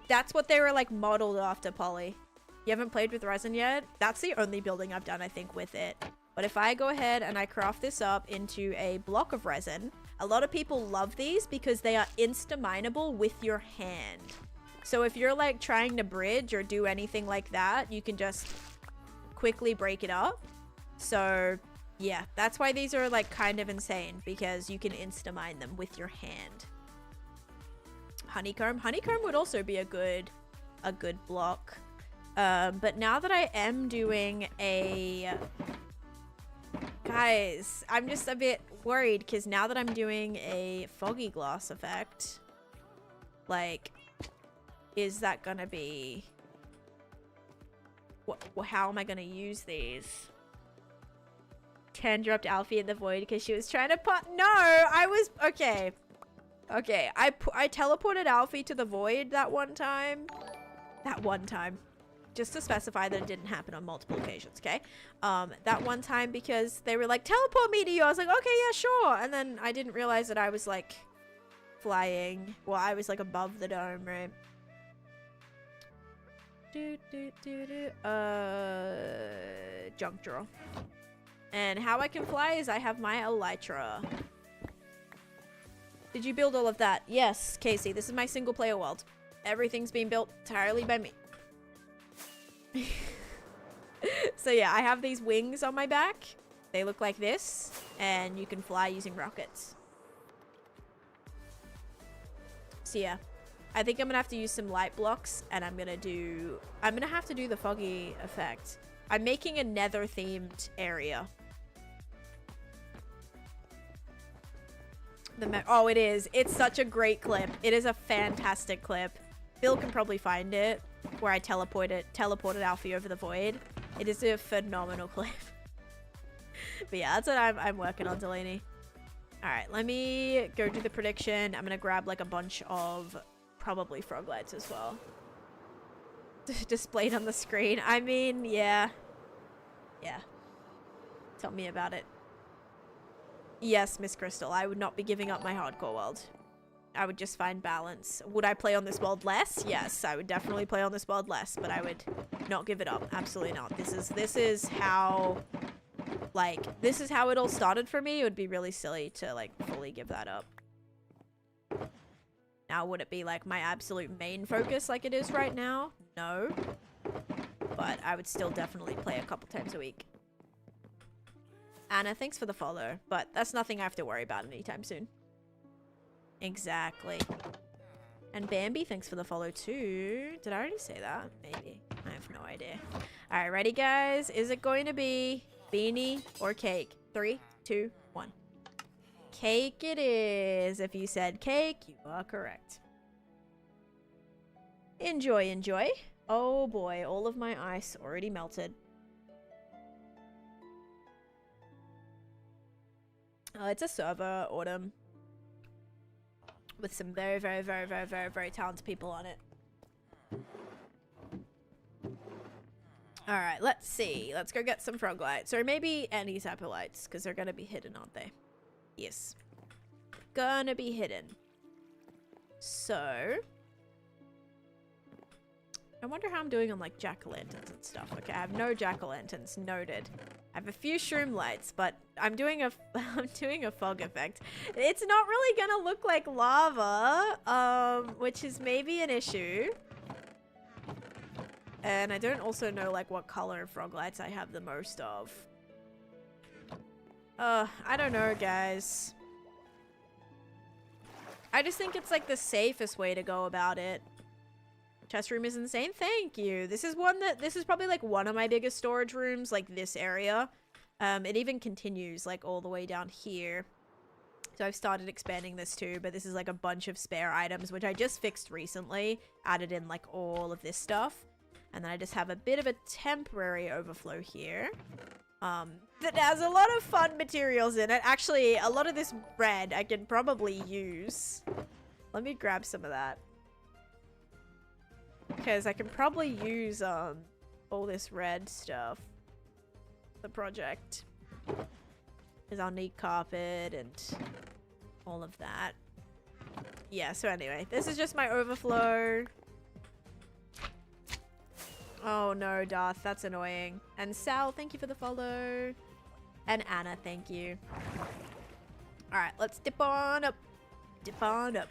That's what they were like modeled after, Polly. You haven't played with resin yet? That's the only building I've done, I think, with it. But if I go ahead and I craft this up into a block of resin, a lot of people love these because they are insta-mineable with your hand. So if you're like trying to bridge or do anything like that, you can just quickly break it up. So yeah, that's why these are like kind of insane, because you can insta-mine them with your hand. Honeycomb. Honeycomb would also be a good block. But now that I am doing a... Guys, I'm just a bit worried because now that I'm doing a foggy glass effect, like, is that gonna be? How am I gonna use these? Ken dropped Alfie in the void because she was trying to put. No, I was okay. Okay, I teleported Alfie to the void that one time. That one time. Just to specify that it didn't happen on multiple occasions, okay? That one time because they were like, teleport me to you. I was like, okay, yeah, sure. And then I didn't realize that I was like flying. Well, I was like above the dome, right? Junk drawer. And how I can fly is I have my elytra. Did you build all of that? Yes, Casey. This is my single player world. Everything's being built entirely by me. So yeah, I have these wings on my back. They look like this. And you can fly using rockets. So yeah. I think I'm gonna have to use some light blocks. And I'm gonna have to do the foggy effect. I'm making a nether themed area. Oh, it is. It's such a great clip. It is a fantastic clip. Bill can probably find it, where I teleported Alfie over the void. It is a phenomenal clip. But yeah, that's what I'm working on, Delaney. All right, let me go do the prediction. I'm gonna grab like a bunch of probably frog lights as well. Displayed on the screen. I mean, yeah. Yeah. Tell me about it. Yes, Miss Crystal, I would not be giving up my hardcore world. I would just find balance. Would I play on this world less? Yes, I would definitely play on this world less, but I would not give it up. Absolutely not. This is how, like, this is how it all started for me. It would be really silly to, like, fully give that up. Now, would it be, like, my absolute main focus like it is right now? No. But I would still definitely play a couple times a week. Anna, thanks for the follow, but that's nothing I have to worry about anytime soon. Exactly. And Bambi, thanks for the follow too. Did I already say that? Maybe. I have no idea. Alright, ready guys? Is it going to be beanie or cake? 3, 2, 1. Cake it is. If you said cake, you are correct. Enjoy, enjoy. Oh boy, all of my ice already melted. It's a server, Autumn. With some very, very, very, very, very, very talented people on it. Alright, let's see. Let's go get some frog lights. Or maybe any type of lights, because they're going to be hidden, aren't they? Yes. Gonna be hidden. So... I wonder how I'm doing on, like, jack-o'-lanterns and stuff. Okay, I have no jack-o'-lanterns. Noted. I have a few shroom lights, but I'm doing a fog effect. It's not really gonna look like lava, which is maybe an issue. And I don't also know, like, what color frog lights I have the most of. I don't know, guys. I just think it's, like, the safest way to go about it. Chest room is insane. Thank you. This is probably like one of my biggest storage rooms, like this area. It even continues like all the way down here. So I've started expanding this too, but this is like a bunch of spare items, which I just fixed recently. Added in like all of this stuff. And then I just have a bit of a temporary overflow here. That has a lot of fun materials in it. Actually, a lot of this red I can probably use. Let me grab some of that. Because I can probably use all this red stuff. The project. Because I'll need carpet and all of that. Yeah, so anyway, this is just my overflow. Oh no, Darth, that's annoying. And Sal, thank you for the follow. And Anna, thank you. Alright, let's dip on up. Dip on up.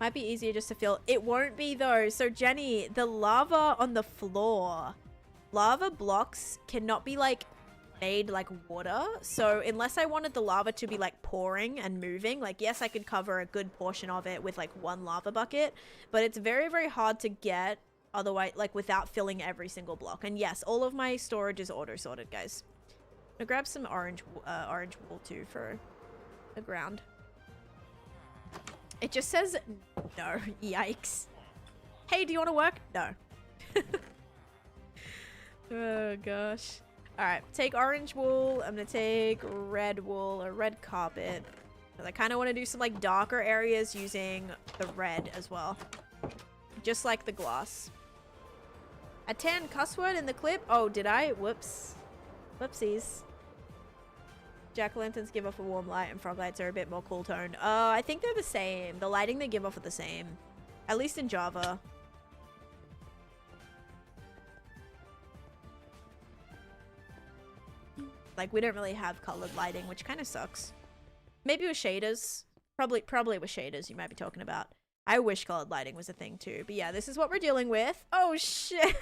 Might be easier just to fill. It won't be though. So Jenny, the lava on the floor. Lava blocks cannot be like made like water. So unless I wanted the lava to be like pouring and moving, like yes, I could cover a good portion of it with like one lava bucket, but it's very, very hard to get otherwise, like without filling every single block. And yes, all of my storage is auto sorted, guys. I'm gonna grab some orange wool too for the ground. It just says no. Yikes. Hey, do you want to work? No. Oh, gosh. All right, take orange wool. I'm going to take red wool or red carpet. Because I kind of want to do some, like, darker areas using the red as well. Just like the glass. A 10 cuss word in the clip? Oh, did I? Whoops. Whoopsies. Jack-o'-lanterns give off a warm light and frog lights are a bit more cool tone. I think they're the same. The lighting they give off are the same. At least in Java. Like, we don't really have colored lighting, which kind of sucks. Maybe with shaders. Probably with shaders you might be talking about. I wish colored lighting was a thing too. But yeah, this is what we're dealing with. Oh, shit.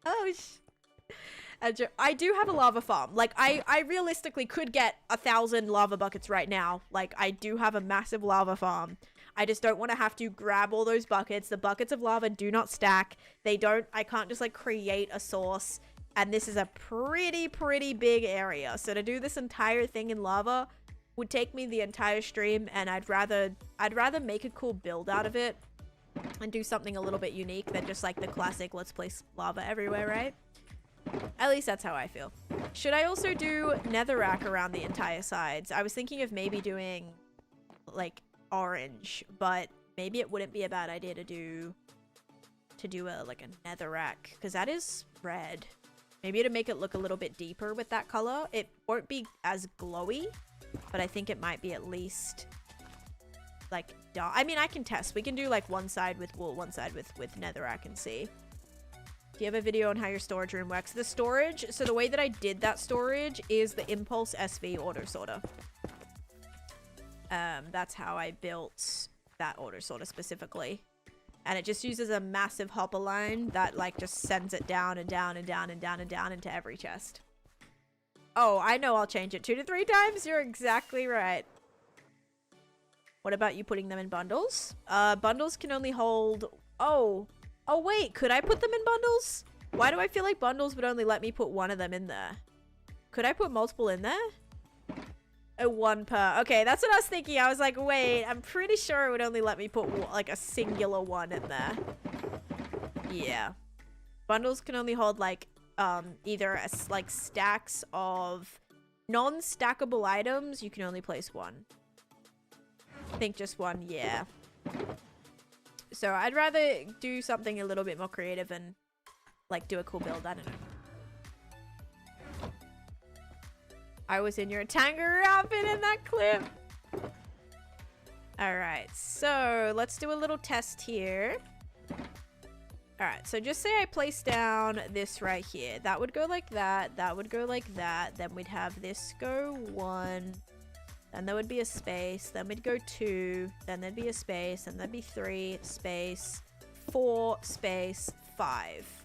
Oh, shit. I do have a lava farm. Like, I realistically could get 1,000 lava buckets right now. Like, I do have a massive lava farm. I just don't want to have to grab all those buckets. The buckets of lava do not stack. I can't just, like, create a source. And this is a pretty big area. So to do this entire thing in lava would take me the entire stream, and I'd rather make a cool build out of it and do something a little bit unique than just like the classic let's place lava everywhere, right? At least that's how I feel. Should I also do netherrack around the entire sides? I was thinking of maybe doing like orange, but maybe it wouldn't be a bad idea to do like a netherrack, because that is red. Maybe to make it look a little bit deeper with that color. It won't be as glowy, but I think it might be at least like dark. I mean, I can test. We can do like one side with wool, one side with netherrack and see. Do you have a video on how your storage room works? The storage, so the way that I did that storage is the Impulse SV auto sorter. That's how I built that auto sorter specifically. And it just uses a massive hopper line that like just sends it down and down and down and down and down into every chest. Oh, I know I'll change it 2 to 3 times. You're exactly right. What about you putting them in bundles? Bundles can only hold... Oh, wait. Could I put them in bundles? Why do I feel like bundles would only let me put one of them in there? Could I put multiple in there? Oh, 1 per. Okay, that's what I was thinking. I was like, wait, I'm pretty sure it would only let me put like a singular one in there. Yeah. Bundles can only hold like either like stacks of non-stackable items. You can only place 1. I think just 1, yeah. So I'd rather do something a little bit more creative and like do a cool build. I don't know. I was in your kangaroo outfit in that clip. Alright, so let's do a little test here. Alright, so just say I place down this right here. That would go like that. That would go like that. Then we'd have this go 1. Then there would be a space. Then we'd go 2. Then there'd be a space. And there'd be 3, space, 4, space, 5.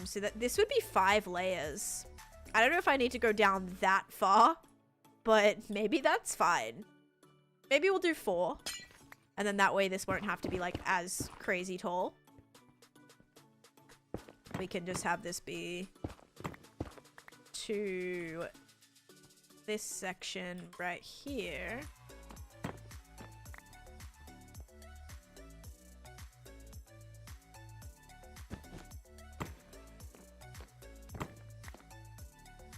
So that this would be 5 layers. I don't know if I need to go down that far, but maybe that's fine. Maybe we'll do 4. And then that way this won't have to be like as crazy tall. We can just have this be to this section right here.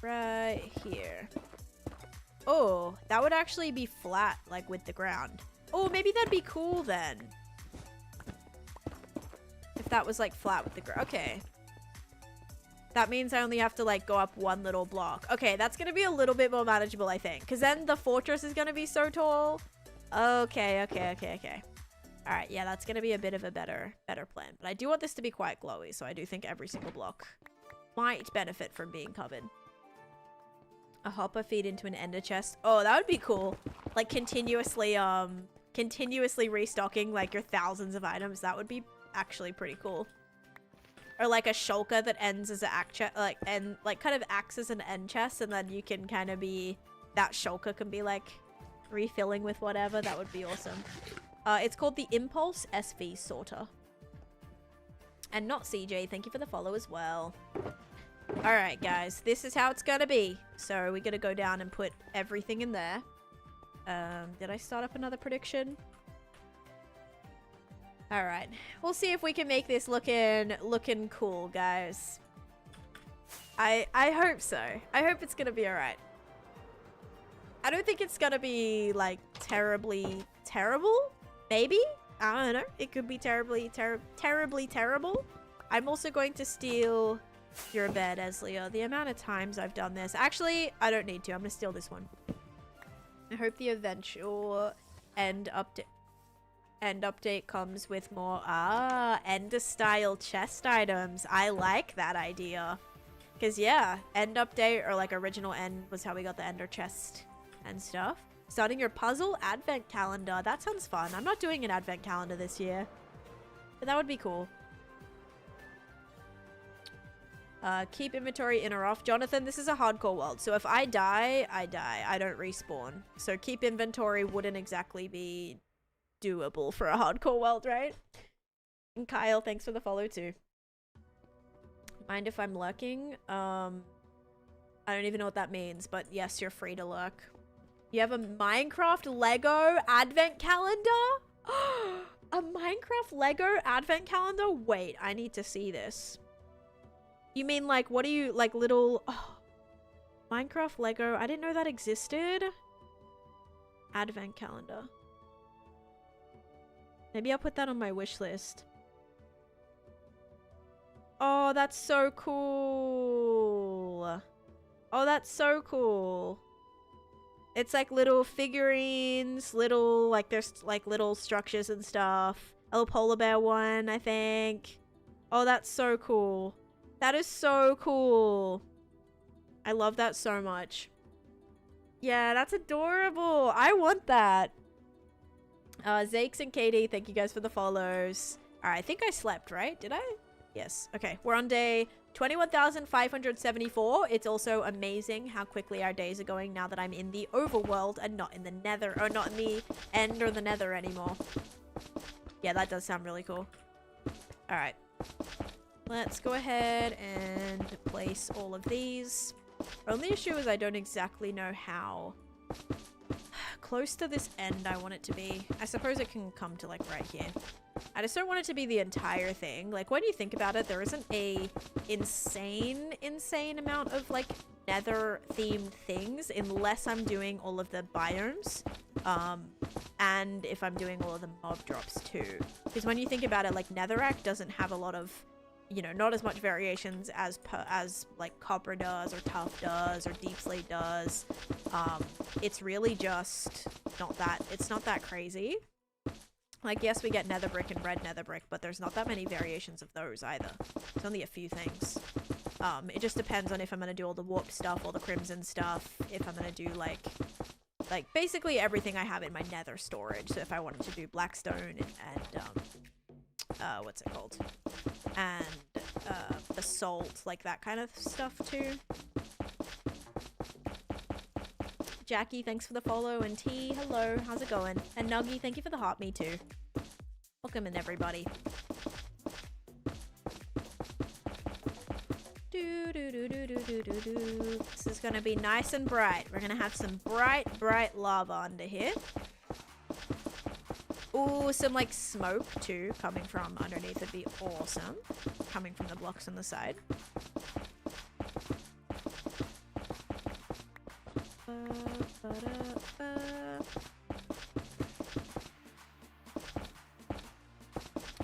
Right here. Oh, that would actually be flat, like with the ground. Oh, maybe that'd be cool then. If that was like flat with the ground. Okay. That means I only have to like go up 1 little block. Okay, that's gonna be a little bit more manageable, I think. Because then the fortress is gonna be so tall. Okay. Alright, yeah, that's gonna be a bit of a better plan. But I do want this to be quite glowy, so I do think every single block might benefit from being covered. A hopper feed into an ender chest. Oh, that would be cool. Like continuously restocking like your thousands of items. That would be actually pretty cool. Or like a shulker that ends as an kind of acts as an end chest, and then you can kind of be that shulker can be like refilling with whatever. That would be awesome. It's called the Impulse SV sorter. And not CJ. Thank you for the follow as well. Alright guys, this is how it's gonna be. So we're gonna go down and put everything in there. Did I start up another prediction? All right, we'll see if we can make this looking cool, guys. I hope so. I hope it's gonna be all right. I don't think it's gonna be like terribly terrible. Maybe, I don't know. It could be terribly terrible. I'm also going to steal your bed, Eslia. The amount of times I've done this. Actually, I don't need to. I'm gonna steal this one. I hope the eventual end update comes with more ender style chest items. I like that idea. Because yeah, end update or like original end was how we got the ender chest and stuff. Starting your puzzle advent calendar. That sounds fun. I'm not doing an advent calendar this year, but that would be cool. Keep inventory in or off. Jonathan, this is a hardcore world. So if I die, I die. I don't respawn. So keep inventory wouldn't exactly be doable for a hardcore world, right? And Kyle, thanks for the follow too. Mind if I'm lurking? I don't even know what that means, but yes, you're free to lurk. You have a Minecraft Lego advent calendar? A Minecraft Lego advent calendar? Wait, I need to see this. You mean like, what are you, like little... Oh, Minecraft Lego? I didn't know that existed. Advent calendar. Maybe I'll put that on my wish list. Oh, that's so cool. Oh, that's so cool. It's like little figurines, little, like there's like little structures and stuff. A little polar bear one, I think. Oh, that's so cool. That is so cool. I love that so much. Yeah, that's adorable. I want that. Zakes and Katie, thank you guys for the follows. Alright, I think I slept, right? Did I? Yes. Okay, we're on day 21,574. It's also amazing how quickly our days are going now that I'm in the overworld and not in the nether, or not in the end or the nether anymore. Yeah, that does sound really cool. Alright. Let's go ahead and place all of these. Only issue is I don't exactly know how close to this end I want it to be. I suppose it can come to like right here. I just don't want it to be the entire thing. Like when you think about it, there isn't a insane amount of like nether themed things unless I'm doing all of the biomes. And if I'm doing all of the mob drops too. Because when you think about it, like netherrack doesn't have a lot of, you know, not as much variations as like copper does or tough does or deep slate does. It's really just not that, it's not that crazy. Like, yes, we get nether brick and red nether brick, but there's not that many variations of those either. It's only a few things. It just depends on if I'm gonna do all the warp stuff, all the crimson stuff, if I'm gonna do like basically everything I have in my nether storage. So if I wanted to do blackstone and what's it called? And basalt, like that kind of stuff too. Jackie, thanks for the follow, and T, hello, how's it going? And Nuggy, thank you for the heart, me too. Welcome in, everybody. This is gonna be nice and bright. We're gonna have some bright lava under here. Ooh, some like smoke too coming from underneath would be awesome. Coming from the blocks on the side.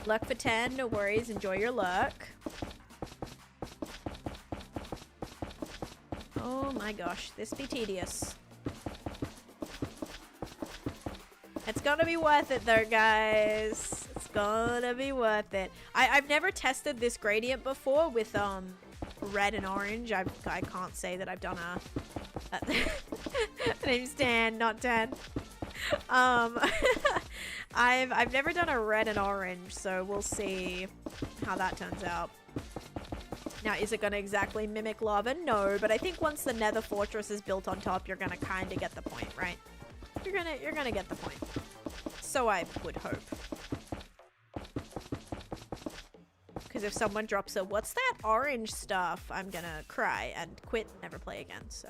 Luck for 10, no worries, enjoy your luck. Oh my gosh, this be tedious. It's gonna be worth it though, guys. It's gonna be worth it. I've never tested this gradient before with red and orange. I can't say that I've done a name's Dan, not Dan. I've never done a red and orange, so we'll see how that turns out. Now, is it gonna exactly mimic lava? No, but I think once the nether fortress is built on top, you're gonna kind of get the point, right? You're gonna get the point. So I would hope. Because if someone drops a, what's that orange stuff? I'm gonna cry and quit and never play again, so.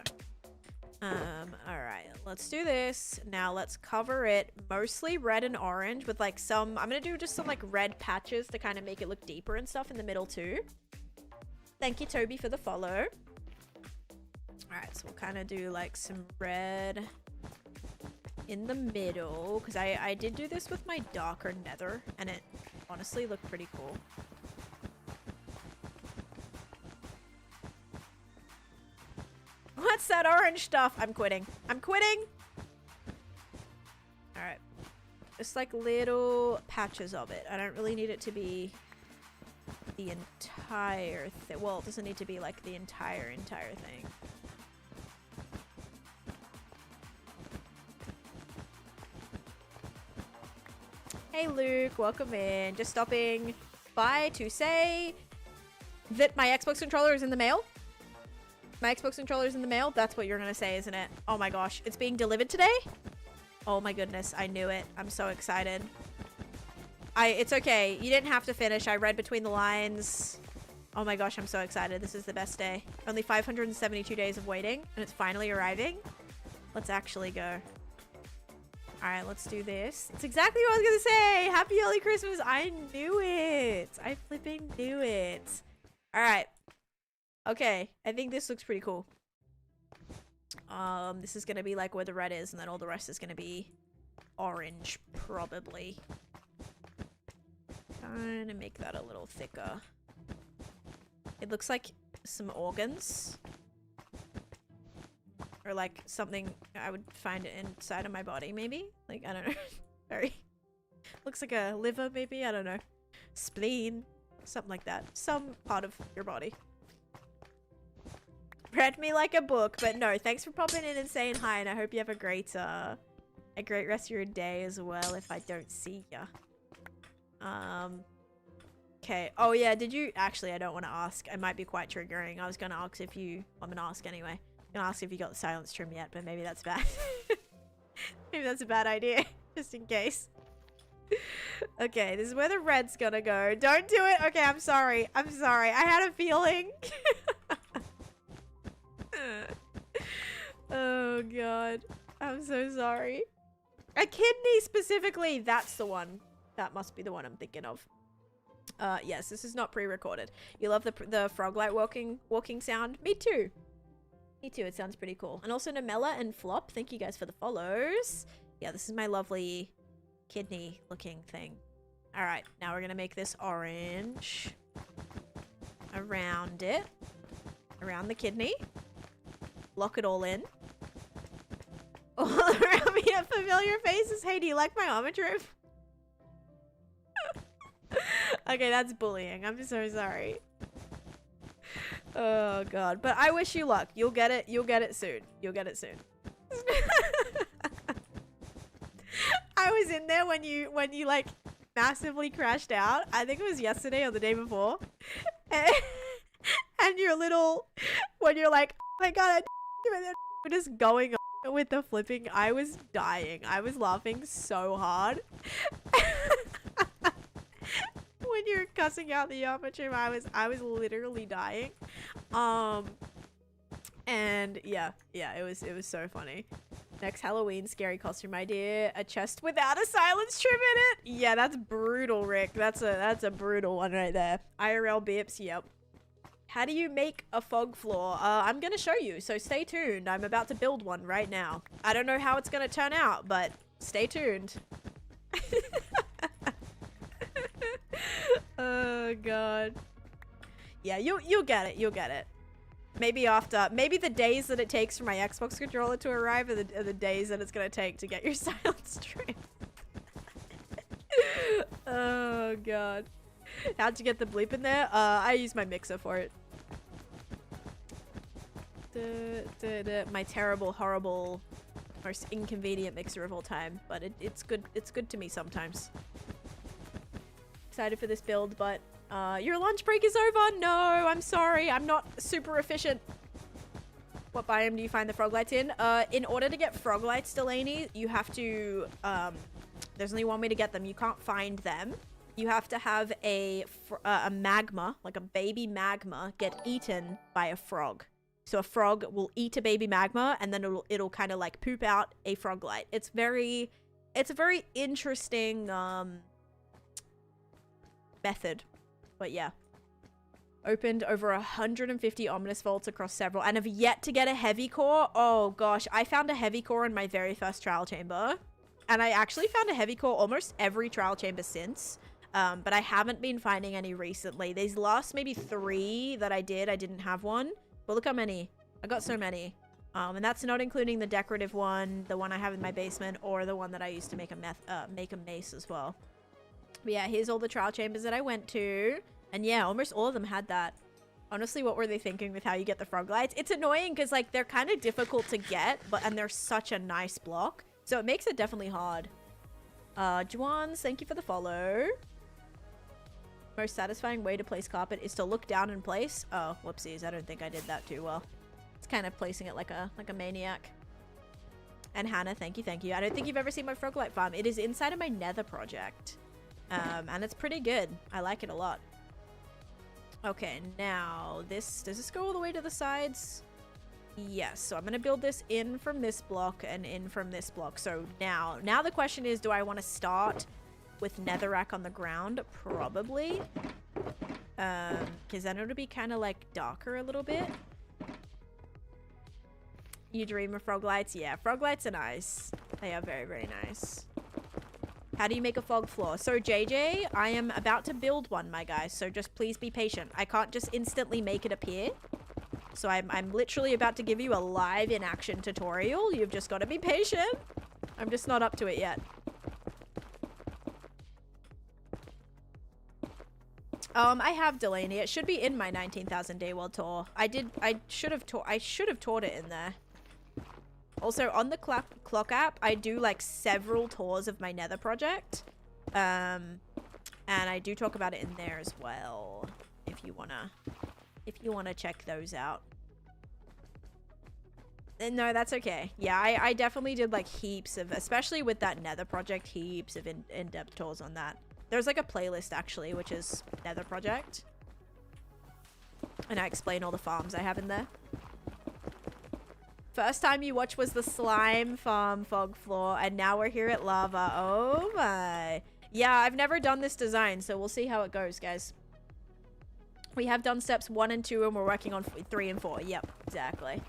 Alright, let's do this. Now let's cover it mostly red and orange with like some, I'm gonna do just some like red patches to kind of make it look deeper and stuff in the middle too. Thank you, Toby, for the follow. Alright, so we'll kind of do like some red in the middle, because I did do this with my darker nether, and it honestly looked pretty cool. What's that orange stuff? I'm quitting. I'm quitting! Alright. Just like little patches of it. I don't really need it to be the entire thing. Well, it doesn't need to be like the entire thing. Hey Luke, welcome in. Just stopping by to say that my Xbox controller is in the mail. My Xbox controller is in the mail. That's what you're gonna say, isn't it? Oh my gosh, it's being delivered today? Oh my goodness, I knew it. I'm so excited. It's okay. You didn't have to finish. I read between the lines. Oh my gosh, I'm so excited. This is the best day. Only 572 days of waiting, and it's finally arriving. Let's actually go. Alright, let's do this. It's exactly what I was gonna say! Happy early Christmas! I knew it! I flipping knew it. Alright. Okay, I think this looks pretty cool. This is gonna be like where the red is, and then all the rest is gonna be orange, probably. Trying to make that a little thicker. It looks like some organs. Or like something I would find inside of my body, maybe? Like, I don't know. Very... Looks like a liver, maybe? I don't know. Spleen. Something like that. Some part of your body. Read me like a book, but no. Thanks for popping in and saying hi, and I hope you have a great rest of your day as well if I don't see ya. Okay. Oh yeah, did you... Actually, I don't want to ask. I might be quite triggering. I was going to ask if you... I'm going to ask anyway. Gonna ask if you got the silence trim yet, but maybe that's bad. Maybe that's a bad idea, just in case. Okay, this is where the red's gonna go. Don't do it. Okay, I'm sorry. I'm sorry. I had a feeling. Oh god, I'm so sorry. A kidney specifically. That's the one. That must be the one I'm thinking of. Yes, this is not pre-recorded. You love the frog light walking sound. Me too. Me too, it sounds pretty cool. And also Namella and Flop, thank you guys for the follows. Yeah, this is my lovely kidney looking thing. Alright, now we're gonna make this orange. Around it. Around the kidney. Lock it all in. All around me are familiar faces. Hey, do you like my armor trim? Okay, that's bullying. I'm so sorry. Oh god, but I wish you luck. You'll get it. You'll get it soon. You'll get it soon. I was in there when you like massively crashed out. I think it was yesterday or the day before. And your little, when you're like, oh my god, we're just going on with the flipping. I was dying. I was laughing so hard. When you're cussing out the armor trim, I was literally dying. And yeah, it was so funny. Next Halloween scary costume idea: a chest without a silence trim in it. Yeah, that's brutal, Rick. That's a brutal one right there. IRL bips. Yep. How do you make a fog floor? I'm gonna show you, so stay tuned. I'm about to build one right now. I don't know how it's gonna turn out, but stay tuned. Oh god. Yeah, you'll get it. You'll get it. Maybe the days that it takes for my Xbox controller to arrive are the days that it's gonna take to get your silence trim. Oh god. How'd you get the bleep in there? I use my mixer for it. My terrible, horrible, most inconvenient mixer of all time, but it's good. It's good to me sometimes. Excited for this build, but your lunch break is over. No, I'm sorry. I'm not super efficient. What biome do you find the frog lights in? In order to get frog lights, Delaney, you have to... there's only one way to get them. You can't find them. You have to have a magma, like a baby magma, get eaten by a frog. So a frog will eat a baby magma, and then it'll kind of like poop out a frog light. It's a very interesting method. But yeah. Opened over 150 ominous vaults across several, and have yet to get a heavy core. Oh gosh, I found a heavy core in my very first trial chamber. And I actually found a heavy core almost every trial chamber since. But I haven't been finding any recently. These last maybe 3 that I didn't have one. But look how many. I got so many. And that's not including the decorative one, the one I have in my basement, or the one that I used to make a mace as well. But yeah, here's all the trial chambers that I went to. And yeah, almost all of them had that. Honestly, what were they thinking with how you get the frog lights? It's annoying because like they're kind of difficult to get, and they're such a nice block. So it makes it definitely hard. Juans, thank you for the follow. Most satisfying way to place carpet is to look down and place. Oh, whoopsies. I don't think I did that too well. It's kind of placing it like a maniac. And Hannah, thank you, thank you. I don't think you've ever seen my frog light farm. It is inside of my nether project. And it's pretty good. I like it a lot. Okay, now does this go all the way to the sides? Yes, so I'm going to build this in from this block and in from this block. So now the question is, do I want to start with netherrack on the ground? Probably. Because then it'll be kind of like darker a little bit. You dream of frog lights? Yeah, frog lights are nice. They are very, very nice. How do you make a fog floor? So JJ, I am about to build one, my guys. So just please be patient. I can't just instantly make it appear. So I'm literally about to give you a live in action tutorial. You've just got to be patient. I'm just not up to it yet. I have Delaney. It should be in my 19,000 day world tour. I should have taught it in there. Also, on the clock app, I do like several tours of my nether project. And I do talk about it in there as well. If you wanna check those out. No, that's okay. Yeah, I definitely did like heaps of, especially with that nether project, heaps of in-depth tours on that. There's like a playlist actually, which is nether project. And I explain all the farms I have in there. First time you watched was the slime farm fog floor, and now we're here at lava. Oh my. Yeah, I've never done this design, so we'll see how it goes, guys. We have done steps 1 and 2, and we're working on 3 and 4. Yep, exactly.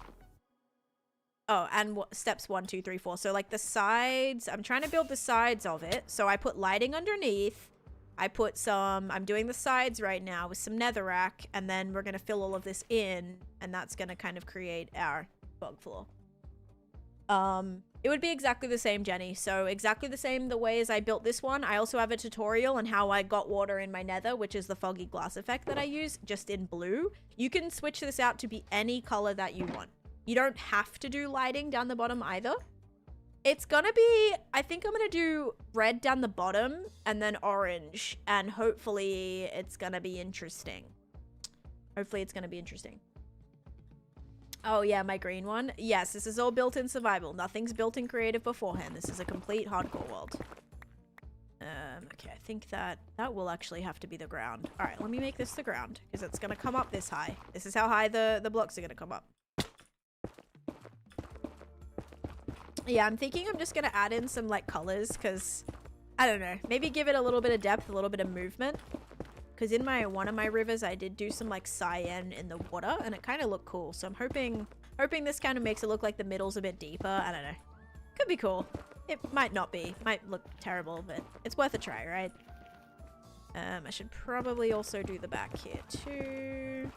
Oh, and steps 1, 2, 3, 4. So like the sides, I'm trying to build the sides of it. So I put lighting underneath. I'm doing the sides right now with some netherrack, and then we're going to fill all of this in, and that's going to kind of create our fog floor. It would be exactly the same, Jenny. So exactly the same the way as I built this one. I also have a tutorial on how I got water in my nether, which is the foggy glass effect that I use, just in blue. You can switch this out to be any color that you want. You don't have to do lighting down the bottom either. It's gonna be, I think I'm gonna do red down the bottom and then orange, and hopefully it's gonna be interesting. Hopefully it's gonna be interesting. Oh yeah, my green one. Yes, this is all built in survival. Nothing's built in creative beforehand. This is a complete hardcore world. Okay, I think that will actually have to be the ground. All right, let me make this the ground, because it's gonna come up this high. This is how high the blocks are gonna come up. Yeah, I'm thinking I'm just gonna add in some like colors, because I don't know, maybe give it a little bit of depth, a little bit of movement. Because in one of my rivers, I did do some like cyan in the water, and it kind of looked cool. So I'm hoping this kind of makes it look like the middle's a bit deeper. I don't know. Could be cool. It might not be. Might look terrible, but it's worth a try, right? I should probably also do the back here too.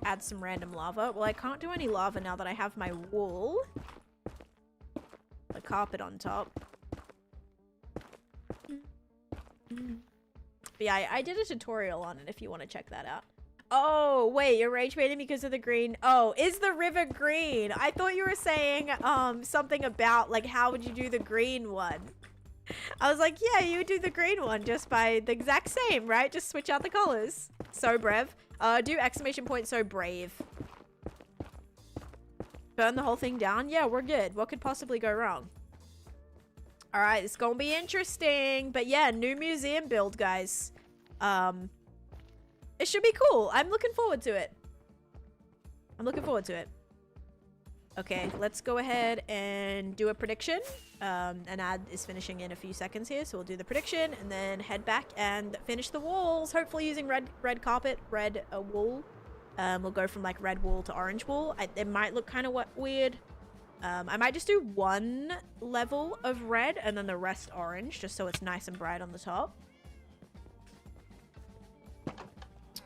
Add some random lava. Well, I can't do any lava now that I have my wool. The carpet on top. But yeah, I did a tutorial on it if you want to check that out. Oh, wait, you're rage baiting because of the green. Oh, is the river green? I thought you were saying something about like how would you do the green one? I was like, yeah, you would do the green one just by the exact same, right? Just switch out the colors. So brave. Do exclamation point so brave. Burn the whole thing down? Yeah, we're good. What could possibly go wrong? All right, it's gonna be interesting. But yeah, new museum build, guys. It should be cool. I'm looking forward to it. I'm looking forward to it. Okay, let's go ahead and do a prediction. An ad is finishing in a few seconds here, so we'll do the prediction and then head back and finish the walls. Hopefully using red carpet, red wool. We'll go from like red wool to orange wool. It might look kind of weird. I might just do one level of red and then the rest orange, just so it's nice and bright on the top.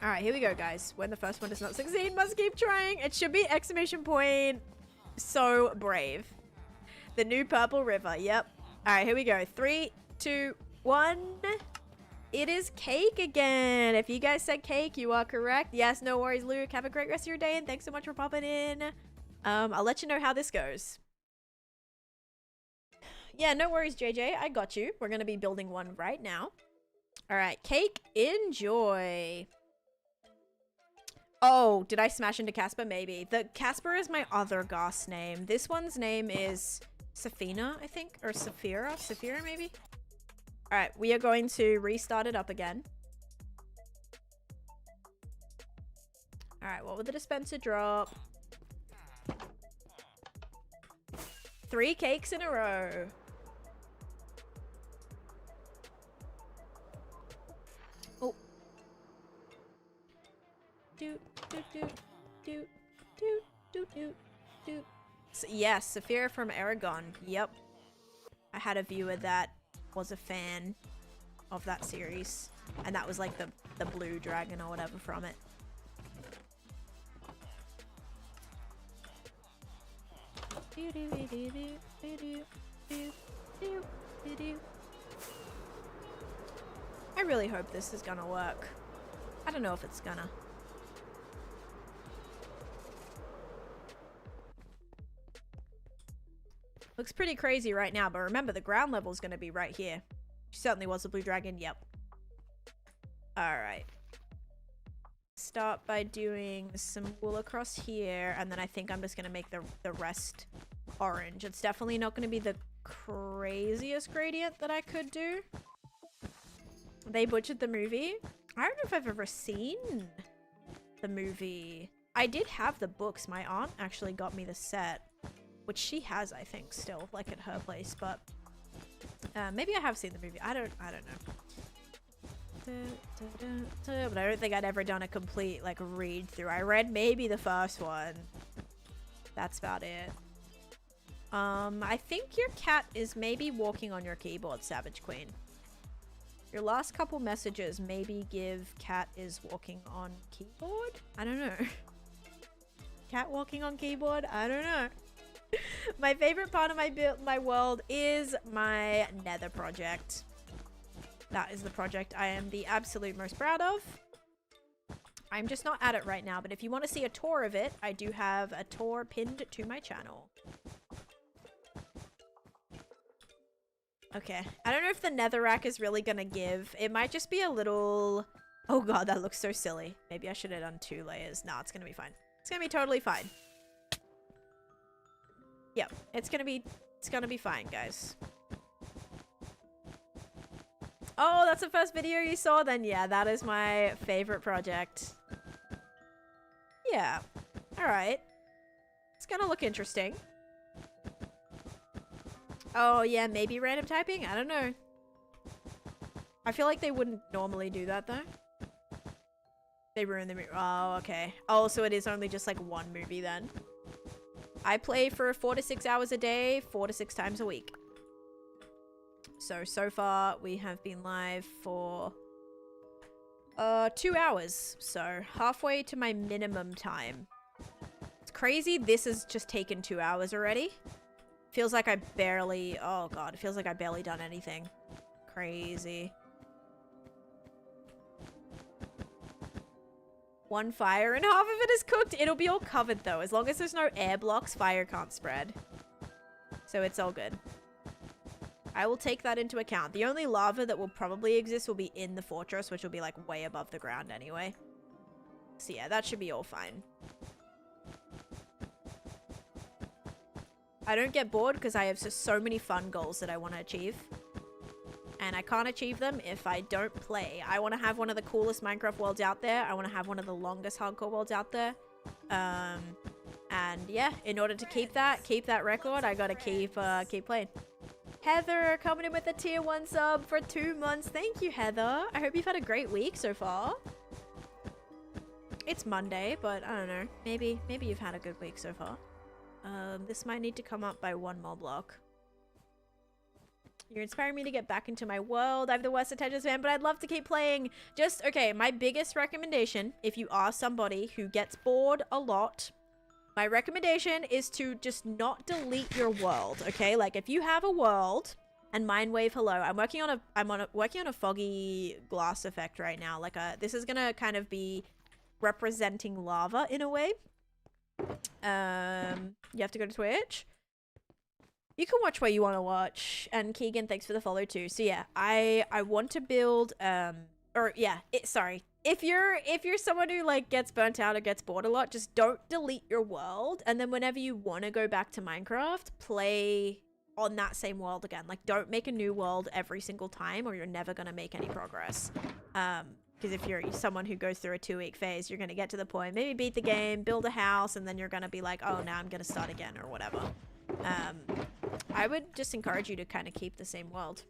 All right, here we go, guys. When the first one does not succeed, must keep trying. It should be exclamation point. So brave. The new purple river. Yep. All right, here we go. 3, 2, 1. It is cake again. If you guys said cake, you are correct. Yes, no worries, Luke. Have a great rest of your day, and thanks so much for popping in. I'll let you know how this goes. Yeah, no worries, JJ. I got you. We're going to be building one right now. All right, cake, enjoy. Oh, did I smash into Casper? Maybe. The Casper is my other Goss name. This one's name is Safina, I think, or Saphira. Saphira, maybe? All right, we are going to restart it up again. All right, what would the dispenser drop? 3 cakes in a row. Oh. Do, do, do, do, do, do, do, do. Yes, Saphira from Aragon. Yep. I had a viewer that was a fan of that series. And that was like the blue dragon or whatever from it. I really hope this is gonna work. I don't know if it's gonna. Looks pretty crazy right now, but remember the ground level is gonna be right here. Certainly was a blue dragon, yep. Alright. Start by doing some wool across here, and then I think I'm just gonna make the rest orange. It's definitely not gonna be the craziest gradient that I could do. They butchered the movie. I don't know if I've ever seen the movie. I did have the books. My aunt actually got me the set, which she has, I think, still, like at her place, but maybe I have seen the movie. I don't know. But I don't think I'd ever done a complete like read through. I read maybe the first one. That's about it. I think your cat is maybe walking on your keyboard, Savage Queen. Your last couple messages maybe give cat is walking on keyboard? I don't know. Cat walking on keyboard? I don't know. My favorite part of my world is my nether project. That is the project I am the absolute most proud of. I'm just not at it right now, but if you want to see a tour of it, I do have a tour pinned to my channel. Okay, I don't know if the netherrack is really gonna give. It might just be a little... Oh god, that looks so silly. Maybe I should have done 2 layers. Nah, it's gonna be fine. It's gonna be totally fine. Yep, it's gonna be fine, guys. Oh, that's the first video you saw? Then yeah, that is my favorite project. Yeah. Alright. It's gonna look interesting. Oh yeah, maybe random typing? I don't know. I feel like they wouldn't normally do that though. They ruined the movie. Oh, okay. Oh, so it is only just like one movie then. I play for 4 to 6 hours a day, 4 to 6 times a week. So far we have been live for 2 hours. So halfway to my minimum time. It's crazy. This has just taken 2 hours already. Feels like I barely... Oh god, it feels like I barely done anything. Crazy. 1 fire and half of it is cooked. It'll be all covered though. As long as there's no air blocks, fire can't spread. So it's all good. I will take that into account. The only lava that will probably exist will be in the fortress, which will be like way above the ground anyway. So yeah, that should be all fine. I don't get bored because I have just so many fun goals that I want to achieve. And I can't achieve them if I don't play. I want to have one of the coolest Minecraft worlds out there. I want to have one of the longest hardcore worlds out there. And yeah, in order to keep that record, I gotta keep playing. Heather coming in with a tier 1 sub for 2 months. Thank you, Heather. I hope you've had a great week so far. It's Monday, but I don't know. Maybe you've had a good week so far. This might need to come up by 1 more block. You're inspiring me to get back into my world. I have the worst attention span, but I'd love to keep playing. Just, okay, my biggest recommendation, if you are somebody who gets bored a lot, my recommendation is to just not delete your world, okay? Like, if you have a world, and Mindwave, hello, I'm working on a foggy glass effect right now. Like, this is gonna kind of be representing lava in a way. You have to go to Twitch. You can watch what you want to watch. And Keegan, thanks for the follow too. So yeah, I want to build sorry. If you're someone who like gets burnt out or gets bored a lot, just don't delete your world, and then whenever you want to go back to Minecraft, play on that same world again. Like, don't make a new world every single time or you're never going to make any progress. Because if you're someone who goes through a 2-week phase, you're going to get to the point, maybe beat the game, build a house, and then you're going to be like, oh, now I'm going to start again or whatever. I would just encourage you to kind of keep the same world.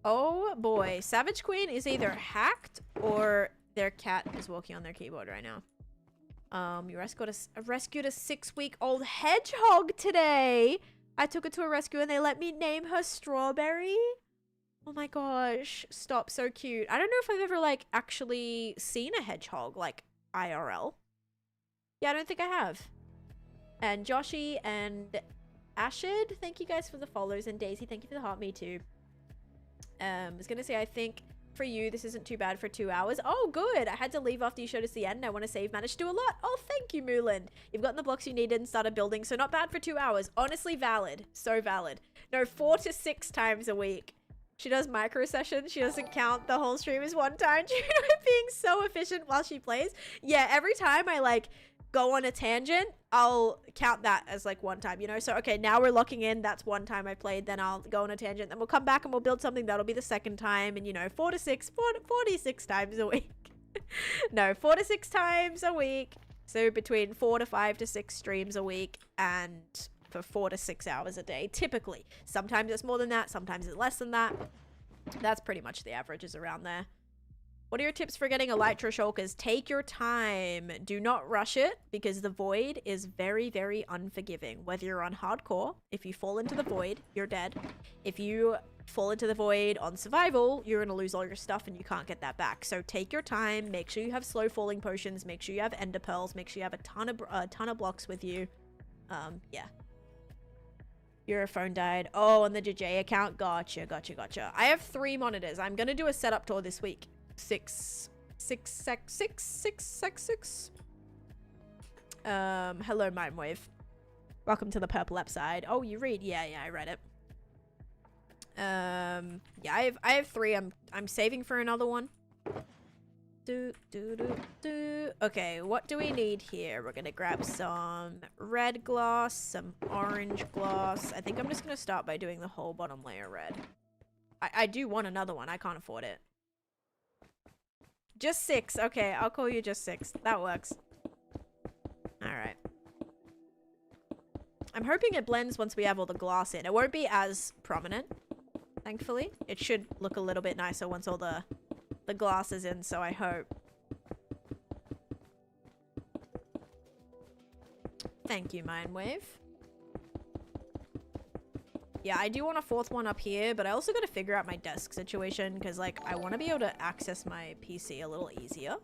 Oh boy, Savage Queen is either hacked or their cat is walking on their keyboard right now. You rescued a 6-week-old hedgehog today. I took her to a rescue and they let me name her Strawberry. Oh my gosh, stop, so cute. I don't know if I've ever like actually seen a hedgehog like IRL. Yeah, I don't think I have. And Joshi and Ashid, thank you guys for the follows, and Daisy, thank you for the heart. Me too. I was gonna say, I think for you this isn't too bad for 2 hours. Oh good, I had to leave after you showed us the end. I want to save, managed to do a lot. Oh, thank you, Mulan. You've gotten the blocks you needed and started building, so not bad for 2 hours. Honestly valid, so valid. No, 4 to 6 times a week. She does micro sessions. She doesn't count the whole stream as one time. She's being so efficient while she plays. Yeah, every time I like go on a tangent, I'll count that as like one time, you know? So, okay, now we're locking in. That's one time I played. Then I'll go on a tangent. Then we'll come back and we'll build something. That'll be the second time. And, you know, 4 to 6 times a week. No, 4 to 6 times a week. So between 4 to 5 to 6 streams a week. And for 4 to 6 hours a day, typically. Sometimes it's more than that. Sometimes it's less than that. That's pretty much the averages around there. What are your tips for getting elytra shulkers? Take your time. Do not rush it because the void is very, very unforgiving. Whether you're on hardcore, if you fall into the void, you're dead. If you fall into the void on survival, you're going to lose all your stuff and you can't get that back. So take your time. Make sure you have slow falling potions. Make sure you have ender pearls. Make sure you have a ton of blocks with you. Yeah. Your phone died. Oh, on the JJ account. Gotcha. I have 3 monitors. I'm going to do a setup tour this week. 6. Hello, Mindwave. Welcome to the purple upside. Oh, you read? Yeah, I read it. Yeah, I have 3. I'm saving for another one. Okay, what do we need here? We're gonna grab some red gloss, some orange gloss. I think I'm just gonna start by doing the whole bottom layer red. I do want another one. I can't afford it. Just 6. Okay, I'll call you just 6. That works. Alright. I'm hoping it blends once we have all the glass in. It won't be as prominent, thankfully. It should look a little bit nicer once all the glass is in, so I hope. Thank you, Mindwave. Yeah, I do want a 4th one up here, but I also got to figure out my desk situation because, like, I want to be able to access my PC a little easier.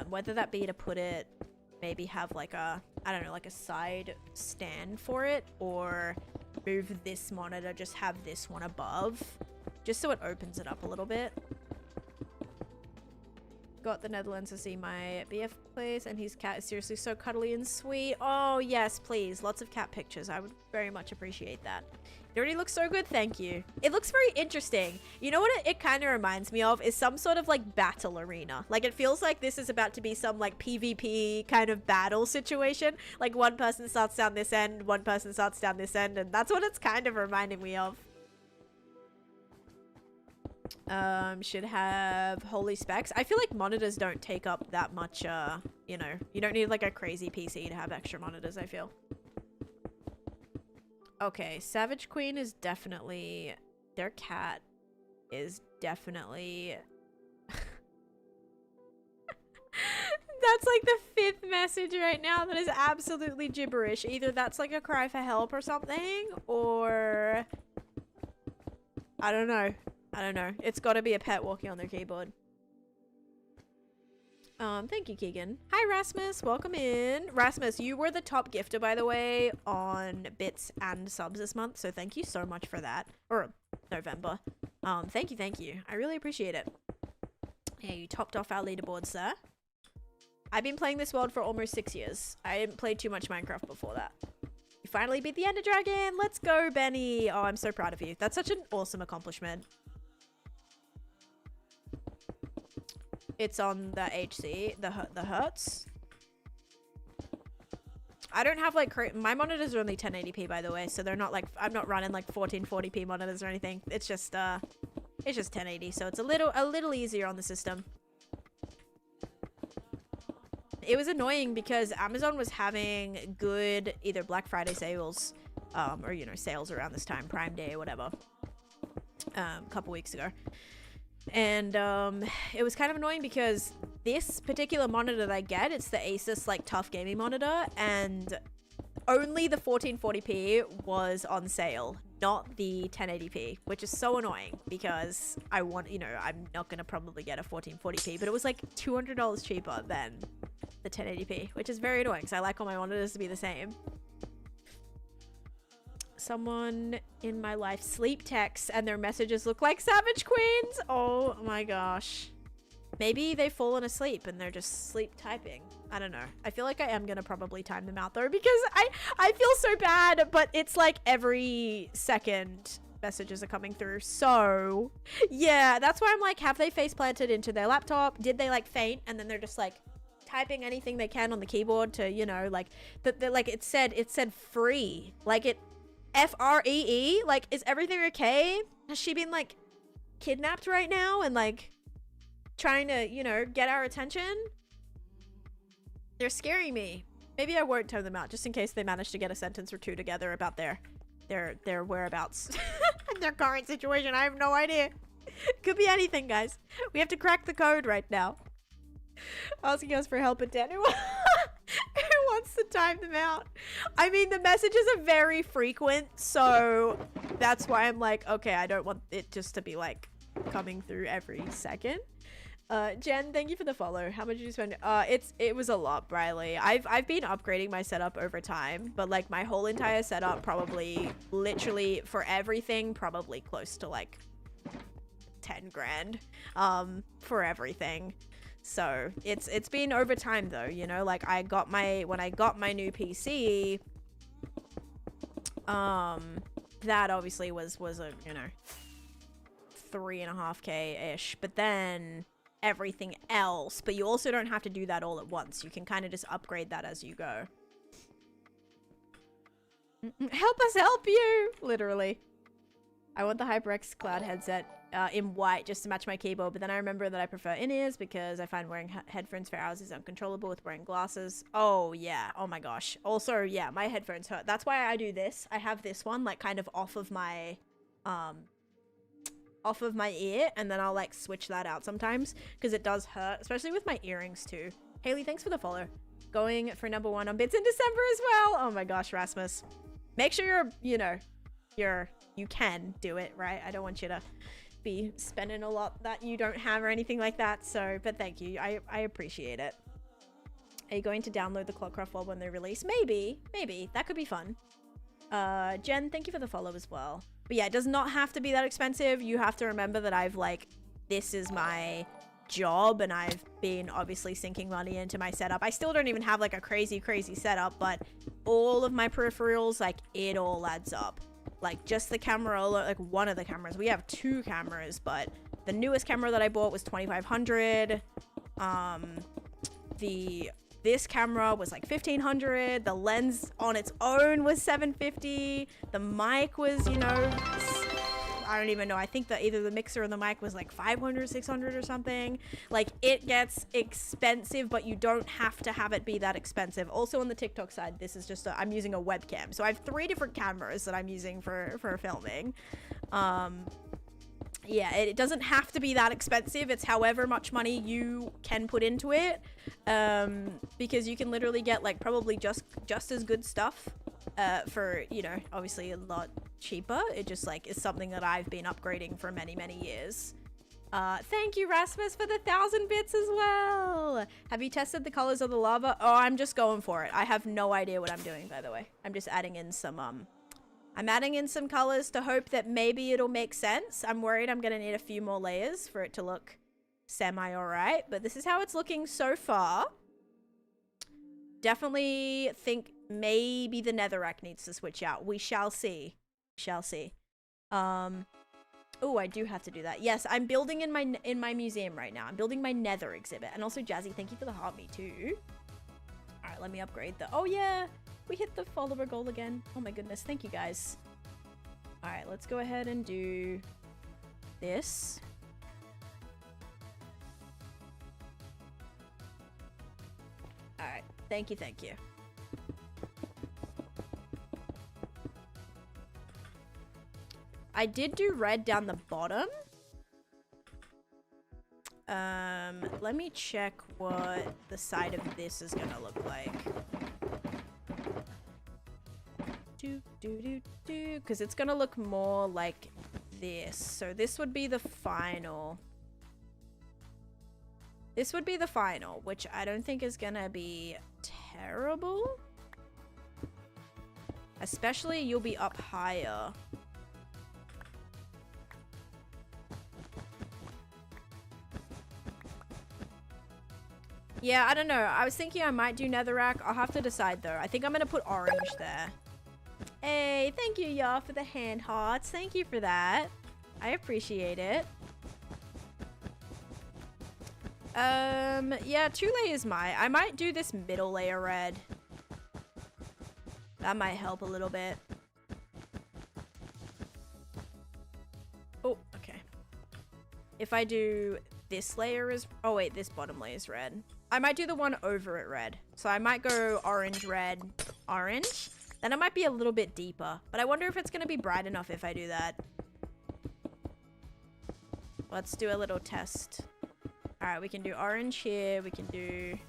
Whether that be to put it, maybe have like a, I don't know, like a side stand for it, or move this monitor, just have this one above, just so it opens it up a little bit. Got the Netherlands to see my BF place, and his cat is seriously so cuddly and sweet. Oh, yes, please. Lots of cat pictures. I would very much appreciate that. It already looks so good, thank you. It looks very interesting. You know what it kind of reminds me of? Is some sort of, like, battle arena. Like, it feels like this is about to be some, like, PvP kind of battle situation. Like, one person starts down this end, one person starts down this end, and that's what it's kind of reminding me of. Should have holy specs. I feel like monitors don't take up that much, you know, you don't need like a crazy PC to have extra monitors, I feel. Okay, Savage Queen is definitely, their cat is definitely, that's like the 5th message right now that is absolutely gibberish. Either that's like a cry for help or something, or I don't know. I don't know. It's got to be a pet walking on their keyboard. Thank you, Keegan. Hi, Rasmus. Welcome in. Rasmus, you were the top gifter, by the way, on bits and subs this month, so thank you so much for that. Or November. Thank you, thank you. I really appreciate it. Yeah, you topped off our leaderboard, sir. I've been playing this world for almost 6 years. I didn't play too much Minecraft before that. You finally beat the Ender Dragon. Let's go, Benny. Oh, I'm so proud of you. That's such an awesome accomplishment. It's on the HC, the Hertz. I don't have like my monitors are only 1080p, by the way, so they're not like, I'm not running like 1440p monitors or anything. It's just 1080, so it's a little easier on the system. It was annoying because Amazon was having good either Black Friday sales, or you know, sales around this time, Prime Day or whatever, a couple weeks ago. And it was kind of annoying because this particular monitor that I get, it's the Asus like tough gaming monitor, and only the 1440p was on sale, not the 1080p, which is so annoying because I want, you know, I'm not gonna probably get a 1440p, but it was like $200 cheaper than the 1080p, which is very annoying because I like all my monitors to be the same. Someone in my life sleep texts and their messages look like Savage Queens. Oh my gosh. Maybe they've fallen asleep and they're just sleep typing. I don't know. I feel like I am gonna probably time them out though, because I feel so bad, but it's like every second messages are coming through. So yeah, that's why I'm like, have they face planted into their laptop? Did they like faint and then they're just like typing anything they can on the keyboard to, you know, like that, like it said free, like it FREE, like, is everything okay? Has she been like kidnapped right now and like trying to, you know, get our attention? They're scaring me. Maybe I won't tone them out just in case they manage to get a sentence or two together about their whereabouts and their current situation. I have no idea. Could be anything, guys. We have to crack the code right now. Asking us for help at Den. Who wants to time them out? I mean, the messages are very frequent, so that's why I'm like, okay, I don't want it just to be like coming through every second. Jen, thank you for the follow. How much did you spend? It was a lot, Briley. I've been upgrading my setup over time, but like my whole entire setup, probably literally for everything, probably close to like 10 grand for everything. So it's been over time though, you know, like when I got my new PC, that obviously was a, you know, 3.5K ish, but then everything else, but you also don't have to do that all at once. You can kind of just upgrade that as you go. Help us help you, literally. I want the HyperX Cloud headset in white just to match my keyboard, but then I remember that I prefer in-ears because I find wearing headphones for hours is uncontrollable with wearing glasses. Oh yeah, oh my gosh. Also, yeah, my headphones hurt. That's why I do this. I have this one like kind of off of my ear, and then I'll like switch that out sometimes because it does hurt, especially with my earrings too. Haley, thanks for the follow. Going for #1 on bits in December as well. Oh my gosh, Rasmus. Make sure you're, you know, you can do it, right? I don't want you to be spending a lot that you don't have or anything like that. So, but thank you. I appreciate it. Are you going to download the Clockcraft world when they release? Maybe. That could be fun. Jen, thank you for the follow as well. But yeah, it does not have to be that expensive. You have to remember that I've like, this is my job and I've been obviously sinking money into my setup. I still don't even have like a crazy setup, but all of my peripherals, like it all adds up. Like just the camera, like one of the cameras. We have 2 cameras, but the newest camera that I bought was $2,500. This camera was like $1,500. The lens on its own was $750. The mic was, you know, I don't even know. I think that either the mixer or the mic was like 500, 600 or something. Like, it gets expensive, but you don't have to have it be that expensive. Also on the TikTok side, this is just I'm using a webcam. So I have 3 different cameras that I'm using for filming. Yeah, it doesn't have to be that expensive. It's however much money you can put into it, because you can literally get like probably just as good stuff for, you know, obviously a lot cheaper. It just like is something that I've been upgrading for many years. Thank you, Rasmus, for the 1,000 bits as well. Have you tested the colors of the lava? Oh, I'm just going for it. I have no idea what I'm doing, by the way. I'm just adding in some I'm adding in some colors to hope that maybe it'll make sense. I'm worried I'm gonna need a few more layers for it to look semi alright, but this is how it's looking so far. Definitely think maybe the netherrack needs to switch out. We shall see. Shall see. Oh, I do have to do that. Yes, I'm building in my museum right now. I'm building my nether exhibit. And also, Jazzy, thank you for the heartbeat too. Alright, let me upgrade the... Oh yeah! We hit the follower goal again. Oh my goodness. Thank you, guys. Alright, let's go ahead and do this. Alright. Thank you, thank you. I did do red down the bottom. Let me check what the side of this is gonna look like. Because it's gonna look more like this. So this would be the final. This would be the final, which I don't think is gonna be terrible. Especially you'll be up higher. Yeah, I don't know. I was thinking I might do netherrack. I'll have to decide though. I think I'm gonna put orange there. Hey, thank you, y'all, for the hand hearts. Thank you for that. I appreciate it. Yeah, 2 layers I might do this middle layer red. That might help a little bit. Oh, okay. If I do this layer is... Oh, wait, this bottom layer is red. I might do the one over it red. So I might go orange, red, orange. Then it might be a little bit deeper. But I wonder if it's going to be bright enough if I do that. Let's do a little test. Alright, we can do orange here. We can do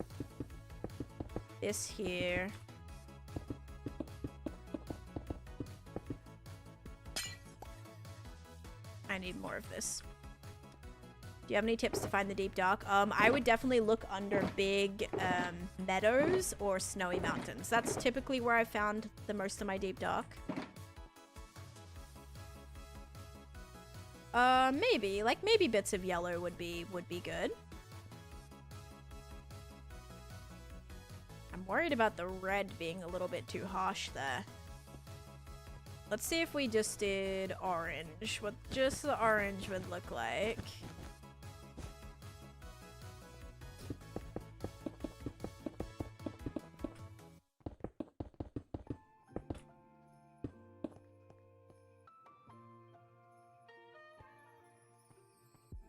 this here. I need more of this. Do you have any tips to find the deep dark? I would definitely look under big meadows or snowy mountains. That's typically where I found the most of my deep dark. Maybe. Like, maybe bits of yellow would be good. I'm worried about the red being a little bit too harsh there. Let's see if we just did orange. What just the orange would look like.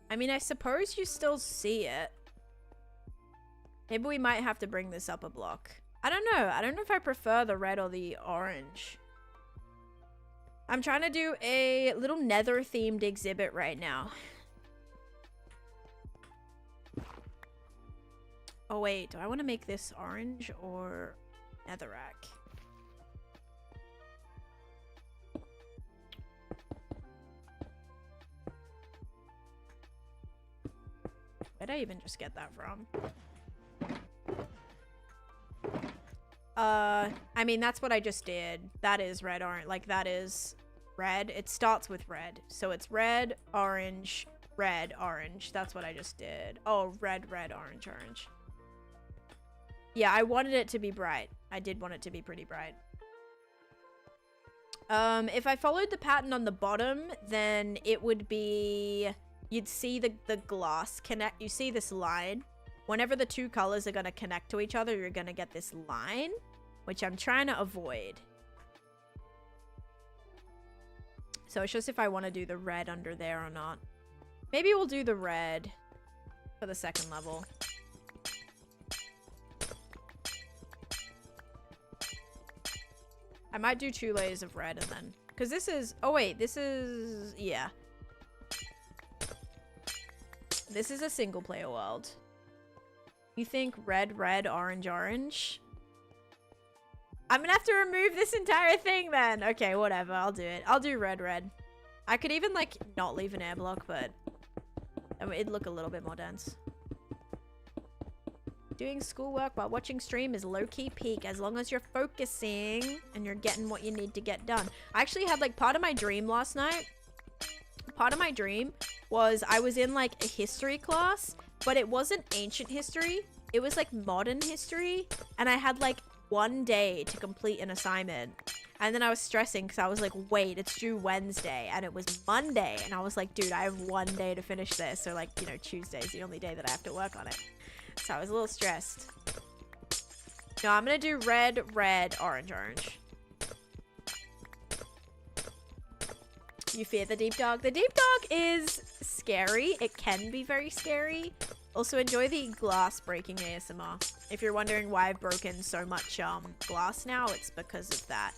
I mean, I suppose you still see it. Maybe we might have to bring this up a block. I don't know. I don't know if I prefer the red or the orange. I'm trying to do a little nether themed exhibit right now. Oh wait, do I want to make this orange or netherrack? Where'd I even just get that from? I mean, that's what I just did. That is red, orange. Like, that is red. It starts with red. So it's red, orange, red, orange. That's what I just did. Oh, red, red, orange, orange. Yeah, I wanted it to be bright. I did want it to be pretty bright. If I followed the pattern on the bottom, then it would be... You'd see the glass connect. You see this line. Whenever the two colors are going to connect to each other, you're going to get this line, which I'm trying to avoid. So it's just if I want to do the red under there or not. Maybe we'll do the red for the second level. I might do 2 layers of red and then... Because this is... Oh, wait. This is... Yeah. This is a single player world. You think red, red, orange, orange? I'm gonna have to remove this entire thing then. Okay, whatever. I'll do it. I'll do red, red. I could even, like, not leave an air block, but it'd look a little bit more dense. Doing schoolwork while watching stream is low-key peak as long as you're focusing and you're getting what you need to get done. I actually had, like, part of my dream last night. Part of my dream was I was in, like, a history class, but it wasn't ancient history. It was, like, modern history. And I had, like, 1 day to complete an assignment. And then I was stressing because I was like, wait, it's due Wednesday. And it was Monday. And I was like, dude, I have 1 day to finish this. Or, like, you know, Tuesday's the only day that I have to work on it. So I was a little stressed. No, I'm going to do red, red, orange, orange. You fear the deep dog? The deep dog is scary. It can be very scary. Also, enjoy the glass breaking ASMR. If you're wondering why I've broken so much glass now, it's because of that.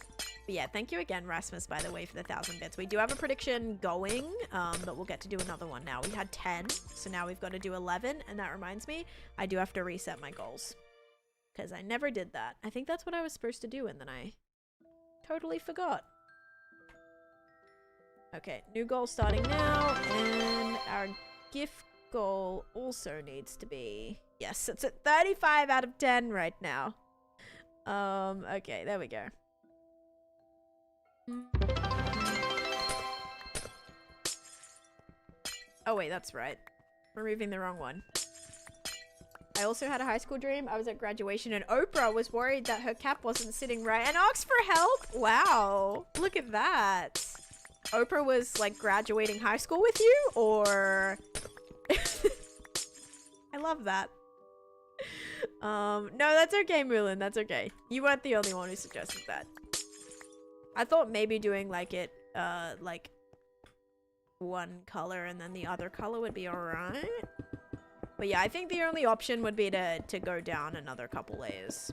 But yeah, thank you again, Rasmus, by the way, for the 1,000 bits. We do have a prediction going, but we'll get to do another one now. We had 10, so now we've got to do 11. And that reminds me, I do have to reset my goals. Because I never did that. I think that's what I was supposed to do, and then I totally forgot. Okay, new goal starting now, and our gift goal also needs to be... Yes, it's at 35 out of 10 right now. Okay, there we go. Oh wait, that's right. Removing the wrong one. I also had a high school dream. I was at graduation and Oprah was worried that her cap wasn't sitting right and asked for help. Wow, look at that. Oprah was like graduating high school with you, or... I love that. No, that's okay, Moulin. That's okay. You weren't the only one who suggested that. I thought maybe doing like it, like one color and then the other color would be alright. But yeah, I think the only option would be to go down another couple layers.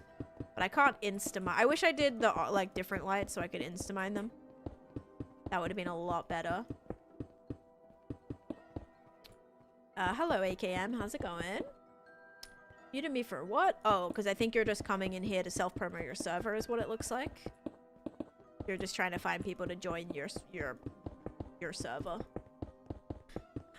But I can't insta-mine. I wish I did the like different lights so I could insta-mine them. That would have been a lot better. Hello AKM, how's it going? You to me for what? Oh, because I think you're just coming in here to self-promo your server is what it looks like. You're just trying to find people to join your server.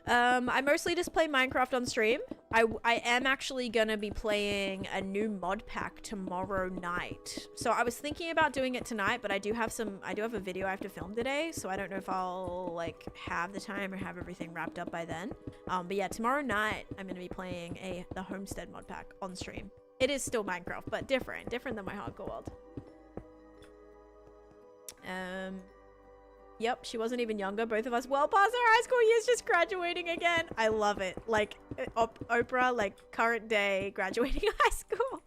I mostly just play Minecraft on stream. I am actually gonna be playing a new mod pack tomorrow night. So I was thinking about doing it tonight, but I do have a video I have to film today, so I don't know if I'll like have the time or have everything wrapped up by then. But yeah, tomorrow night I'm gonna be playing the Homestead mod pack on stream. It is still Minecraft, but different than my hardcore world. Yep, she wasn't even younger. Both of us well past our high school years, just graduating again. I love it. Like, Oprah, like, current day, graduating high school.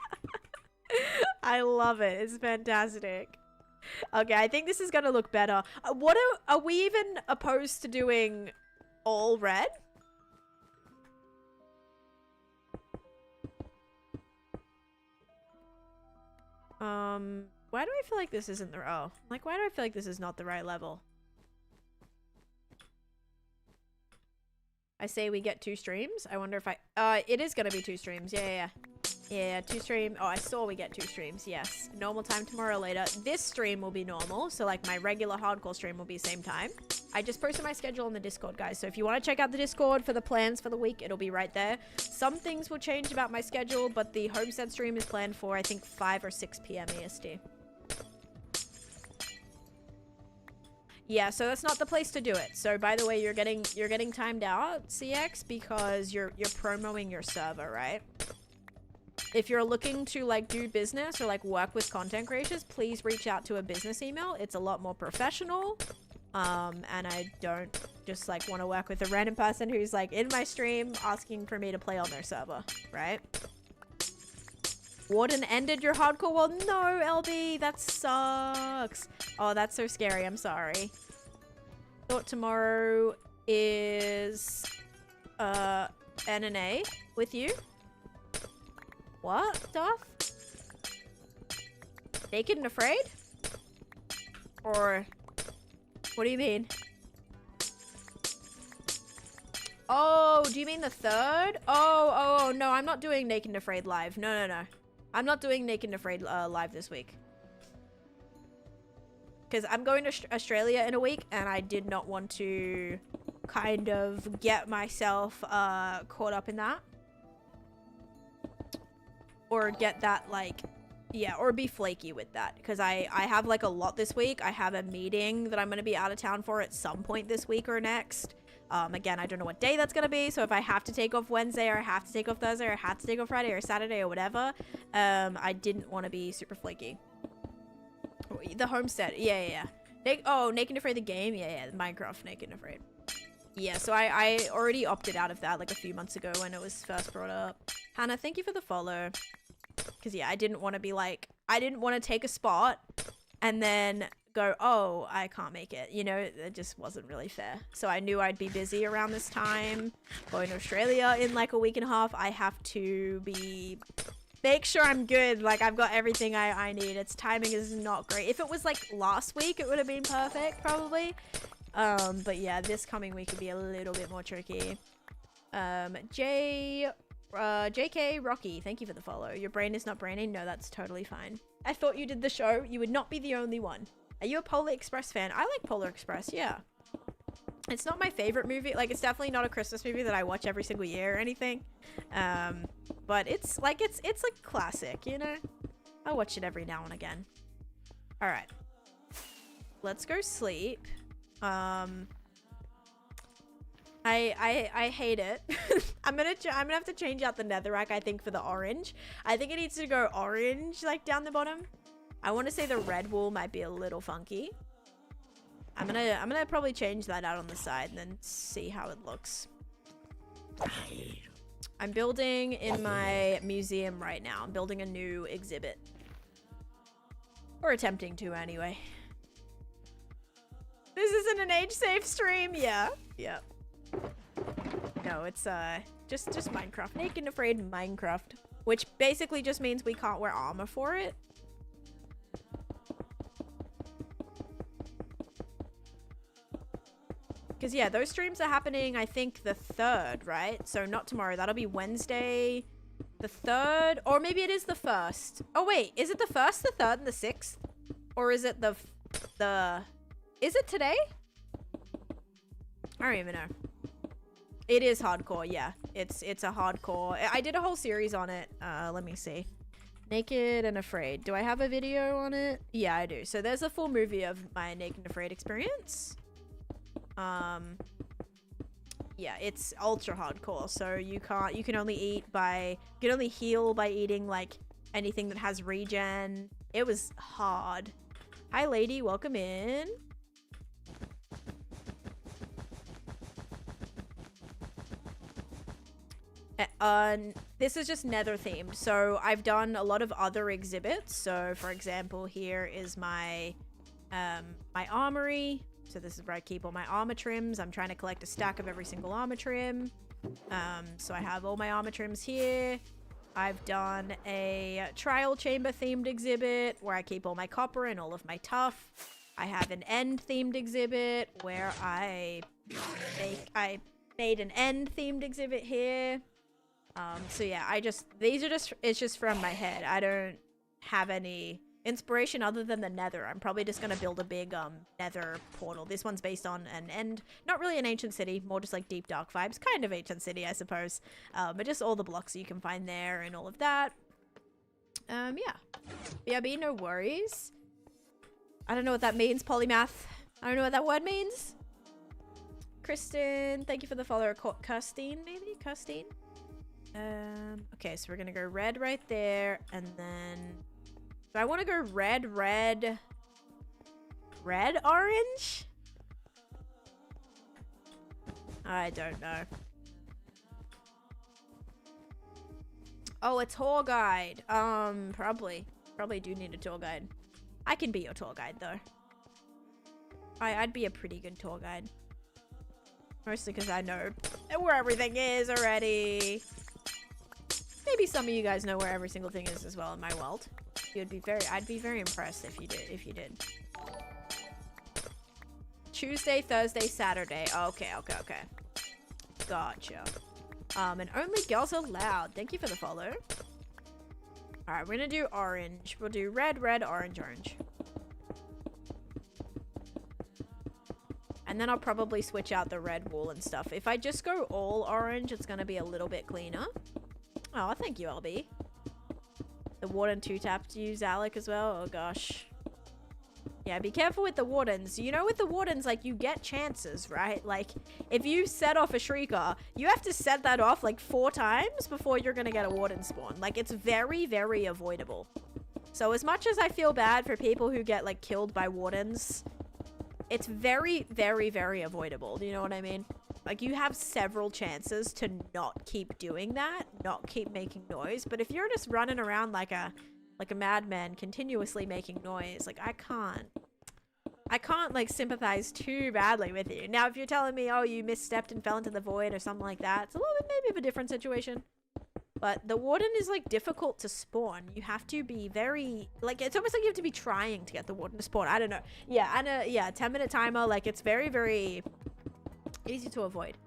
I love it. It's fantastic. Okay, I think this is gonna look better. Are we even opposed to doing all red? Why do I feel like this isn't the... Oh. Like, why do I feel like this is not the right level? I say we get 2 streams. I wonder if it is gonna be 2 streams. Yeah, 2 stream. Oh, I saw we get 2 streams. Yes. Normal time tomorrow later. This stream will be normal. So, like, my regular hardcore stream will be same time. I just posted my schedule on the Discord, guys. So if you want to check out the Discord for the plans for the week, it'll be right there. Some things will change about my schedule, but the Homestead stream is planned for, I think, 5 or 6 p.m. EST. Yeah, so that's not the place to do it. So by the way, you're getting timed out, CX, because you're promoting your server, right? If you're looking to like do business or like work with content creators, please reach out to a business email. It's a lot more professional. And I don't just like want to work with a random person who's like in my stream asking for me to play on their server, right? Warden ended your hardcore world? No, LB, that sucks. Oh, that's so scary. I'm sorry. Thought tomorrow is NNA with you. What stuff? Naked and Afraid? Or what do you mean? Oh, do you mean the 3rd? Oh, no, I'm not doing Naked and Afraid live. No. I'm not doing Naked and Afraid live this week. Because I'm going to Australia in a week, and I did not want to kind of get myself caught up in that. Or get that, like, yeah, or be flaky with that. Because I have, like, a lot this week. I have a meeting that I'm going to be out of town for at some point this week or next. Again, I don't know what day that's going to be. So if I have to take off Wednesday, or I have to take off Thursday, or I have to take off Friday or Saturday or whatever, I didn't want to be super flaky. The homestead. Yeah. Naked and Afraid the game? Yeah. Minecraft Naked and Afraid. Yeah, so I already opted out of that like a few months ago when it was first brought up. Hannah, thank you for the follow. Because, yeah, I didn't want to be like... I didn't want to take a spot and then go, oh, I can't make it. You know, it just wasn't really fair. So I knew I'd be busy around this time. Going to Australia in like a week and a half. I have to be... Make sure I'm good. Like, I've got everything I need. Its timing is not great. If it was, like, last week, it would have been perfect, probably. But yeah, this coming week would be a little bit more tricky. JK Rocky, thank you for the follow. Your brain is not braining? No, that's totally fine. I thought you did the show. You would not be the only one. Are you a Polar Express fan? I like Polar Express, yeah. It's not my favorite movie. Like, it's definitely not a Christmas movie that I watch every single year or anything. But it's like classic, you know? I watch it every now and again. All right. Let's go sleep. I hate it. I'm gonna have to change out the netherrack, I think, for the orange. I think it needs to go orange, like, down the bottom. I want to say the red wool might be a little funky. I'm gonna probably change that out on the side and then see how it looks. I'm building in my museum right now. I'm building a new exhibit. Or attempting to, anyway. This isn't an age-safe stream. Yeah. No, it's just Minecraft. Naked and Afraid Minecraft. Which basically just means we can't wear armor for it. Because, yeah, those streams are happening, I think, the 3rd, right? So, not tomorrow. That'll be Wednesday, the 3rd. Or maybe it is the 1st. Oh, wait. Is it the 1st, the 3rd, and the 6th? Or is it the... Is it today? I don't even know. It is hardcore, yeah. It's a hardcore. I did a whole series on it. Let me see. Naked and Afraid. Do I have a video on it? Yeah, I do. So, there's a full movie of my Naked and Afraid experience. Yeah, it's ultra hardcore, so you can only heal by eating, like, anything that has regen. It was hard. Hi, lady, welcome in. This is just nether themed, so I've done a lot of other exhibits. So, for example, here is my, my armory. So this is where I keep all my armor trims. I'm trying to collect a stack of every single armor trim. So I have all my armor trims here. I've done a trial chamber themed exhibit where I keep all my copper and all of my tuff. I have an end themed exhibit where I made an end themed exhibit here. So yeah, it's just from my head. I don't have any inspiration other than the nether. I'm probably just gonna build a big nether portal. This one's based on an end, not really an ancient city, more just like deep dark vibes, kind of ancient city, I suppose, but just all the blocks you can find there and all of that. Yeah, BRB, no worries. I don't know what that means. Polymath, I don't know what that word means. Kristen, thank you for the follower. Kirstine, maybe Kirstine. Okay, so we're gonna go red right there, and then do I want to go red, orange? I don't know. Oh, a tour guide. Probably do need a tour guide. I can be your tour guide, though. I'd be a pretty good tour guide. Mostly because I know where everything is already. Maybe some of you guys know where every single thing is as well in my world. I'd be very impressed if you did. Tuesday, Thursday, Saturday. Okay. Gotcha. And only girls allowed. Thank you for the follow. Alright, we're gonna do orange. We'll do red, red, orange, orange. And then I'll probably switch out the red wool and stuff. If I just go all orange, it's gonna be a little bit cleaner. Oh, thank you, LB. The warden 2-tapped you, Alec, as well. Oh, gosh. Yeah, be careful with the wardens. You know, with the wardens, like, you get chances, right? Like, if you set off a shrieker, you have to set that off, like, 4 times before you're gonna get a warden spawn. Like, it's very, very avoidable. So, as much as I feel bad for people who get, like, killed by wardens, it's very, very, very avoidable. Do you know what I mean? Like, you have several chances to not keep doing that, not keep making noise. But if you're just running around like a madman, continuously making noise, like, I can't, like, sympathize too badly with you. Now, if you're telling me, oh, you misstepped and fell into the void or something like that, it's a little bit maybe of a different situation. But the warden is, like, difficult to spawn. You have to be very, like, it's almost like you have to be trying to get the warden to spawn. I don't know. Yeah, and yeah, 10-minute timer, like, it's very, very easy to avoid.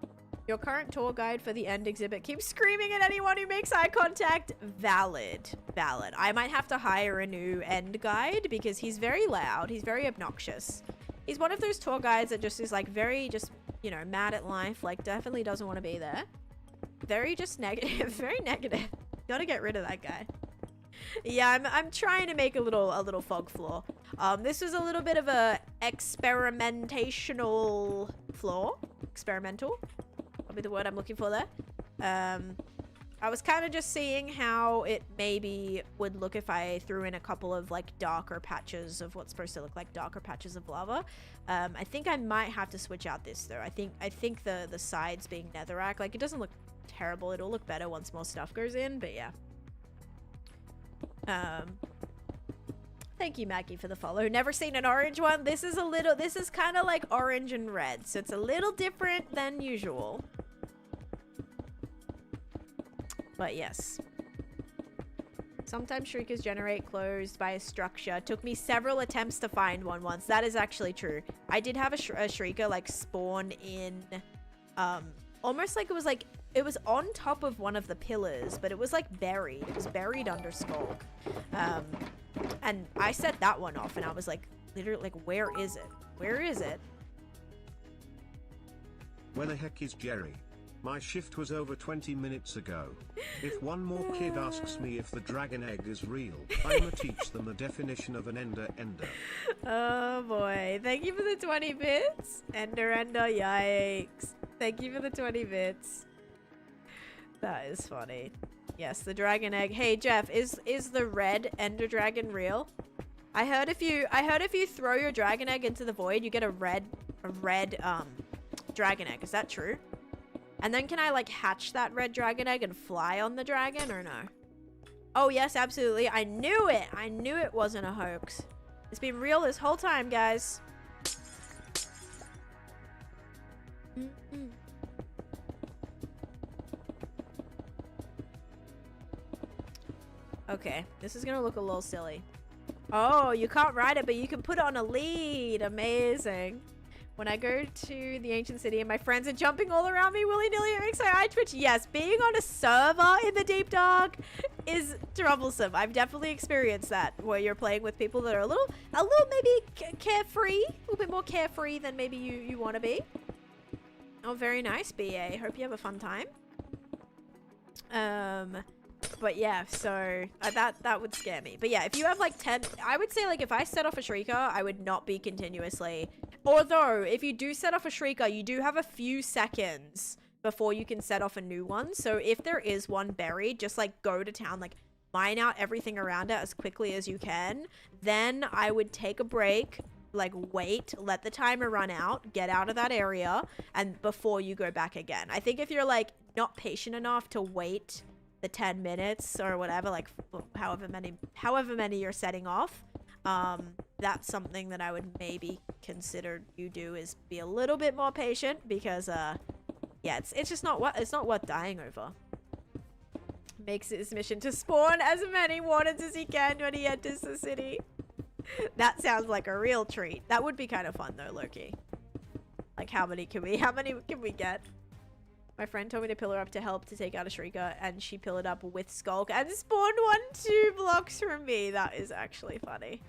Your current tour guide for the end exhibit keeps screaming at anyone who makes eye contact. Valid. Valid. I might have to hire a new end guide because he's very loud. He's very obnoxious. He's one of those tour guides that just is, like, very just, you know, mad at life. Like, definitely doesn't want to be there. Very just negative. Very negative. Gotta get rid of that guy. Yeah, I'm trying to make a little fog floor. This was a little bit of a experimentational floor. Experimental. That'll be the word I'm looking for there. I was kind of just seeing how it maybe would look if I threw in a couple of, like, darker patches of what's supposed to look like darker patches of lava. I think I might have to switch out this though. I think the sides being netherrack, like, it doesn't look terrible. It'll look better once more stuff goes in, but yeah. Thank you, Maggie, for the follow. Never seen an orange one. This is kind of like orange and red, so it's a little different than usual. But yes. Sometimes shriekers generate closed by a structure. Took me several attempts to find one once. That is actually true. I did have a shrieker, like, spawn in, almost like it was on top of one of the pillars, but it was, like, buried. It was buried under Skulk. And I set that one off, and I was like, literally, like, where is it? Where is it? Where the heck is Jerry? My shift was over 20 minutes ago. If one more kid asks me if the dragon egg is real, I'ma teach them the definition of an ender. Oh boy. Thank you for the 20 bits. Ender, yikes. Thank you for the 20 bits. That is funny. Yes, the dragon egg. Hey Jeff, is the red ender dragon real? I heard if you throw your dragon egg into the void, you get a red dragon egg. Is that true? And then can I, like, hatch that red dragon egg and fly on the dragon, or no? Oh yes, absolutely. I knew it. I knew it wasn't a hoax. It's been real this whole time, guys. Okay, this is gonna look a little silly. Oh, you can't ride it, but you can put it on a lead. Amazing. When I go to the ancient city and my friends are jumping all around me willy-nilly, it makes my eye twitch. Yes, being on a server in the deep dark is troublesome. I've definitely experienced that, where you're playing with people that are a little maybe carefree, a little bit more carefree than maybe you want to be. Oh, very nice, BA. Hope you have a fun time. But yeah, so that would scare me. But yeah, if you have like 10, I would say, like, if I set off a shrieker, I would not be continuously. Although, if you do set off a shrieker, you do have a few seconds before you can set off a new one. So if there is one buried, just, like, go to town, like, mine out everything around it as quickly as you can. Then I would take a break, like, wait, let the timer run out, get out of that area, and before you go back again. I think if you're, like, not patient enough to wait the 10 minutes or whatever, like, however many you're setting off, that's something that I would maybe consider you do, is be a little bit more patient, because yeah, it's just not worth dying over. Makes it his mission to spawn as many wardens as he can when he enters the city. That sounds like a real treat. That would be kind of fun though, Loki. Like, how many can we get? My friend told me to pill her up to help to take out a shrieker, and she pillared up with Skulk and spawned 2 blocks from me. That is actually funny.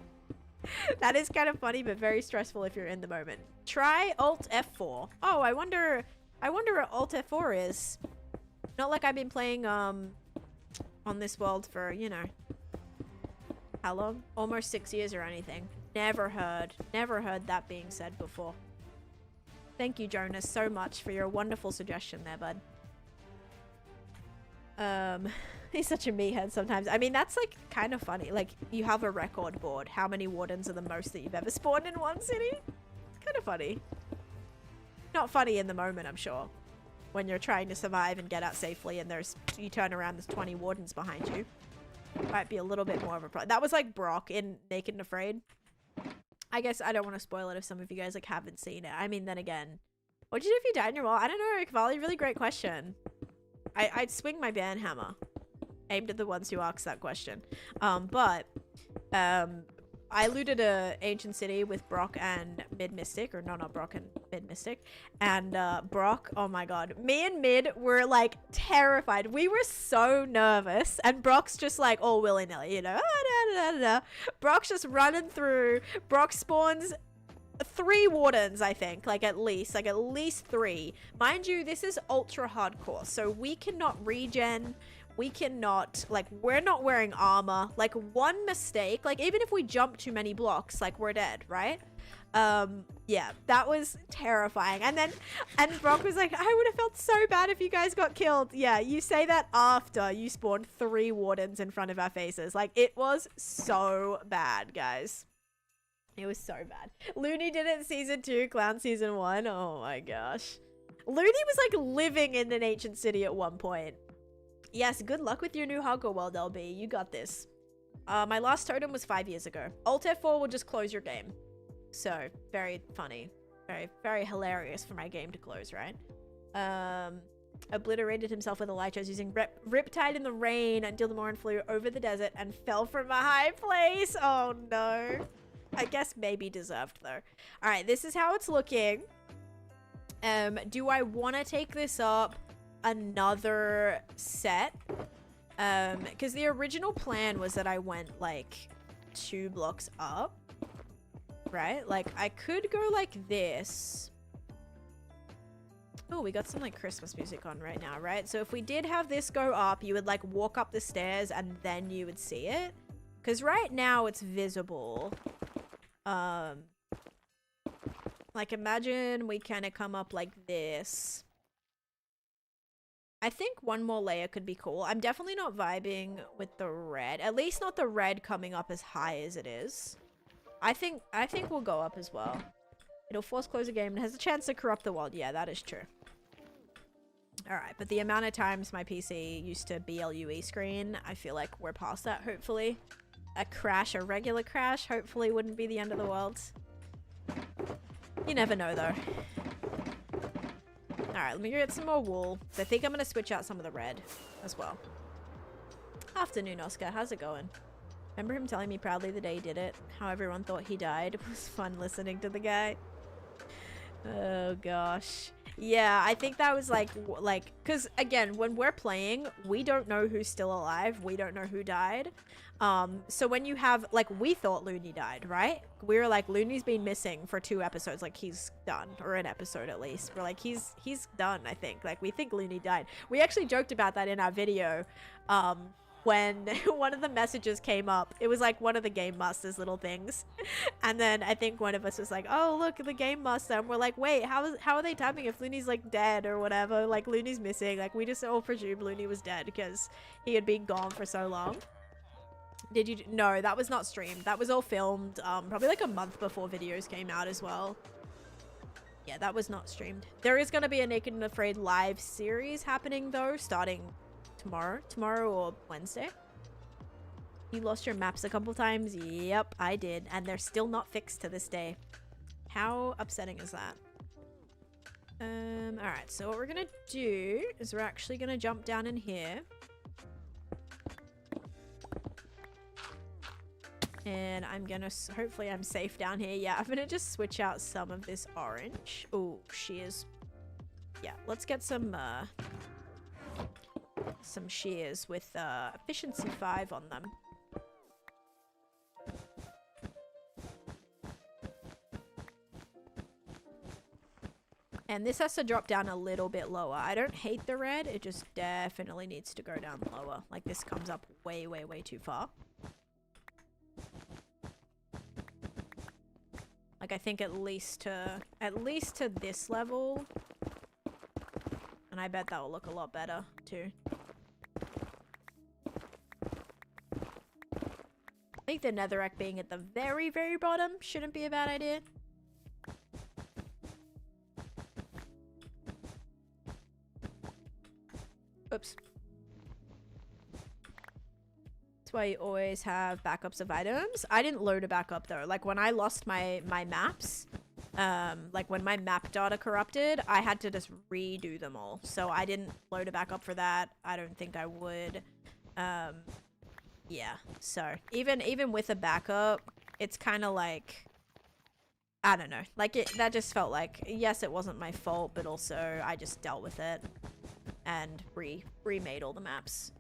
That is kind of funny, but very stressful if you're in the moment. Try Alt F4. Oh, I wonder what Alt F4 is. Not like I've been playing on this world for, you know, how long? Almost 6 years or anything. Never heard that being said before. Thank you, Jonas, so much for your wonderful suggestion there, bud. He's such a meathead sometimes. I mean, that's like kind of funny. Like, you have a record board. How many wardens are the most that you've ever spawned in one city? It's kind of funny. Not funny in the moment, I'm sure. When you're trying to survive and get out safely and you turn around, there's 20 wardens behind you. Might be a little bit more of a problem. That was like Brock in Naked and Afraid. I guess I don't want to spoil it if some of you guys like haven't seen it. I mean, then again, what'd you do if you died in your wall? I don't know, Cavalli. Really great question. I'd swing my ban hammer aimed at the ones who asked that question. But I looted a ancient city with Brock and Mid Mystic, or no, not Brock and Mid Mystic, and Brock. Oh my god, me and Mid were like terrified. We were so nervous, and Brock's just like all willy nilly, you know. Brock's just running through. Brock spawns 3 wardens, I think, like at least 3. Mind you, this is ultra hardcore, so we cannot regen. We cannot, like, we're not wearing armor. Like, one mistake, like, even if we jump too many blocks, like, we're dead, right? Yeah, that was terrifying. And Brock was like, I would have felt so bad if you guys got killed. Yeah, you say that after you spawned 3 wardens in front of our faces. Like, it was so bad, guys. It was so bad. Looney did it in season 2, Clown season 1. Oh my gosh. Looney was, like, living in an ancient city at one point. Yes, good luck with your new hardcore world, LB. You got this. My last totem was 5 years ago. Alt F4 will just close your game. So, very funny. Very, very hilarious for my game to close, right? Obliterated himself with elytras using Riptide in the rain until the Morin flew over the desert and fell from a high place. Oh, no. I guess maybe deserved, though. All right, this is how it's looking. Do I want to take this up another set? Because the original plan was that I went like 2 blocks up, right? Like I could go like this. Oh, we got some like Christmas music on right now, right? So if we did have this go up, you would like walk up the stairs and then you would see it, because right now it's visible. Like imagine we kind of come up like this. I think one more layer could be cool. I'm definitely not vibing with the red. At least not the red coming up as high as it is. I think we'll go up as well. It'll force close the game and has a chance to corrupt the world. Yeah, that is true. Alright, but the amount of times my PC used to BLUE screen, I feel like we're past that, hopefully. A crash, a regular crash, hopefully wouldn't be the end of the world. You never know, though. Alright, let me get some more wool. I think I'm going to switch out some of the red as well. Afternoon, Oscar. How's it going? Remember him telling me proudly the day he did it? How everyone thought he died? It was fun listening to the guy. Oh, gosh. Yeah, I think that was like, because again, when we're playing, we don't know who's still alive. We don't know who died. So when you have, like, we thought Looney died, right? We were like, Looney's been missing for 2 episodes. Like, he's done, or an episode at least. We're like, he's done, I think. Like, we think Looney died. We actually joked about that in our video. When one of the messages came up, it was like one of the Game Master's little things. And then I think one of us was like, oh, look at the Game Master. And we're like, wait, how are they typing if Looney's like dead or whatever? Like Looney's missing. Like we just all presumed Looney was dead because he had been gone for so long. Did you? No, that was not streamed. That was all filmed probably like a month before videos came out as well. Yeah, that was not streamed. There is going to be a Naked and Afraid live series happening though, starting tomorrow or Wednesday. You lost your maps a couple times? Yep, I did. And they're still not fixed to this day. How upsetting is that? Alright, so what we're gonna do is we're actually gonna jump down in here. And I'm gonna, hopefully I'm safe down here. Yeah, I'm gonna just switch out some of this orange. Oh, shears. Yeah, let's get some shears with efficiency 5 on them. And this has to drop down a little bit lower. I don't hate the red, it just definitely needs to go down lower. Like this comes up way, way, way too far. Like I think at least to this level. And I bet that will look a lot better too. I think the netherrack being at the very, very bottom shouldn't be a bad idea. Oops. That's why you always have backups of items. I didn't load a backup though. Like when I lost my maps, like when my map data corrupted, I had to just redo them all. So I didn't load a backup for that. I don't think I would. Yeah. So even with a backup, it's kind of like, I don't know. Like that just felt like, yes, it wasn't my fault, but also I just dealt with it and remade all the maps.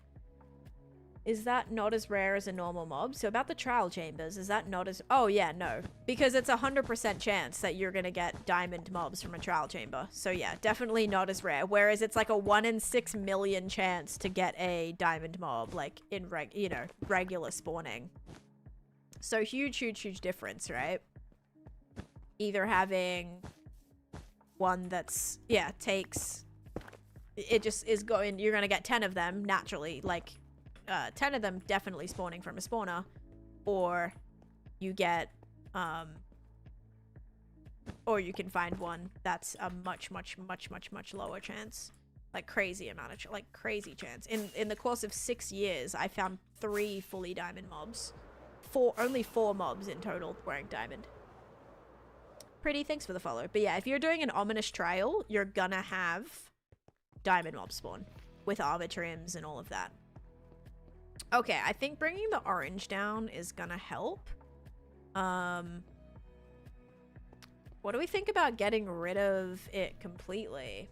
Is that not as rare as a normal mob? So about the trial chambers, is that not as... Oh yeah, no. Because it's 100% chance that you're gonna get diamond mobs from a trial chamber. So yeah, definitely not as rare. Whereas it's like a 1 in 6 million chance to get a diamond mob, like in regular spawning. So huge, huge, huge difference, right? Either having one that's, yeah, takes... It just is going... You're gonna get 10 of them naturally, like... 10 of them definitely spawning from a spawner, or you get or you can find one that's a much lower chance, like crazy amount of like crazy chance. In the course of 6 years I found 3 fully diamond mobs, only 4 mobs in total wearing diamond. Pretty, thanks for the follow. But yeah, if you're doing an ominous trial, you're gonna have diamond mobs spawn with armor trims and all of that. Okay, I think bringing the orange down is gonna help. What do we think about getting rid of it completely?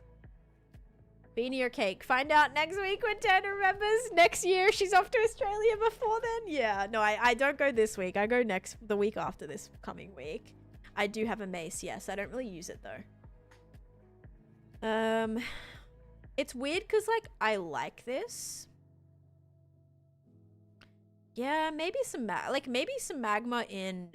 Beanie or cake? Find out next week when Tan remembers. Next year, she's off to Australia before then. Yeah, no, I don't go this week. I go the week after this coming week. I do have a mace, yes. I don't really use it though. It's weird because like I like this. Yeah, maybe some magma in...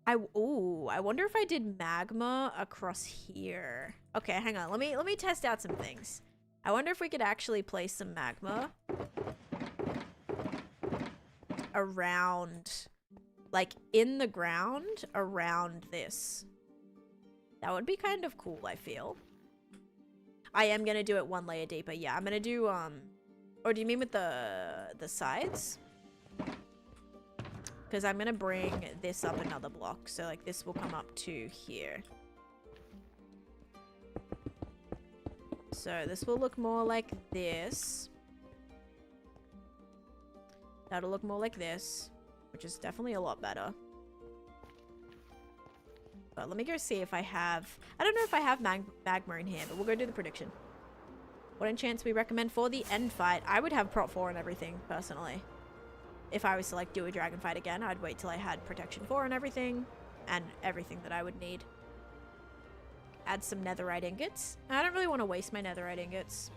I wonder if I did magma across here. Okay, hang on. Let me test out some things. I wonder if we could actually place some magma around, like in the ground around this. That would be kind of cool, I feel. I am gonna do it 1 layer deeper. Yeah, I'm gonna do or do you mean with the sides? Because I'm gonna bring this up another block, so like this will come up to here. So this will look more like this. That'll look more like this, which is definitely a lot better. But let me go see if I have... I don't know if I have magma in here, but we'll go do the prediction. What enchants we recommend for the end fight? I would have prot 4 and everything, personally. If I was to like do a dragon fight again, I'd wait till I had protection 4 and everything that I would need. Add some netherite ingots. I don't really want to waste my netherite ingots.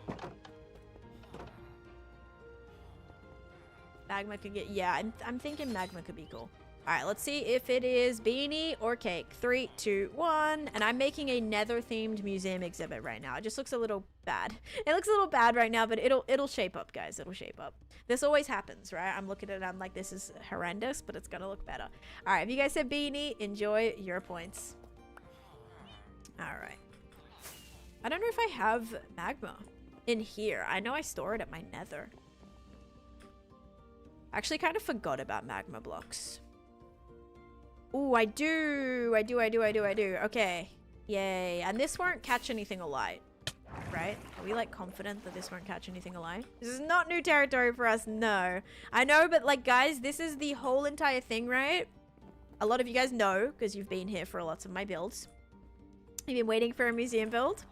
Magma could get... Yeah, I'm thinking magma could be cool. Alright, let's see if it is beanie or cake. 3, 2, 1. And I'm making a nether-themed museum exhibit right now. It just looks a little bad. It looks a little bad right now, but it'll shape up, guys. It'll shape up. This always happens, right? I'm looking at it, I'm like, this is horrendous, but it's gonna look better. Alright, if you guys said beanie, enjoy your points. Alright. I don't know if I have magma in here. I know I store it at my nether. Actually kind of forgot about magma blocks. Ooh, I do. Okay. Yay. And this won't catch anything alight. Right? Are we like confident that this won't catch anything alight? This is not new territory for us. No. I know, but like guys, this is the whole entire thing, right? A lot of you guys know because you've been here for lots of my builds. You've been waiting for a museum build.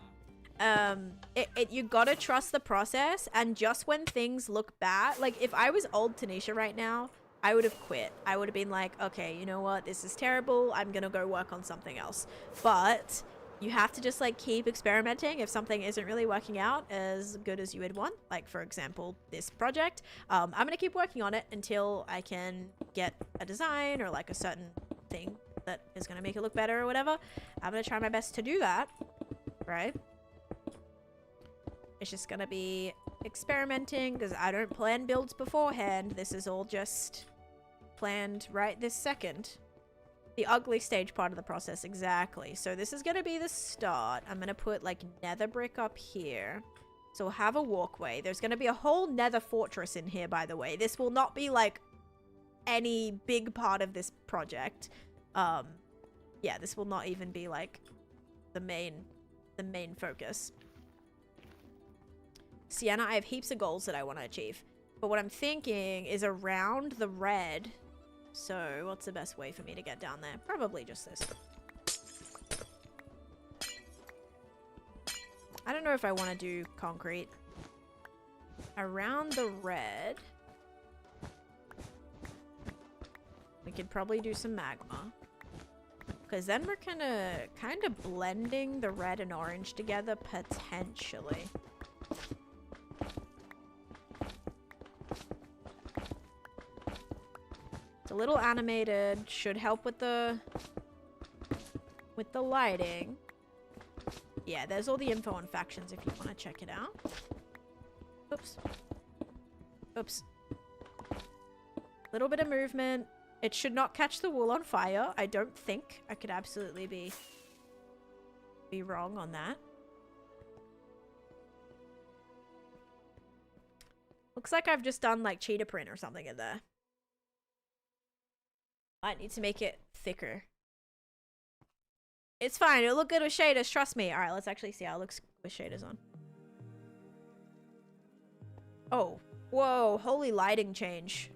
You gotta trust the process, and just when things look bad, like if I was old Taneesha right now, I would have quit. I would have been like, okay, you know what? This is terrible. I'm gonna go work on something else. But you have to just like keep experimenting if something isn't really working out as good as you would want. Like for example, this project. I'm gonna keep working on it until I can get a design or like a certain thing that is gonna make it look better or whatever. I'm gonna try my best to do that, right? It's just gonna be experimenting because I don't plan builds beforehand. This is all just planned right this second. The ugly stage part of the process, exactly. So this is gonna be the start. I'm gonna put like nether brick up here. So we'll have a walkway. There's gonna be a whole nether fortress in here, by the way. This will not be like any big part of this project. Yeah, this will not even be like the main focus. Sienna, I have heaps of goals that I want to achieve. But what I'm thinking is around the red. So what's the best way for me to get down there? Probably just this. I don't know if I want to do concrete. Around the red. We could probably do some magma. Because then we're kind of blending the red and orange together potentially. It's a little animated, should help with the lighting. Yeah, there's all the info on factions if you want to check it out. Oops. Oops. Little bit of movement. It should not catch the wool on fire, I don't think. I could absolutely be wrong on that. Looks like I've just done like cheetah print or something in there. I need to make it thicker. It's fine. It'll look good with shaders. Trust me. All right, let's actually see how it looks with shaders on. Oh. Whoa. Holy lighting change.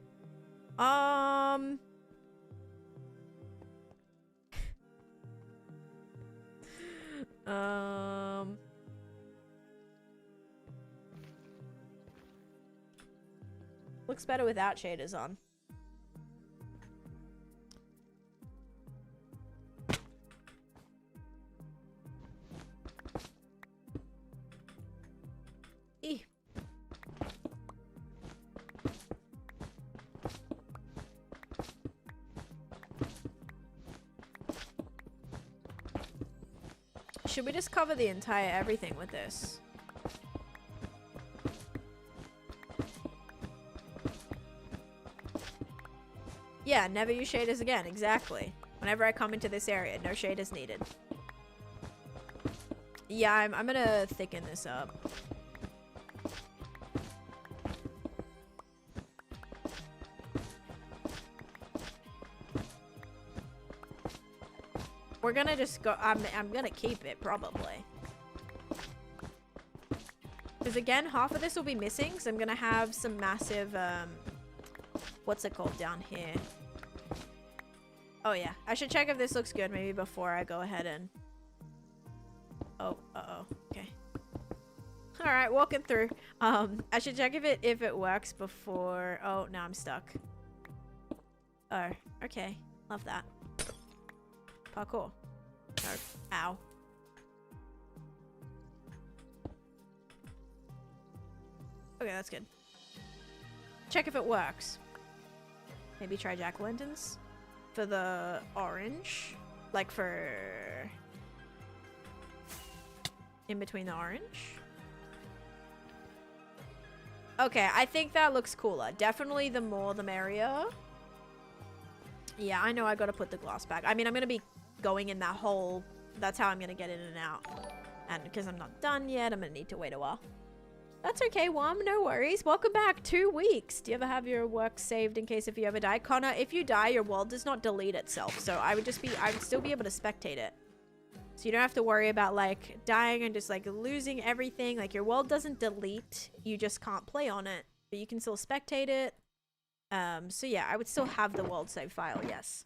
Looks better without shaders on. Should we just cover the entire everything with this? Yeah, never use shaders again. Exactly. Whenever I come into this area, no shaders needed. Yeah, I'm gonna thicken this up. We're gonna just go. I'm gonna keep it probably. Because again, half of this will be missing. So I'm gonna have some massive what's it called down here? Oh yeah, I should check if this looks good maybe before I go ahead and. Oh, okay. All right, walking through. I should check if it works before. Oh, now I'm stuck. Oh, okay. Love that. Parkour. No. Ow. Okay, that's good. Check if it works. Maybe try jack-o'-lanterns for the orange. Like for... in between the orange. Okay, I think that looks cooler. Definitely the more the merrier. Yeah, I know I gotta put the glass back. I mean, I'm gonna be going in that hole. That's how I'm gonna get in and out. And because I'm not done yet, I'm gonna need to wait a while. That's okay, Wom. No worries. Welcome back. 2 weeks. Do you ever have your work saved in case if you ever die? Connor, if you die, your world does not delete itself. So I would still be able to spectate it. So you don't have to worry about like dying and just like losing everything. Like your world doesn't delete. You just can't play on it. But you can still spectate it. So yeah, I would still have the world save file, yes.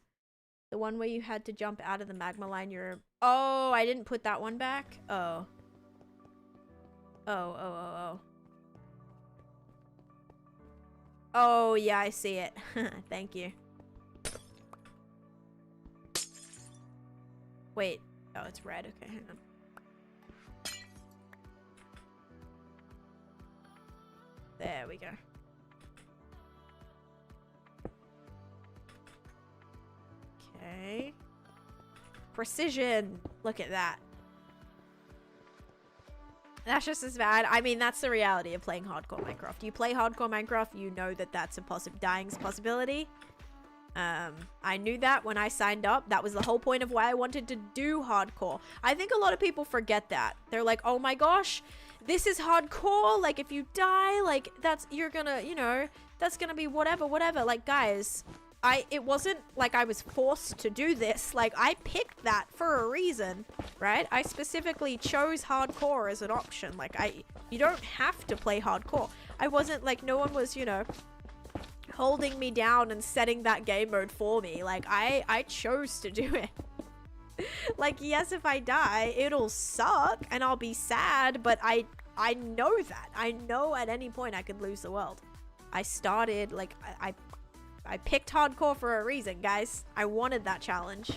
The one where you had to jump out of the magma line, Oh, I didn't put that one back? Oh. Oh. Oh, yeah, I see it. Thank you. Wait. Oh, it's red. Okay, hang on. There we go. Okay. Precision. Look at that. That's just as bad. I mean, that's the reality of playing hardcore Minecraft. You play hardcore Minecraft, you know that that's dying's a possibility. I knew that when I signed up. That was the whole point of why I wanted to do hardcore. I think a lot of people forget that. They're like, oh my gosh, this is hardcore. Like, if you die, like, you're gonna, you know, that's gonna be whatever. Like, guys, it wasn't like I was forced to do this. Like, I picked that for a reason, right? I specifically chose hardcore as an option. Like, you don't have to play hardcore. I wasn't, like, no one was, you know, holding me down and setting that game mode for me. Like, I chose to do it. Like, yes, if I die, it'll suck and I'll be sad, but I know that. I know at any point I could lose the world. I started, like, I picked hardcore for a reason, guys. I wanted that challenge.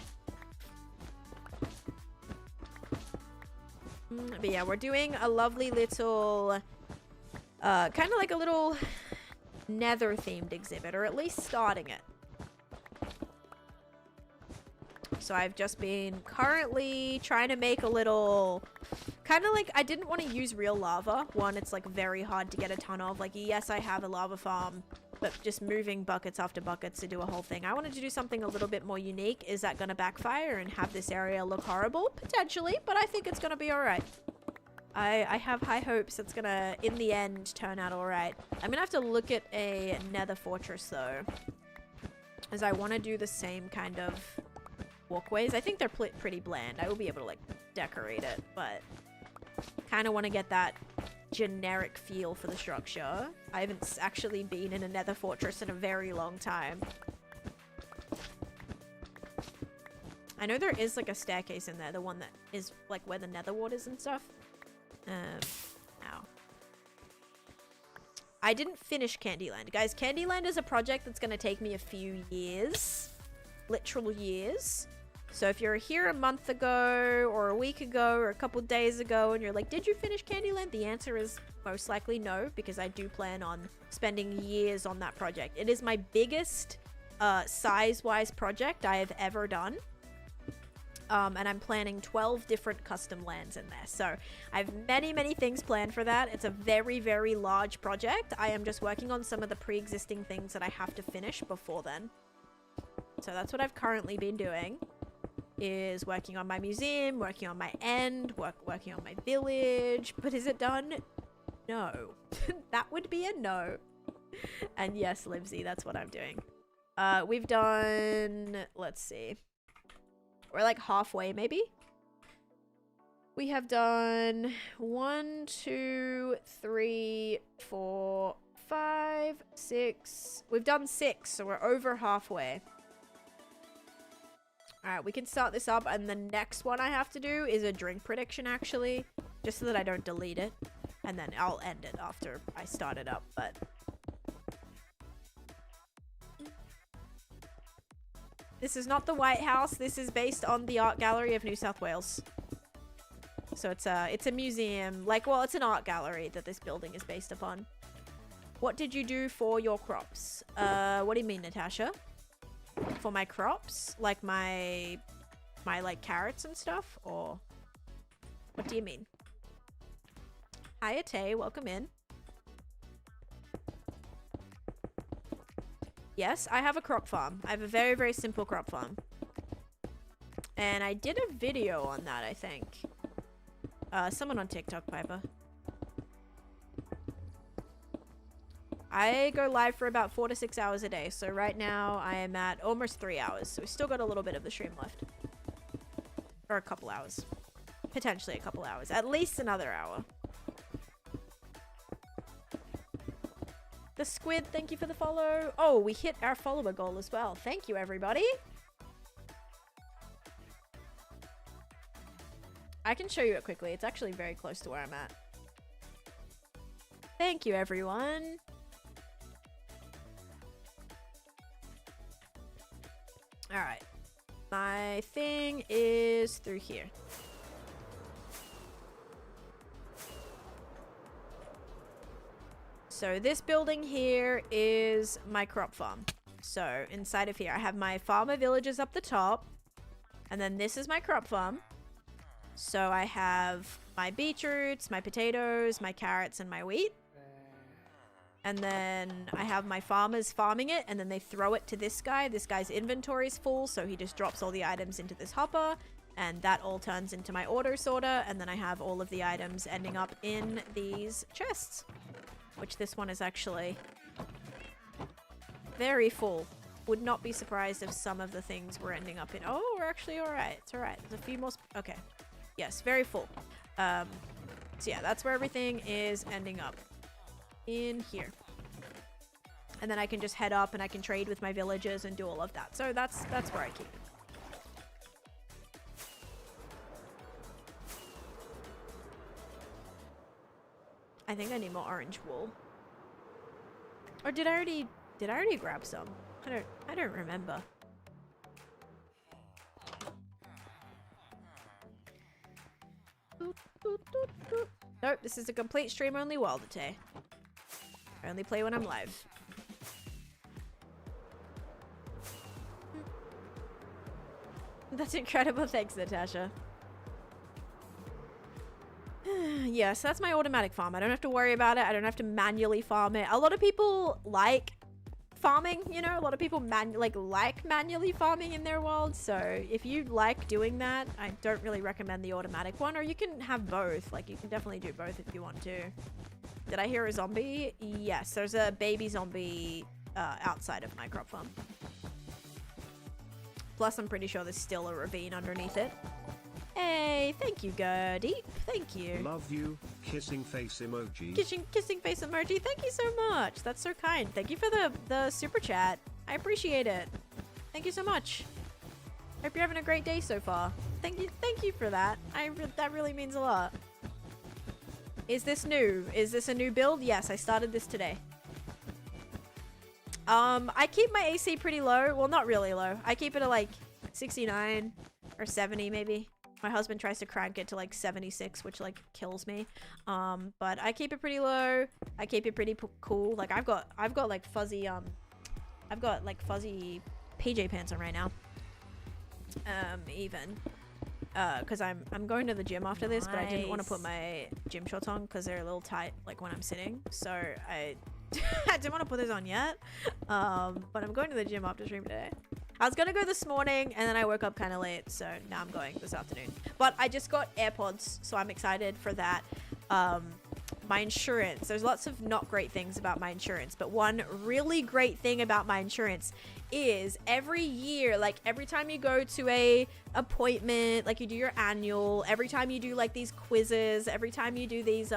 But yeah, we're doing a lovely little, kind of like a little nether themed exhibit, or at least starting it. So I've just been currently trying to make a little, kind of like, I didn't want to use real lava. One, it's like very hard to get a ton of. Like, yes, I have a lava farm, but just moving buckets after buckets to do a whole thing. I wanted to do something a little bit more unique. Is that going to backfire and have this area look horrible? Potentially, but I think it's going to be alright. I have high hopes it's going to, in the end, turn out alright. I'm going to have to look at a nether fortress, though, as I want to do the same kind of walkways. I think they're pretty bland. I will be able to, like, decorate it, but kind of want to get that generic feel for the structure. I haven't actually been in a nether fortress in a very long time. I know there is like a staircase in there, the one that is like where the nether wart is and stuff. Ow. I didn't finish Candyland. Guys, Candyland is a project that's going to take me a few years. Literal years. So if you're here a month ago, or a week ago, or a couple days ago, and you're like, did you finish Candyland? The answer is most likely no, because I do plan on spending years on that project. It is my biggest size-wise project I have ever done. And I'm planning 12 different custom lands in there. So I have many, many things planned for that. It's a very, very large project. I am just working on some of the pre-existing things that I have to finish before then. So that's what I've currently been doing. Is working on my museum, working on my end, working on my village. But is it done? No. That would be a no. And yes, Livesy, that's what I'm doing. We've done, let's see. We're like halfway, maybe? We have done 1, 2, 3, 4, 5, 6. We've done 6, so we're over halfway. Alright, we can start this up, and the next one I have to do is a drink prediction, actually. Just so that I don't delete it. And then I'll end it after I start it up, but... This is not the White House. This is based on the Art Gallery of New South Wales. So it's a museum. Like, well, it's an art gallery that this building is based upon. What did you do for your crops? What do you mean, Natasha? For my crops? Like my like carrots and stuff? Or what do you mean? Hi, Tay, welcome in. Yes, I have a crop farm. I have a very, very simple crop farm. And I did a video on that, I think. Someone on TikTok, Piper. I go live for about 4 to 6 hours a day. So right now I am at almost 3 hours. So we still got a little bit of the stream left. Or a couple hours. Potentially a couple hours. At least another hour. The squid, thank you for the follow. Oh, we hit our follower goal as well. Thank you, everybody. I can show you it quickly. It's actually very close to where I'm at. Thank you, everyone. All right. My thing is through here. So this building here is my crop farm. So inside of here, I have my farmer villages up the top. And then this is my crop farm. So I have my beetroots, my potatoes, my carrots, and my wheat. And then I have my farmers farming it, and then they throw it to this guy. This guy's inventory is full, so he just drops all the items into this hopper. And that all turns into my auto sorter. And then I have all of the items ending up in these chests. Which this one is actually very full. Would not be surprised if some of the things were ending up in... Oh, we're actually alright. It's alright. There's a few more... Okay. Yes, very full. So yeah, that's where everything is ending up. In here. And then I can just head up and I can trade with my villagers and do all of that. So that's where I keep it. I think I need more orange wool. Or did I already grab some? I don't remember. Nope, this is a complete stream only world today. I only play when I'm live. That's incredible. Thanks, Natasha. Yes, that's my automatic farm. I don't have to worry about it. I don't have to manually farm it. A lot of people like farming, you know, a lot of people like manually farming in their world. So if you like doing that, I don't really recommend the automatic one, or you can have both. Like, you can definitely do both if you want to. Did I hear a zombie? Yes, there's a baby zombie outside of my crop farm. Plus, I'm pretty sure there's still a ravine underneath it. Hey, thank you, Gertie. Thank you. Love you. Kissing face emoji. Kissing face emoji. Thank you so much. That's so kind. Thank you for the super chat. I appreciate it. Thank you so much. Hope you're having a great day so far. Thank you for that. That really means a lot. Is this new? Is this a new build? Yes, I started this today. I keep my AC pretty low. Well, not really low. I keep it at like 69 or 70 maybe. My husband tries to crank it to like 76, which like kills me. But I keep it pretty low. I keep it pretty cool. Like I've got like fuzzy fuzzy PJ pants on right now. Even because I'm going to the gym after this, but I didn't want to put my gym shorts on because they're a little tight, like when I'm sitting. So I didn't want to put those on yet. But I'm going to the gym after stream today. I was gonna go this morning and then I woke up kind of late, so now I'm going this afternoon. But I just got AirPods, so I'm excited for that. My insurance, there's lots of not great things about my insurance, but one really great thing about my insurance is every year, like every time you go to a appointment, like you do your annual, every time you do like these quizzes, every time you do these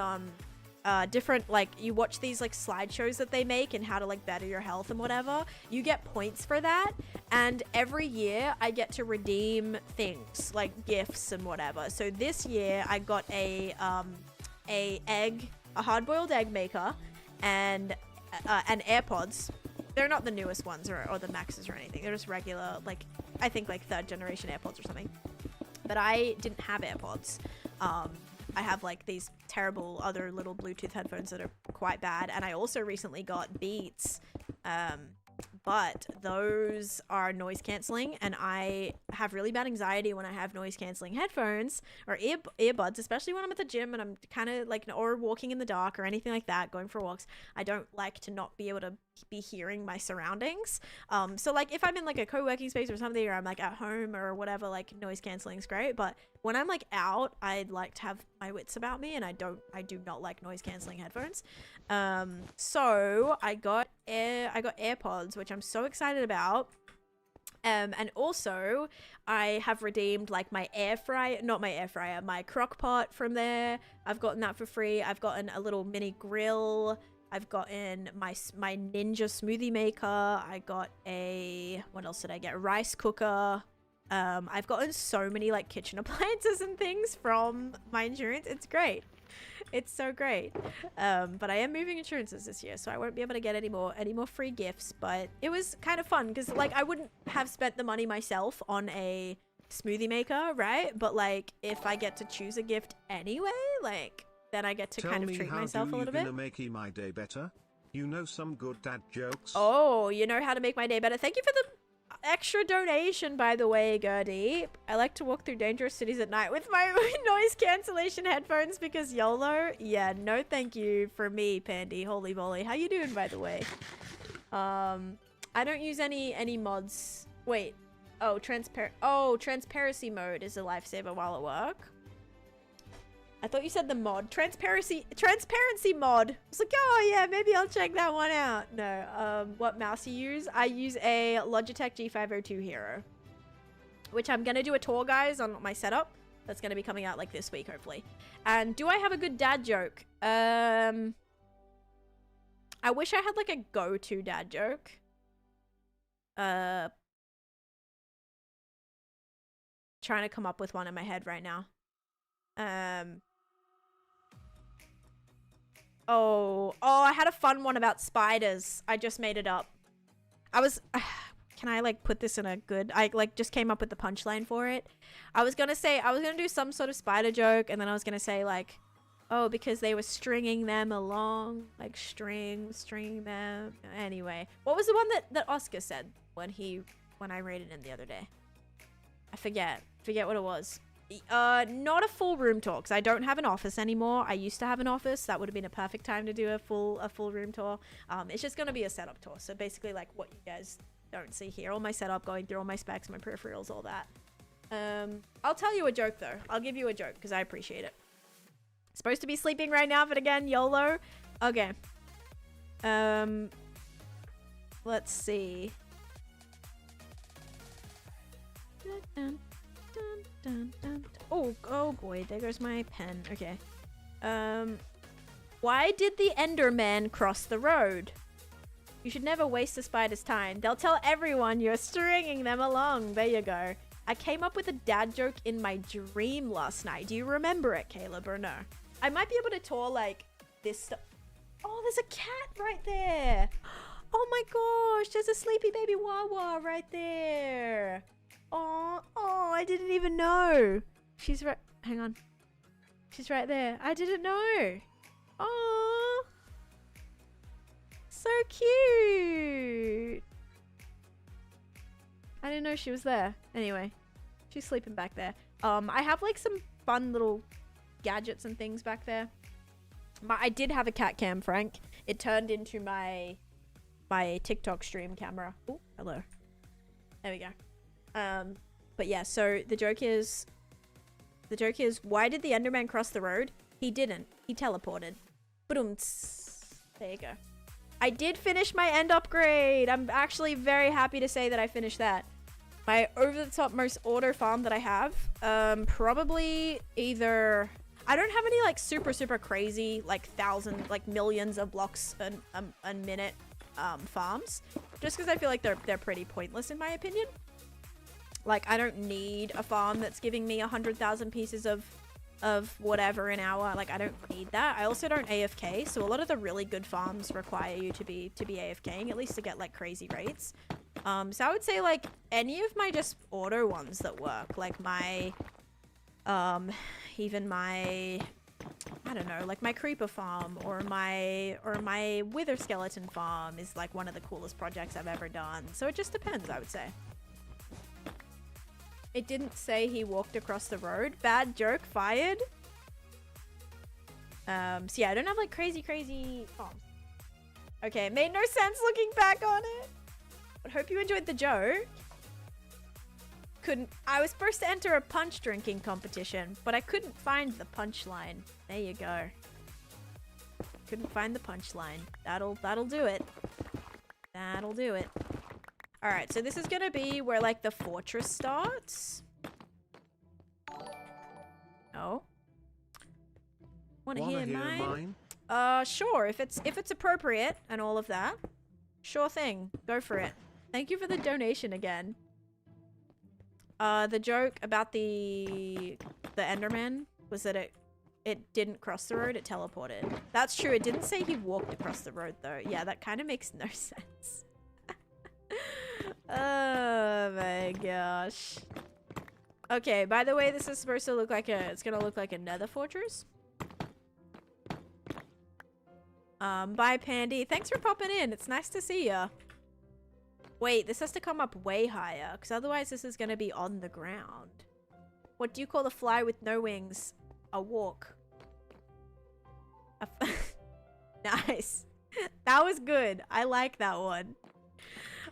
different, like you watch these like slideshows that they make and how to like better your health and whatever, you get points for that. And every year I get to redeem things like gifts and whatever. So this year I got a hard-boiled egg maker and AirPods. They're not the newest ones or the Maxes or anything. They're just regular, like I think like 3rd generation AirPods or something. But I didn't have AirPods. I have like these terrible other little Bluetooth headphones that are quite bad. And I also recently got Beats but those are noise cancelling, and I have really bad anxiety when I have noise cancelling headphones or earbuds, especially when I'm at the gym and I'm kind of like, or walking in the dark or anything like that, going for walks. I don't like to not be able to be hearing my surroundings. So like if I'm in like a co-working space or something, or I'm like at home or whatever, like noise cancelling is great, but when I'm like out, I'd like to have my wits about me, and I do not like noise cancelling headphones. So I got AirPods, which I'm so excited about. And also I have redeemed like my my crock pot from there. I've gotten that for free. I've gotten a little mini grill. I've gotten my Ninja smoothie maker. I got what else did I get? Rice cooker. I've gotten so many like kitchen appliances and things from my insurance. It's great. It's so great. But I am moving insurances this year, so I won't be able to get any more free gifts, but it was kind of fun because like I wouldn't have spent the money myself on a smoothie maker, right? But like if I get to choose a gift anyway, like then I get to kind of treat myself a little bit. Tell me how do you gonna make my day better? You know some good dad jokes? Oh, you know how to make my day better. Thank you for the extra donation, by the way, Gertie. I like to walk through dangerous cities at night with my noise cancellation headphones because YOLO. Yeah, no thank you for me, Pandy. Holy moly. How you doing, by the way? I don't use any mods. Wait. Oh, transparency mode is a lifesaver while at work. I thought you said the mod. Transparency mod. I was like, oh yeah, maybe I'll check that one out. No, what mouse you use? I use a Logitech G502 Hero, which I'm gonna do a tour, guys, on my setup. That's gonna be coming out like this week, hopefully. And do I have a good dad joke? I wish I had like a go-to dad joke. Trying to come up with one in my head right now. Oh, I had a fun one about spiders. I just made it up. Can I like put this in a good, I like just came up with the punchline for it. I was gonna do some sort of spider joke, and then I was gonna say like, oh, because they were stringing them along, like stringing them. Anyway, what was the one that Oscar said when I rated him the other day? I forget what it was. Not a full room tour, because I don't have an office anymore. I used to have an office. That would have been a perfect time to do a full room tour. It's just going to be a setup tour. So basically like what you guys don't see here. All my setup, going through all my specs, my peripherals, all that. I'll tell you a joke though. I'll give you a joke because I appreciate it. Supposed to be sleeping right now, but again, YOLO. Okay. Let's see. Oh boy, there goes my pen. Okay. Why did the Enderman cross the road? You should never waste a spider's time. They'll tell everyone you're stringing them along. There you go. I came up with a dad joke in my dream last night. Do you remember it, Caleb, or no? I might be able to tour like this stuff. Oh, there's a cat right there. Oh my gosh, there's a sleepy baby Wawa right there. Oh, I didn't even know. She's right. Hang on. She's right there. I didn't know. Oh, so cute. I didn't know she was there. Anyway, she's sleeping back there. I have like some fun little gadgets and things back there. I did have a cat cam, Frank. It turned into my TikTok stream camera. Oh, hello. There we go. But yeah, so the joke is, why did the Enderman cross the road? He didn't. He teleported. Ba-dum-ts. There you go. I did finish my end upgrade. I'm actually very happy to say that I finished that. My over-the-top most auto farm that I have, probably either, I don't have any like super crazy, like millions of blocks a minute farms, just because I feel like they're pretty pointless in my opinion. Like, I don't need a farm that's giving me 100,000 pieces of whatever an hour. Like, I don't need that. I also don't AFK, so a lot of the really good farms require you to be AFKing, at least to get like crazy rates. So I would say like any of my just auto ones that work, like my even my I don't know, like my creeper farm or my wither skeleton farm is like one of the coolest projects I've ever done. So it just depends, I would say. It didn't say he walked across the road. Bad joke, fired. So yeah, I don't have like crazy farms. Okay, it made no sense looking back on it. But hope you enjoyed the joke. I was supposed to enter a punch drinking competition, but I couldn't find the punchline. There you go. Couldn't find the punchline. That'll do it. That'll do it. Alright, so this is gonna be where like the fortress starts. Oh. Wanna hear mine? Sure, if it's appropriate and all of that. Sure thing. Go for it. Thank you for the donation again. The joke about the Enderman was that it didn't cross the road, it teleported. That's true, it didn't say he walked across the road though. Yeah, that kind of makes no sense. Oh my gosh. Okay, by the way, this is supposed to look like it's gonna look like a nether fortress. Bye Pandy. Thanks for popping in. It's nice to see ya. Wait, this has to come up way higher, because otherwise this is going to be on the ground. What do you call a fly with no wings? A walk. Nice. That was good. I like that one.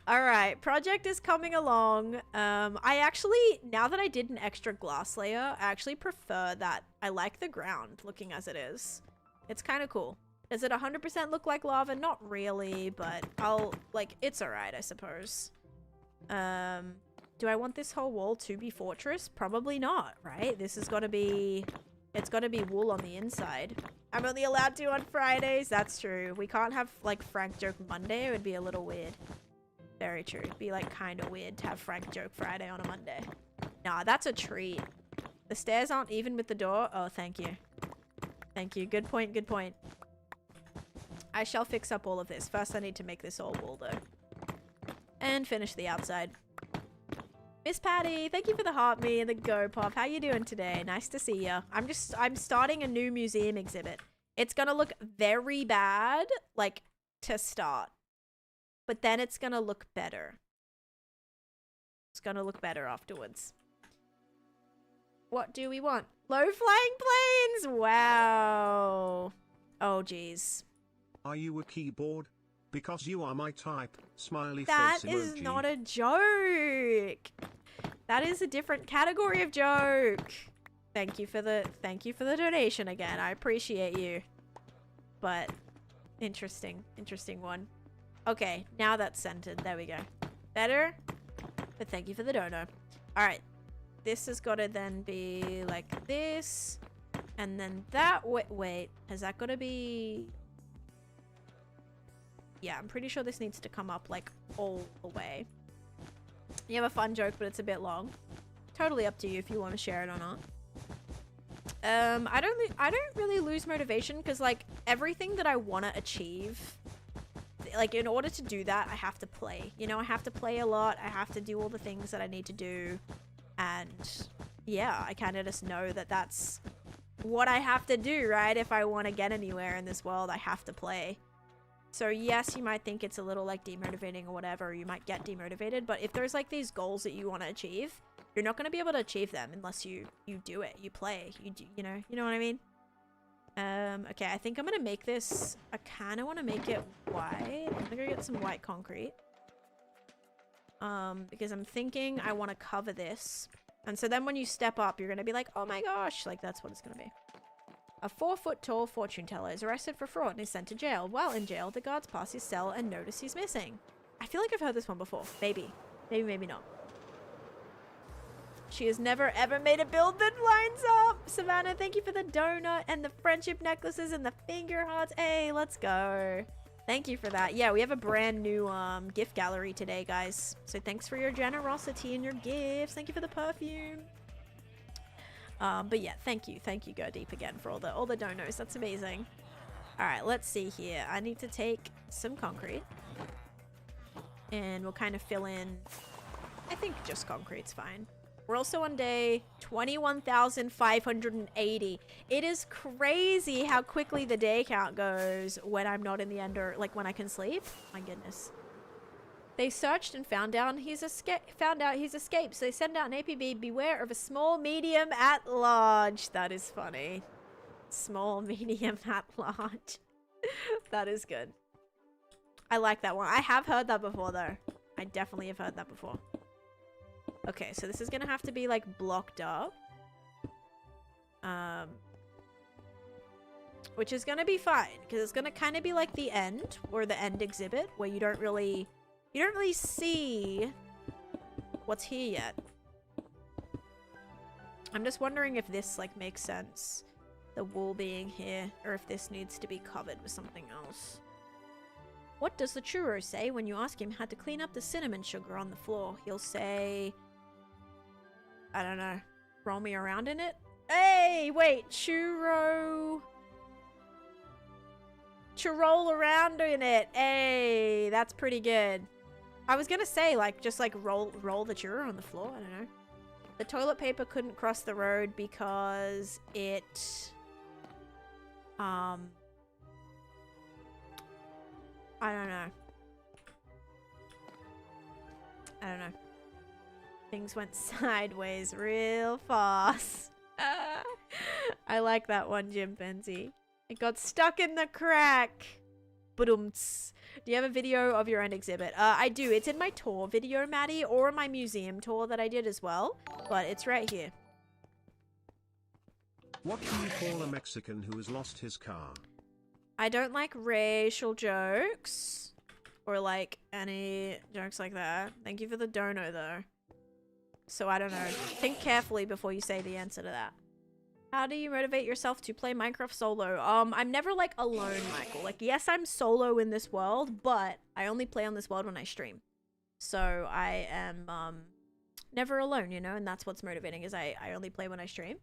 Alright, project is coming along. I actually, now that I did an extra glass layer, I actually prefer that. I like the ground looking as it is. It's kind of cool. Does it 100% look like lava? Not really, but it's alright, I suppose. Do I want this whole wall to be fortress? Probably not, right? This has got to be, it's got to be wool on the inside. I'm only allowed to on Fridays. That's true. We can't have, like, Frank Joke Monday. It would be a little weird. Very true. It'd be, like, kind of weird to have Frank Joke Friday on a Monday. Nah, that's a treat. The stairs aren't even with the door. Oh, thank you. Thank you. Good point, good point. I shall fix up all of this. First, I need to make this all wool, though. And finish the outside. Miss Patty, thank you for the heart me and the go pop. How you doing today? Nice to see ya. I'm starting a new museum exhibit. It's gonna look very bad, like, to start. But then it's gonna look better. It's gonna look better afterwards. What do we want? Low flying planes! Wow. Oh, jeez. Are you a keyboard? Because you are my type. Smiley That face emoji. is not a joke. That is a different category of joke. Thank you for the donation again. I appreciate you. But interesting one. Okay, now that's centered. There we go. Better? But thank you for the dono. Alright. This has got to then be like this. And then that. Wait. Has that got to be... Yeah, I'm pretty sure this needs to come up, like, all the way. You have a fun joke, but it's a bit long. Totally up to you if you want to share it or not. I don't really lose motivation, because, like, everything that I want to achieve, like, in order to do that, I have to play. You know, I have to play a lot. I have to do all the things that I need to do. And, yeah, I kind of just know that that's what I have to do, right? If I want to get anywhere in this world, I have to play. So yes, you might think it's a little like demotivating or whatever, or you might get demotivated, but if there's like these goals that you want to achieve, you're not going to be able to achieve them unless you do it, you play, you know what I mean? Okay, I think I'm going to make this, I kind of want to make it white. I'm going to go get some white concrete. Because I'm thinking I want to cover this. And so then when you step up, you're going to be like, oh my gosh, like that's what it's going to be. A 4-foot-tall fortune teller is arrested for fraud and is sent to jail. While in jail, the guards pass his cell and notice he's missing. I feel like I've heard this one before. Maybe. Maybe not. She has never ever made a build that lines up. Savannah, thank you for the donut and the friendship necklaces and the finger hearts. Hey, let's go. Thank you for that. Yeah, we have a brand new gift gallery today, guys. So thanks for your generosity and your gifts. Thank you for the perfume. But yeah, thank you, Go Deep again for all the donos. That's amazing. All right, let's see here. I need to take some concrete, and we'll kind of fill in. I think just concrete's fine. We're also on day 21,580. It is crazy how quickly the day count goes when I'm not in the ender, like when I can sleep. My goodness. They searched and found out he's escaped. So they send out an APB. Beware of a small medium at large. That is funny. Small medium at large. That is good. I like that one. I have heard that before though. I definitely have heard that before. Okay, so this is gonna have to be like blocked up. Which is gonna be fine because it's gonna kind of be like the end or the end exhibit where you don't really see what's here yet. I'm just wondering if this like makes sense, the wool being here, or if this needs to be covered with something else. What does the churro say when you ask him how to clean up the cinnamon sugar on the floor? He'll say, I don't know, roll me around in it? Hey, wait, churro. To roll around in it. Hey, that's pretty good. I was gonna say, like, just like roll the churro on the floor. I don't know. The toilet paper couldn't cross the road because it, I don't know. Things went sideways real fast. I like that one, chimpanzee. It got stuck in the crack. Ba-dum-ts. Do you have a video of your end exhibit? I do. It's in my tour video, Maddie, or my museum tour that I did as well. But it's right here. What do you call a Mexican who has lost his car? I don't like racial jokes. Or like any jokes like that. Thank you for the dono though. So I don't know. Think carefully before you say the answer to that. How do you motivate yourself to play Minecraft solo? I'm never like alone, Michael. Like, yes, I'm solo in this world, but I only play on this world when I stream. So I am never alone, you know, and that's what's motivating is I only play when I stream.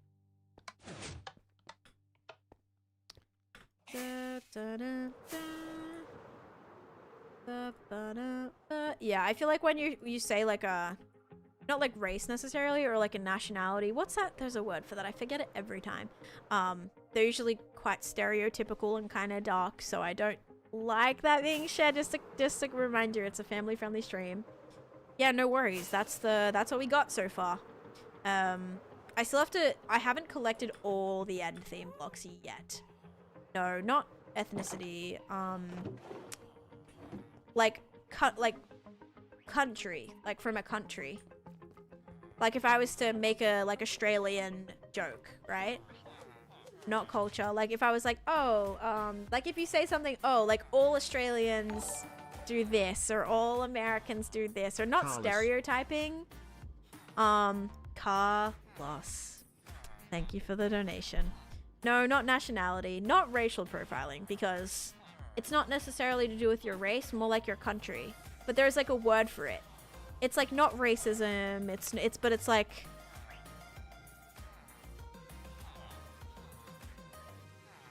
Yeah, I feel like when you say like a, not like race necessarily, or like a nationality. What's that? There's a word for that. I forget it every time. They're usually quite stereotypical and kind of dark, so I don't like that being shared. Just a reminder, it's a family-friendly stream. Yeah, no worries. That's what we got so far. I still have to. I haven't collected all the end theme blocks yet. No, not ethnicity. Like country, like from a country. Like if I was to make a like Australian joke, right? Not culture. Like if I was like, oh, like if you say something, oh, like all Australians do this, or all Americans do this, or not Carlos. Stereotyping. Carlos. Thank you for the donation. No, not nationality, not racial profiling, because it's not necessarily to do with your race, more like your country. But there's like a word for it. It's like not racism, but it's like,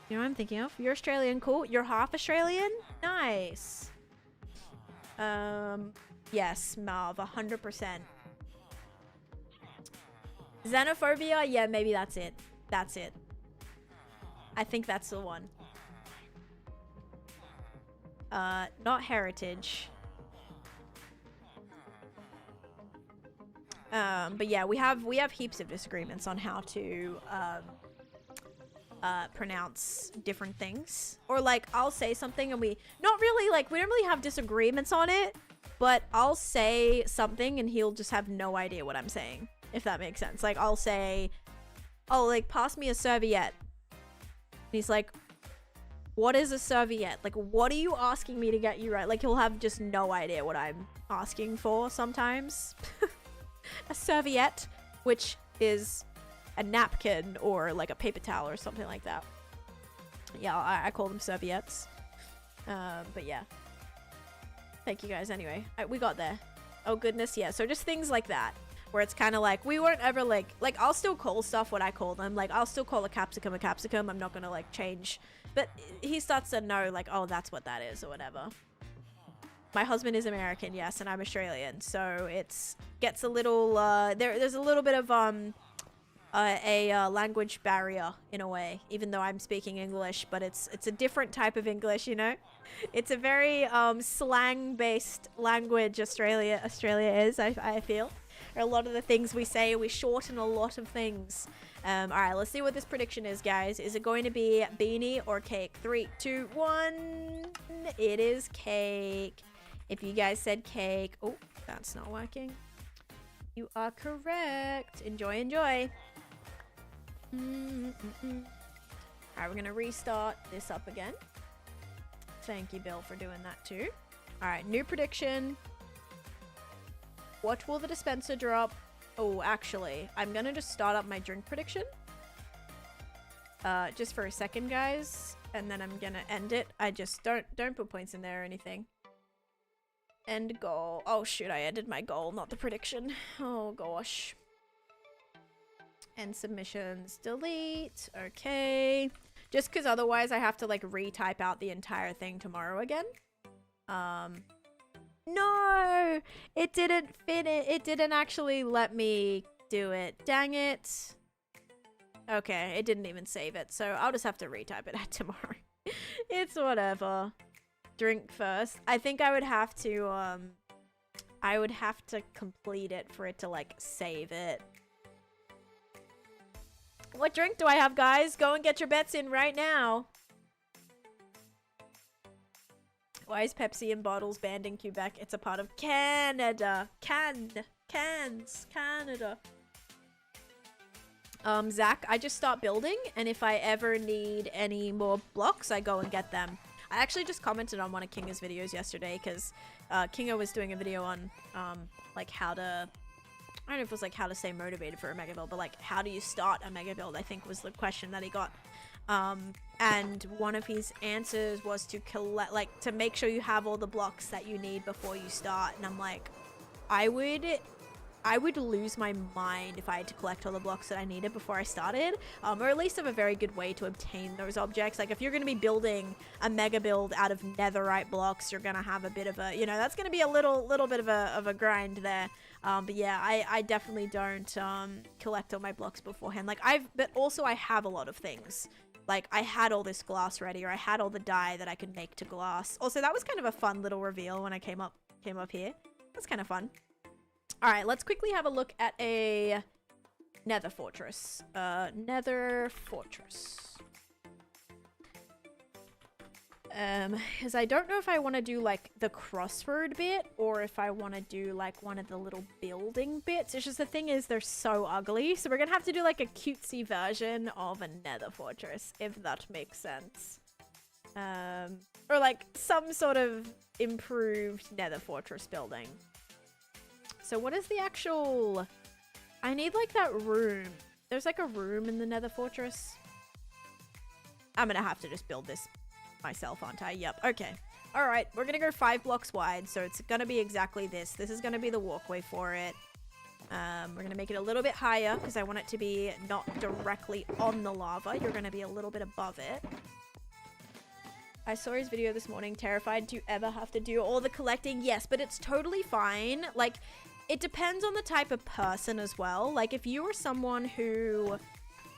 you know what I'm thinking of? You're Australian, cool. You're half Australian? Nice. Yes, Marv, 100%. Xenophobia? Yeah, maybe that's it. That's it. I think that's the one. Not heritage. But yeah, we have heaps of disagreements on how to pronounce different things. Or like I'll say something and we don't really have disagreements on it, but I'll say something and he'll just have no idea what I'm saying, if that makes sense. Like I'll say, oh, like pass me a serviette. And he's like, what is a serviette? Like, what are you asking me to get you right? Like he'll have just no idea what I'm asking for sometimes. A serviette, which is a napkin or like a paper towel or something like that. Yeah, I call them serviettes. But yeah. Thank you guys anyway. We got there. Oh goodness, yeah. So just things like that, where it's kind of like, we weren't ever like I'll still call stuff what I call them. Like I'll still call a capsicum a capsicum. I'm not gonna like change. But he starts to know like, oh, that's what that is or whatever. My husband is American, yes, and I'm Australian, so it's gets a little there's a little bit of a language barrier in a way, even though I'm speaking English, but it's a different type of English, you know. It's a very slang based language. Australia is, I feel. A lot of the things we say, we shorten a lot of things. All right, let's see what this prediction is, guys. Is it going to be beanie or cake? 3, 2, 1. It is cake. If you guys said cake, oh, that's not working. You are correct. Enjoy, enjoy. Alright, we're gonna restart this up again. Thank you, Bill, for doing that too. Alright, new prediction. What will the dispenser drop? Oh, actually, I'm gonna just start up my drink prediction. Just for a second, guys. And then I'm gonna end it. I just don't put points in there or anything. End goal. Oh shoot, I ended my goal, not the prediction. Oh gosh. End submissions. Delete. Okay. Just because otherwise I have to like retype out the entire thing tomorrow again. No! It didn't finish. It didn't actually let me do it. Dang it. Okay, it didn't even save it. So I'll just have to retype it tomorrow. It's whatever. Drink first. I think I would have to complete it for it to like save it. What drink do I have, guys? Go and get your bets in right now. Why is Pepsi in bottles banned in Quebec? It's a part of Canada. Canada. Zach, I just start building, and if I ever need any more blocks, I go and get them. I actually just commented on one of Kinga's videos yesterday, because Kinga was doing a video on like how to... I don't know if it was like how to stay motivated for a mega build, but like how do you start a mega build, I think was the question that he got. And one of his answers was to collect, like to make sure you have all the blocks that you need before you start. And I'm like, I would lose my mind if I had to collect all the blocks that I needed before I started, or at least have a very good way to obtain those objects. Like if you're going to be building a mega build out of netherite blocks, you're going to have a bit of a, you know, that's going to be a little bit of a grind there. But yeah, I definitely don't collect all my blocks beforehand. Like but also I have a lot of things. Like I had all this glass ready, or I had all the dye that I could make to glass. Also, that was kind of a fun little reveal when I came up here. That's kind of fun. All right, let's quickly have a look at a nether fortress. Nether fortress. Because I don't know if I want to do like the crossroad bit, or if I want to do like one of the little building bits. It's just the thing is they're so ugly, so we're gonna have to do like a cutesy version of a nether fortress, if that makes sense. Or like some sort of improved nether fortress building. So what is the actual... I need like that room. There's like a room in the nether fortress. I'm gonna have to just build this myself, aren't I? Yep. Okay. All right. We're gonna go 5 blocks wide, so it's gonna be exactly this. This is gonna be the walkway for it. We're gonna make it a little bit higher because I want it to be not directly on the lava. You're gonna be a little bit above it. I saw his video this morning. Terrified to ever have to do all the collecting. Yes, but it's totally fine. Like, it depends on the type of person as well. Like, if you are someone who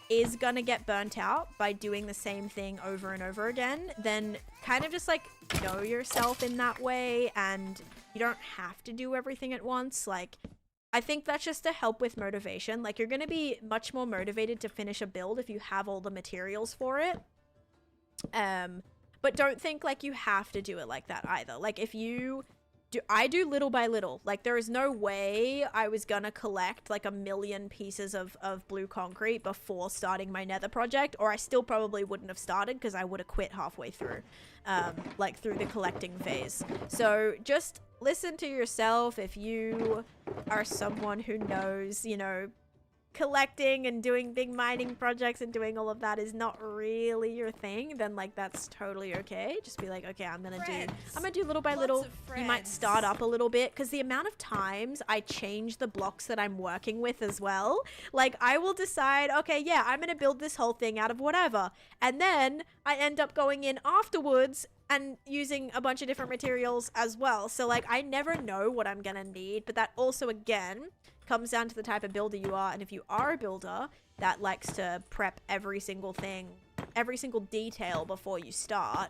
is gonna get burnt out by doing the same thing over and over again, then kind of just like know yourself in that way, and you don't have to do everything at once. Like, I think that's just to help with motivation. Like, you're gonna be much more motivated to finish a build if you have all the materials for it. But don't think like you have to do it like that either. Like, if you do, I do little by little. Like, there is no way I was gonna collect like 1,000,000 pieces of blue concrete before starting my nether project, or I still probably wouldn't have started because I would have quit halfway through, like through the collecting phase. So just listen to yourself. If you are someone who knows, you know, collecting and doing big mining projects and doing all of that is not really your thing, then like that's totally okay. Just be like, okay, I'm gonna do little by little. You might start up a little bit, because the amount of times I change the blocks that I'm working with as well. Like, I will decide, okay, yeah, I'm gonna build this whole thing out of whatever, and then I end up going in afterwards and using a bunch of different materials as well. So like I never know what I'm gonna need, but that also again comes down to the type of builder you are. And if you are a builder that likes to prep every single thing, every single detail before you start,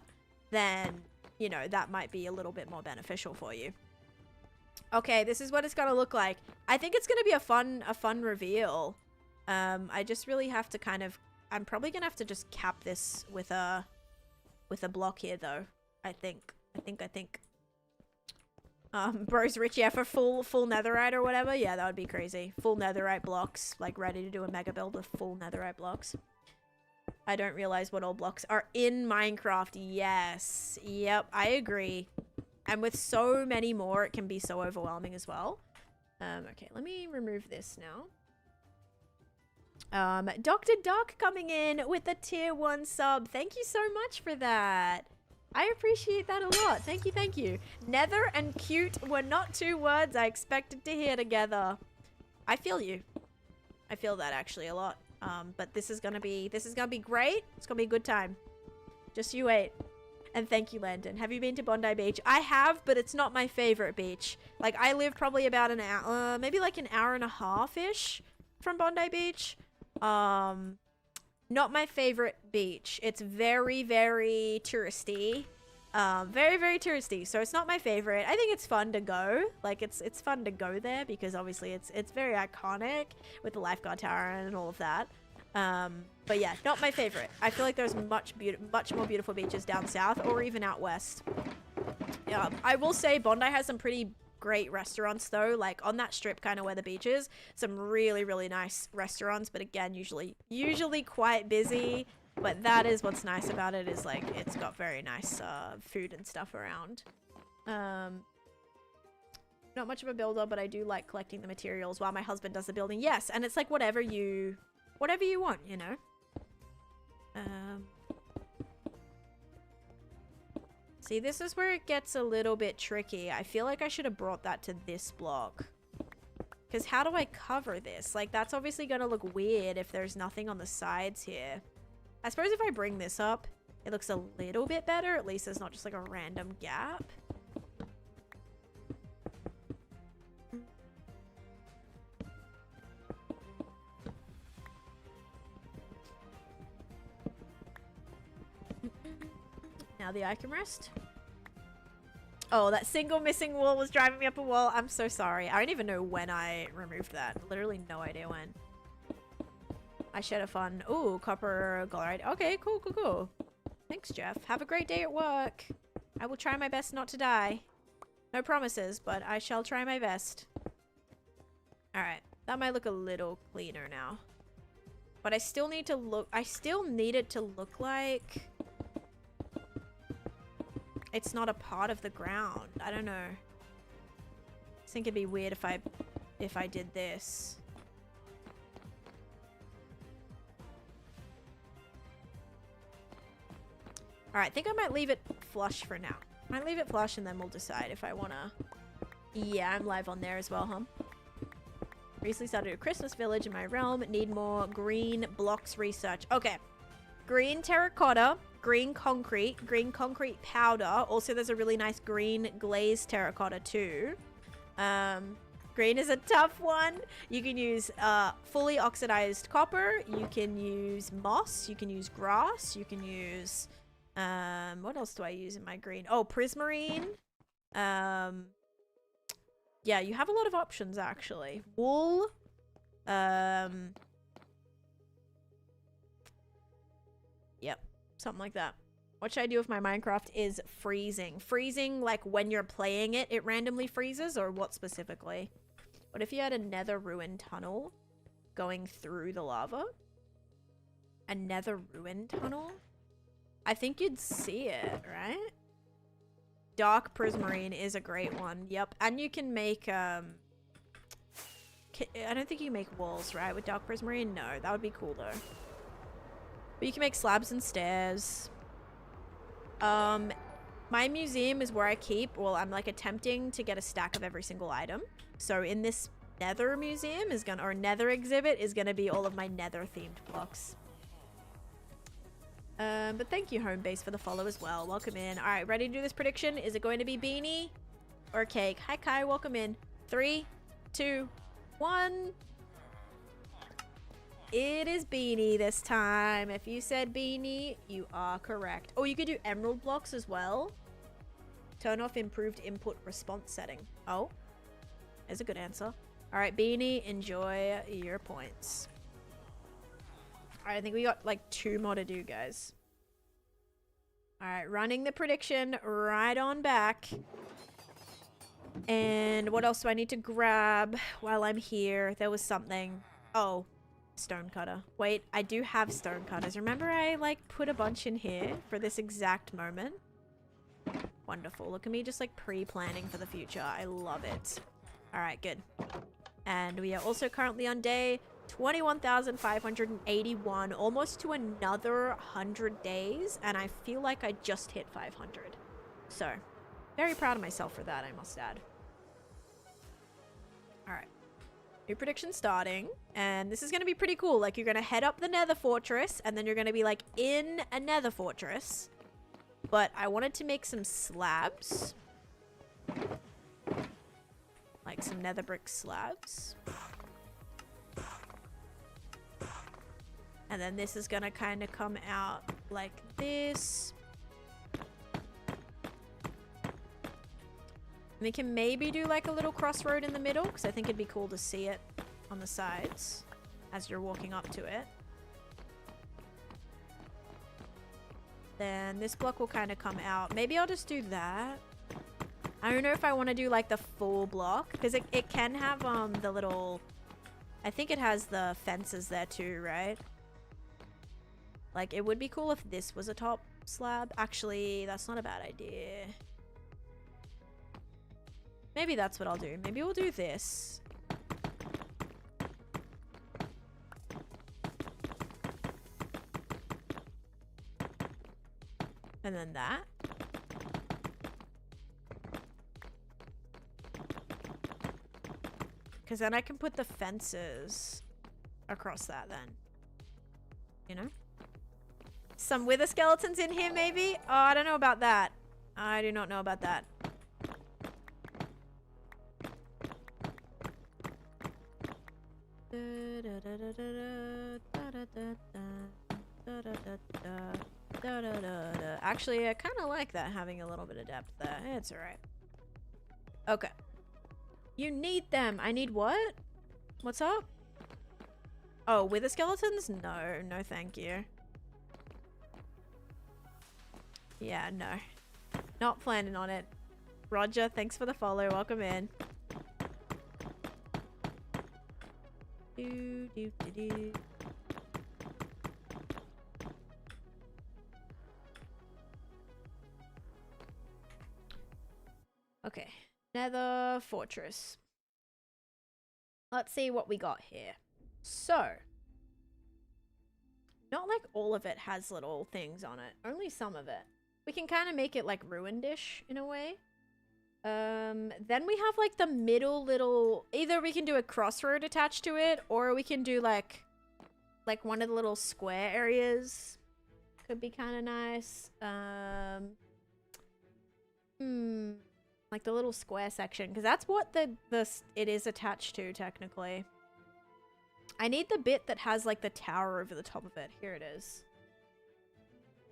then you know that might be a little bit more beneficial for you. Okay, this is what it's gonna look like. I think it's gonna be a fun reveal. I just really have to kind of, I'm probably gonna have to just cap this with a block here though. I think. Bros rich, yeah, for full netherite or whatever. Yeah, that would be crazy. Full netherite blocks, like ready to do a mega build with full netherite blocks. I don't realize what all blocks are in Minecraft. Yes. Yep, I agree. And with so many more, it can be so overwhelming as well. Okay, let me remove this now. Dr. Duck coming in with a tier 1 sub. Thank you so much for that. I appreciate that a lot. Thank you, thank you. Nether and cute were not 2 words I expected to hear together. I feel you. I feel that actually a lot. But this is gonna be great. It's gonna be a good time. Just you wait. And thank you, Landon. Have you been to Bondi Beach? I have, but it's not my favorite beach. Like, I live probably about an hour, maybe like an hour and a half-ish from Bondi Beach. Not my favorite beach. It's very, very touristy. Very, very touristy. So it's not my favorite. I think it's fun to go. Like, it's fun to go there because obviously it's very iconic with the lifeguard tower and all of that. But yeah, not my favorite. I feel like there's much more beautiful beaches down south or even out west. Yeah, I will say Bondi has some pretty great restaurants though, like on that strip kind of where the beach is. Some really, really nice restaurants, but again, usually quite busy. But that is what's nice about it, is like it's got very nice food and stuff around. Not much of a builder, but I do like collecting the materials while my husband does the building. Yes, and it's like whatever you want, you know. See, this is where it gets a little bit tricky. I feel like I should have brought that to this block. Because how do I cover this? Like, that's obviously going to look weird if there's nothing on the sides here. I suppose if I bring this up, it looks a little bit better. At least there's not just like a random gap. Now the eye can rest. Oh, that single missing wall was driving me up a wall. I'm so sorry. I don't even know when I removed that. Literally no idea when. I shed a fun. Ooh, copper glarite. Okay, cool. Thanks, Jeff. Have a great day at work. I will try my best not to die. No promises, but I shall try my best. Alright. That might look a little cleaner now. But I still need to look. I still need it to look like it's not a part of the ground. I don't know. I think it'd be weird if I did this. Alright, I think I might leave it flush for now. Might leave it flush and then we'll decide if I wanna... Yeah, I'm live on there as well, huh? Recently started a Christmas village in my realm. Need more green blocks research. Okay. Green terracotta. Green concrete powder. Also, there's a really nice green glazed terracotta too. Green is a tough one. You can use fully oxidized copper. You can use moss. You can use grass. You can use... what else do I use in my green? Oh, prismarine. Yeah, you have a lot of options actually. Wool. Yep. Something like that. What should I do if my Minecraft is freezing? Freezing, like when you're playing it, it randomly freezes, or what specifically? What if you had a nether ruin tunnel going through the lava? A nether ruin tunnel? I think you'd see it, right? Dark prismarine is a great one. Yep. And you can make, I don't think you can make walls, right? With dark prismarine? No, that would be cool though. But you can make slabs and stairs. My museum is where I keep, well, I'm like attempting to get a stack of every single item. So in this nether museum is gonna, or nether exhibit is gonna be all of my nether themed blocks. But thank you, home base, for the follow as well. Welcome in. All right, ready to do this prediction? Is it going to be Beanie or Cake? Hi, Kai. Welcome in. 3, 2, 1. It is Beanie this time. If you said Beanie, you are correct. Oh, you could do emerald blocks as well. Turn off improved input response setting. Oh, there's a good answer. All right, Beanie, enjoy your points. All right, I think we got like 2 more to do, guys. All right, running the prediction right on back. And what else do I need to grab while I'm here? There was something. Oh, stonecutter. Wait, I do have stonecutters. Remember I like put a bunch in here for this exact moment? Wonderful. Look at me just like pre-planning for the future. I love it. All right, good. And we are also currently on day 21,581, almost to another 100 days, and I feel like I just hit 500. So, very proud of myself for that, I must add. Alright. New prediction starting, and this is going to be pretty cool. Like, you're going to head up the nether fortress, and then you're going to be, like, in a nether fortress. But I wanted to make some slabs. Like, some nether brick slabs. And then this is gonna kind of come out like this. We can maybe do like a little crossroad in the middle, because I think it'd be cool to see it on the sides as you're walking up to it. Then this block will kind of come out. Maybe I'll just do that. I don't know if I want to do like the full block, because it can have the little... I think it has the fences there too, right? Like, it would be cool if this was a top slab. Actually, that's not a bad idea. Maybe that's what I'll do. Maybe we'll do this. And then that. Because then I can put the fences across that then. You know? Some wither skeletons in here, maybe? Oh, I don't know about that. I do not know about that. Actually, I kind of like that, having a little bit of depth there. It's alright. Okay. You need them. I need what? What's up? Oh, wither skeletons? No, no thank you. Yeah, no. Not planning on it. Roger, thanks for the follow. Welcome in. Do, do, do, do. Okay. Nether fortress. Let's see what we got here. So. Not like all of it has little things on it. Only some of it. We can kind of make it like ruined-ish in a way. Then we have like the middle little... Either we can do a crossroad attached to it, or we can do like one of the little square areas. Could be kind of nice. Like the little square section, because that's what it is attached to technically. I need the bit that has like the tower over the top of it. Here it is.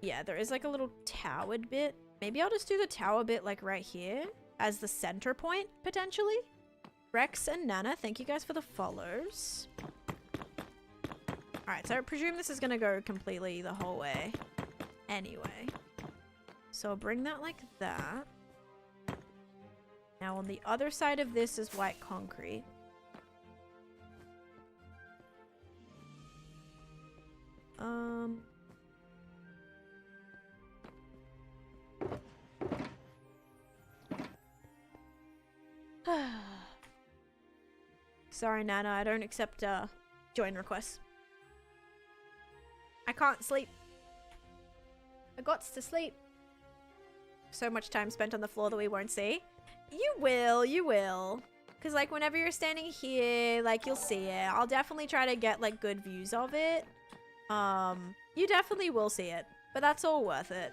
Yeah, there is like a little towered bit. Maybe I'll just do the tower bit like right here as the center point, potentially. Rex and Nana, thank you guys for the follows. Alright, so I presume this is going to go completely the whole way anyway. So I'll bring that like that. Now on the other side of this is white concrete. Sorry, Nana, I don't accept join requests. I can't sleep. I gots to sleep. So much time spent on the floor that we won't see. You will. Because, like, whenever you're standing here, like, you'll see it. I'll definitely try to get, like, good views of it. You definitely will see it. But that's all worth it.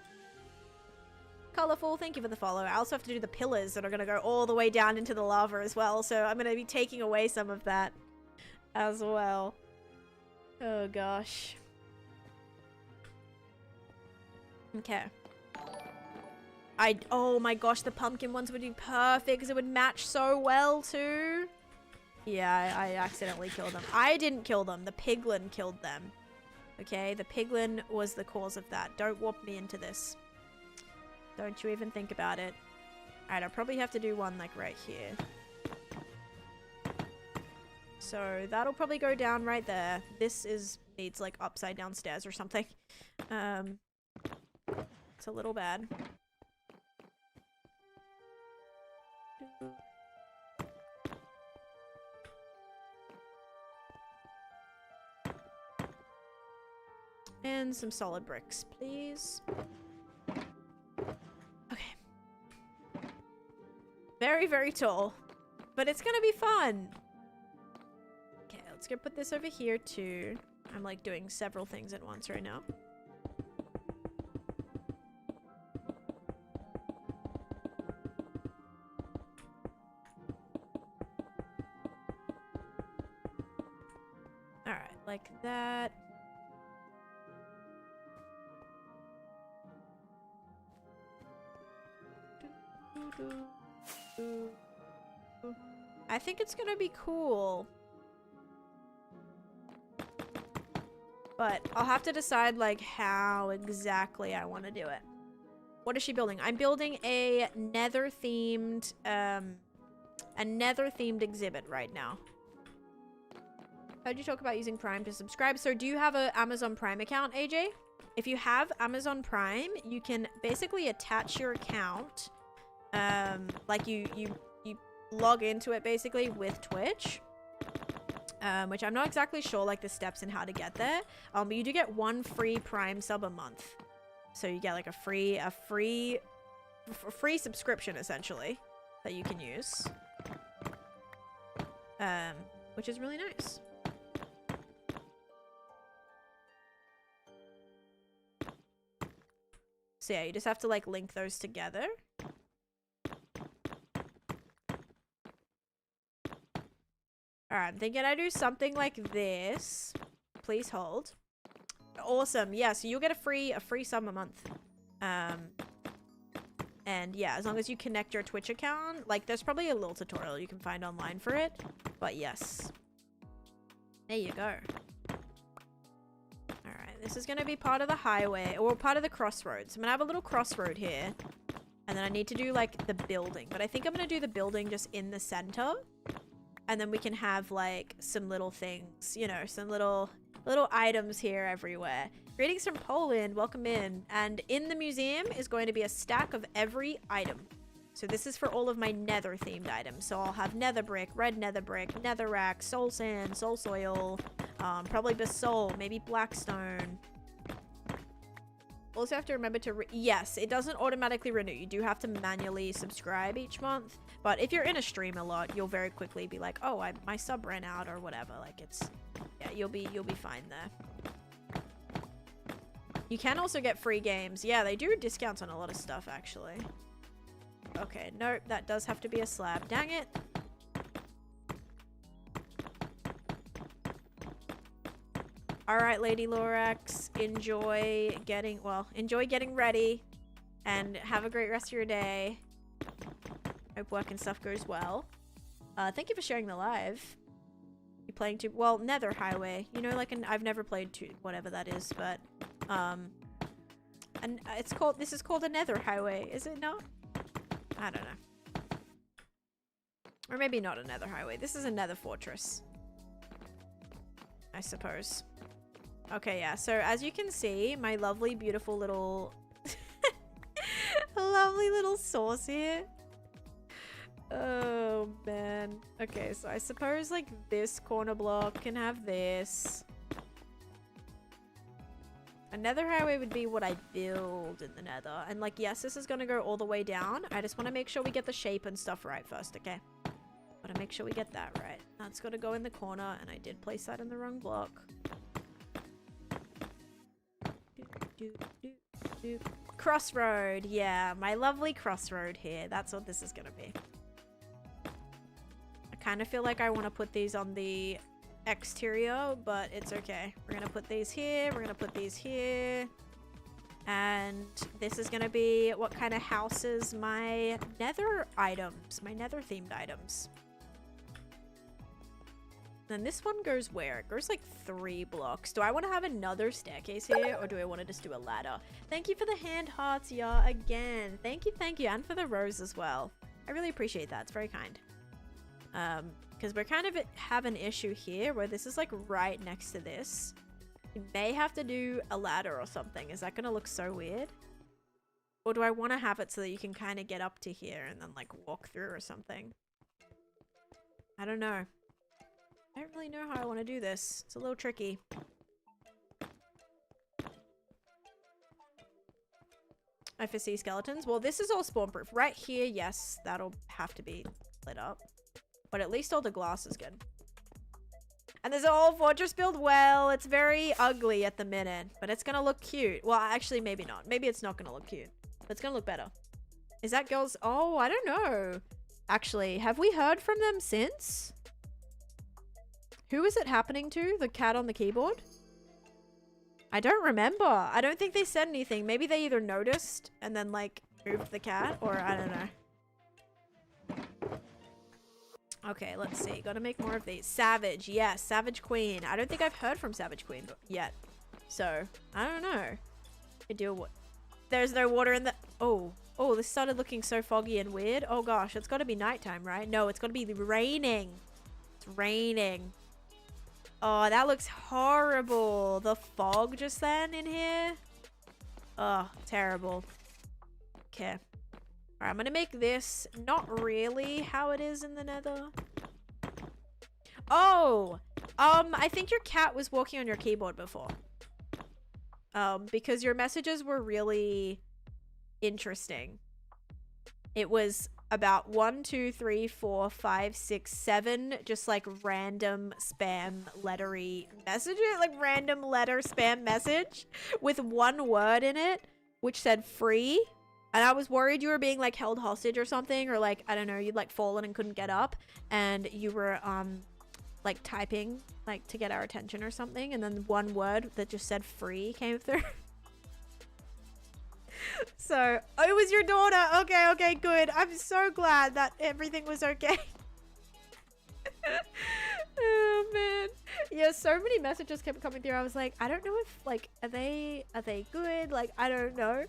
Colorful, thank you for the follow. I also have to do the pillars that are going to go all the way down into the lava as well. So I'm going to be taking away some of that as well. Oh gosh. Okay. Oh my gosh, the pumpkin ones would be perfect because it would match so well too. Yeah, I accidentally killed them. I didn't kill them. The piglin killed them. Okay, the piglin was the cause of that. Don't warp me into this. Don't you even think about it. Alright, I'll probably have to do one like right here. So that'll probably go down right there. This needs like upside down stairs or something. It's a little bad. And some solid bricks, please. Okay. Very, very tall. But it's gonna be fun. Okay, let's go put this over here too. I'm like doing several things at once right now. Alright, like that. I think it's gonna be cool. But I'll have to decide like how exactly I want to do it. What is she building? I'm building a nether themed exhibit right now. Heard you talk about using Prime to subscribe. So do you have an Amazon Prime account, AJ? If you have Amazon Prime, you can basically attach your account. Like you log into it basically with Twitch. Which I'm not exactly sure like the steps and how to get there. But you do get one free Prime sub a month. So you get like a free subscription essentially that you can use. Which is really nice. So yeah, you just have to like link those together. Alright, I'm thinking I do something like this. Please hold. Awesome. Yeah, so you'll get a free sub a month. And yeah, as long as you connect your Twitch account, like there's probably a little tutorial you can find online for it. But yes. There you go. Alright, this is going to be part of the highway, or part of the crossroads. I'm going to have a little crossroad here. And then I need to do like the building. But I think I'm going to do the building just in the center. And then we can have like some little things, you know, some little items here everywhere. Greetings from Poland, welcome in. And in the museum is going to be a stack of every item. So this is for all of my nether themed items. So I'll have nether brick, red nether brick, netherrack, soul sand, soul soil, probably basalt, maybe blackstone. Also have to remember to, yes, it doesn't automatically renew. You do have to manually subscribe each month. But if you're in a stream a lot, you'll very quickly be like, oh, my sub ran out or whatever. Like it's, yeah, you'll be fine there. You can also get free games. Yeah, they do discounts on a lot of stuff actually. Okay, nope, that does have to be a slab. Dang it. Alright, Lady Lorax, enjoy getting ready and have a great rest of your day. Hope work and stuff goes well. Thank you for sharing the live. You playing too well, Nether Highway. You know, like I've never played whatever that is, but and this is called a Nether Highway, is it not? I don't know. Or maybe not a Nether Highway. This is a Nether Fortress, I suppose. Okay, yeah, so as you can see, my lovely, beautiful little... lovely little sauce here. Oh, man. Okay, so I suppose, like, this corner block can have this. A nether highway would be what I build in the nether. And, like, yes, this is gonna go all the way down. I just want to make sure we get the shape and stuff right first, okay? Gotta make sure we get that right. That's gotta go in the corner, and I did place that in the wrong block. Crossroad. Yeah, my lovely crossroad here. That's what this is gonna be. I kind of feel like I want to put these on the exterior, but it's okay. We're gonna put these here. We're gonna put these here. And this is gonna be what kind of houses my nether items, my nether themed items. Then this one goes where? It goes like 3 blocks. Do I want to have another staircase here, or do I want to just do a ladder? Thank you for the hand hearts, yeah, again. Thank you, and for the rose as well. I really appreciate that. It's very kind. Because we're kind of have an issue here where this is like right next to this. You may have to do a ladder or something. Is that going to look so weird? Or do I want to have it so that you can kind of get up to here and then like walk through or something? I don't know. I don't really know how I want to do this. It's a little tricky. I foresee skeletons. Well, this is all spawn proof. Right here, yes, that'll have to be lit up. But at least all the glass is good. And there's a whole fortress build. Well, it's very ugly at the minute, but it's gonna look cute. Well, actually, maybe not. Maybe it's not gonna look cute, but it's gonna look better. Is that girls? Oh, I don't know. Actually, have we heard from them since? Who is it happening to? The cat on the keyboard? I don't remember. I don't think they said anything. Maybe they either noticed and then like moved the cat, or I don't know. Okay, let's see. Gotta make more of these. Savage, yes. Savage Queen. I don't think I've heard from Savage Queen yet. So, I don't know. I deal with... There's no water in the... Oh. Oh, this started looking so foggy and weird. Oh gosh, it's gotta be nighttime, right? No, it's gotta be raining. It's raining. Oh, that looks horrible. The fog just then in here. Oh, terrible. Okay. Alright, I'm gonna make this not really how it is in the nether. Oh! I think your cat was walking on your keyboard before. Because your messages were really interesting. It was about 1, 2, 3, 4, 5, 6, 7 just like random spam lettery messages. Like random letter spam message with one word in it, which said free. And I was worried you were being like held hostage or something, or like, I don't know, you'd like fallen and couldn't get up and you were like typing like to get our attention or something, and then one word that just said free came through. So, oh, it was your daughter. Okay, good. I'm so glad that everything was okay. Oh man. Yeah, so many messages kept coming through. I was like, I don't know if like are they good? Like, I don't know.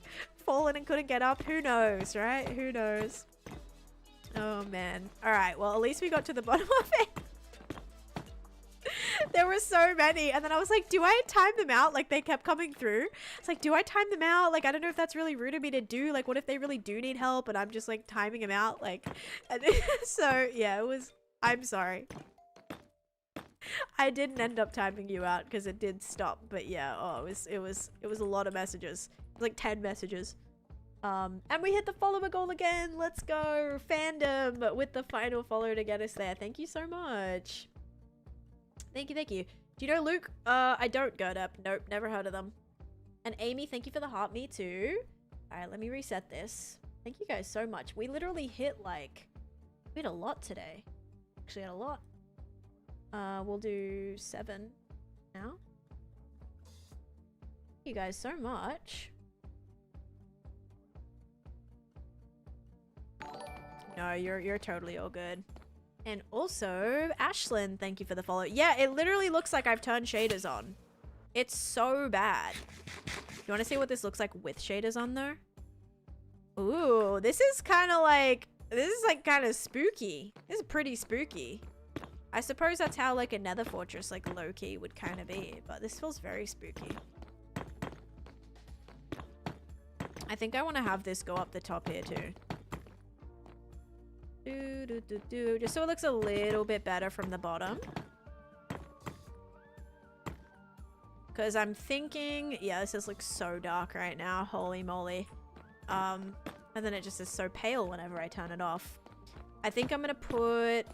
Fallen and couldn't get up. Who knows, right? Who knows? Oh man. All right. Well, at least we got to the bottom of it. There were so many, and then I was like, do I time them out? Like, they kept coming through. It's like, do I time them out? Like, I don't know if that's really rude of me to do. Like, what if they really do need help and I'm just like timing them out? Like, and so yeah, it was, I'm sorry. I didn't end up timing you out because it did stop, but yeah, oh, it was a lot of messages. Like 10 messages. And we hit the follower goal again. Let's go. Fandom with the final follow to get us there. Thank you so much. Thank you. Do you know Luke? I don't, Gerda. Nope, never heard of them. And Amy, thank you for the heart. Me too. Alright, let me reset this. Thank you guys so much. We literally hit like... We hit a lot today. Actually, had a lot. We'll do 7 now. Thank you guys so much. No, you're totally all good. And also, Ashlyn, thank you for the follow. Yeah, it literally looks like I've turned shaders on. It's so bad. You want to see what this looks like with shaders on though? Ooh, this is kind of like kind of spooky. This is pretty spooky. I suppose that's how like a nether fortress like low-key would kind of be, but this feels very spooky. I think I want to have this go up the top here too. Just so it looks a little bit better from the bottom. Because I'm thinking, yeah, this just looks so dark right now. Holy moly. And then it just is so pale whenever I turn it off. I think I'm gonna put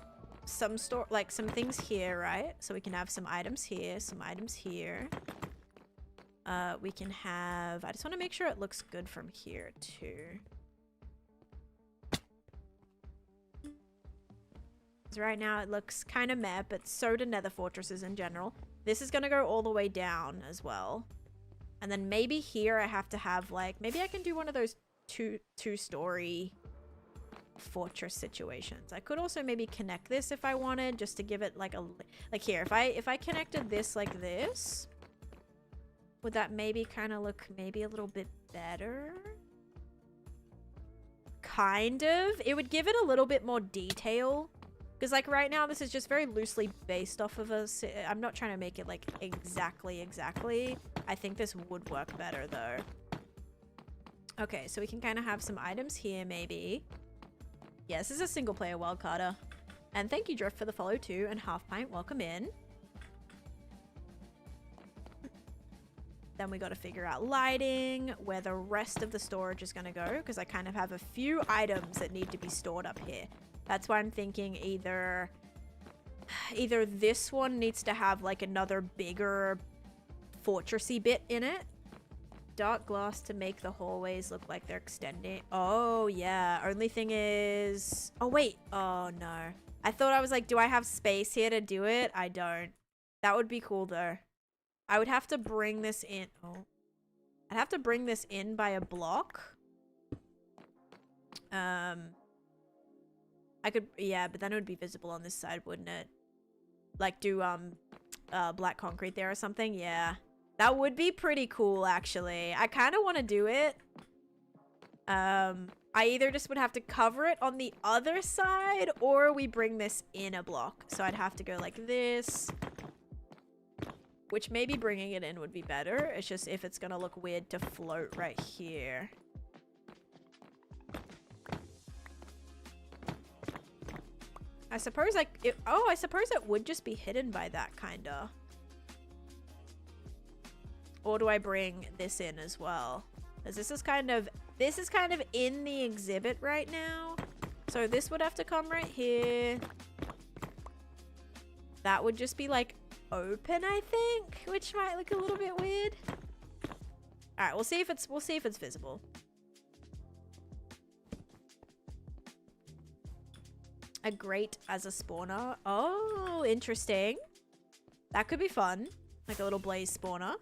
some some things here, right? So we can have some items here, some items here. We can have... I just want to make sure it looks good from here, too. Because right now it looks kind of meh, but so do nether fortresses in general. This is going to go all the way down as well. And then maybe here I have to have, like... Maybe I can do one of those two-story fortress situations. I could also maybe connect this if I wanted, just to give it, like, a... Like, here, if I connected this like this... Would that maybe kind of look maybe a little bit better? Kind of. It would give it a little bit more detail. Because, like, right now, this is just very loosely based off of a... I'm not trying to make it, like, exactly. I think this would work better, though. Okay, so we can kind of have some items here, maybe. Yeah, this is a single-player world, Carter. And thank you, Drift, for the follow, too. And Half Pint, welcome in. Then we got to figure out lighting, where the rest of the storage is going to go, because I kind of have a few items that need to be stored up here. That's why I'm thinking either this one needs to have like another bigger fortressy bit in it. Dark glass to make the hallways look like they're extending. Oh, yeah. Only thing is... Oh, wait. Oh, no. I thought I was like, do I have space here to do it? I don't. That would be cool, though. I would have to bring this in. Oh. I'd have to bring this in by a block. I could, yeah, but then it would be visible on this side, wouldn't it? Like do, black concrete there or something? Yeah. That would be pretty cool, actually. I kind of want to do it. I either just would have to cover it on the other side, or we bring this in a block. So I'd have to go like this. Which maybe bringing it in would be better. It's just if it's gonna look weird to float right here. I suppose I suppose it would just be hidden by that, kinda. Or do I bring this in as well? Because this is kind of in the exhibit right now. So this would have to come right here. That would just be like open, I think, which might look a little bit weird. All right, we'll see if it's visible. A grate as a spawner. Oh, interesting. That could be fun. Like a little blaze spawner.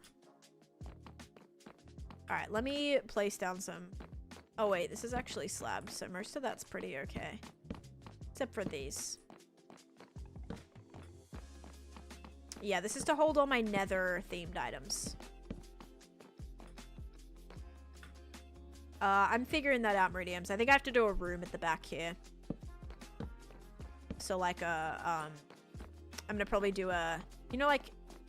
All right, let me place down some. Oh wait, this is actually slab, so most of that's pretty okay. Except for these. Yeah, this is to hold all my nether themed items. I'm figuring that out, Meridiums. I think I have to do a room at the back here. So like I'm gonna probably do a, you know, like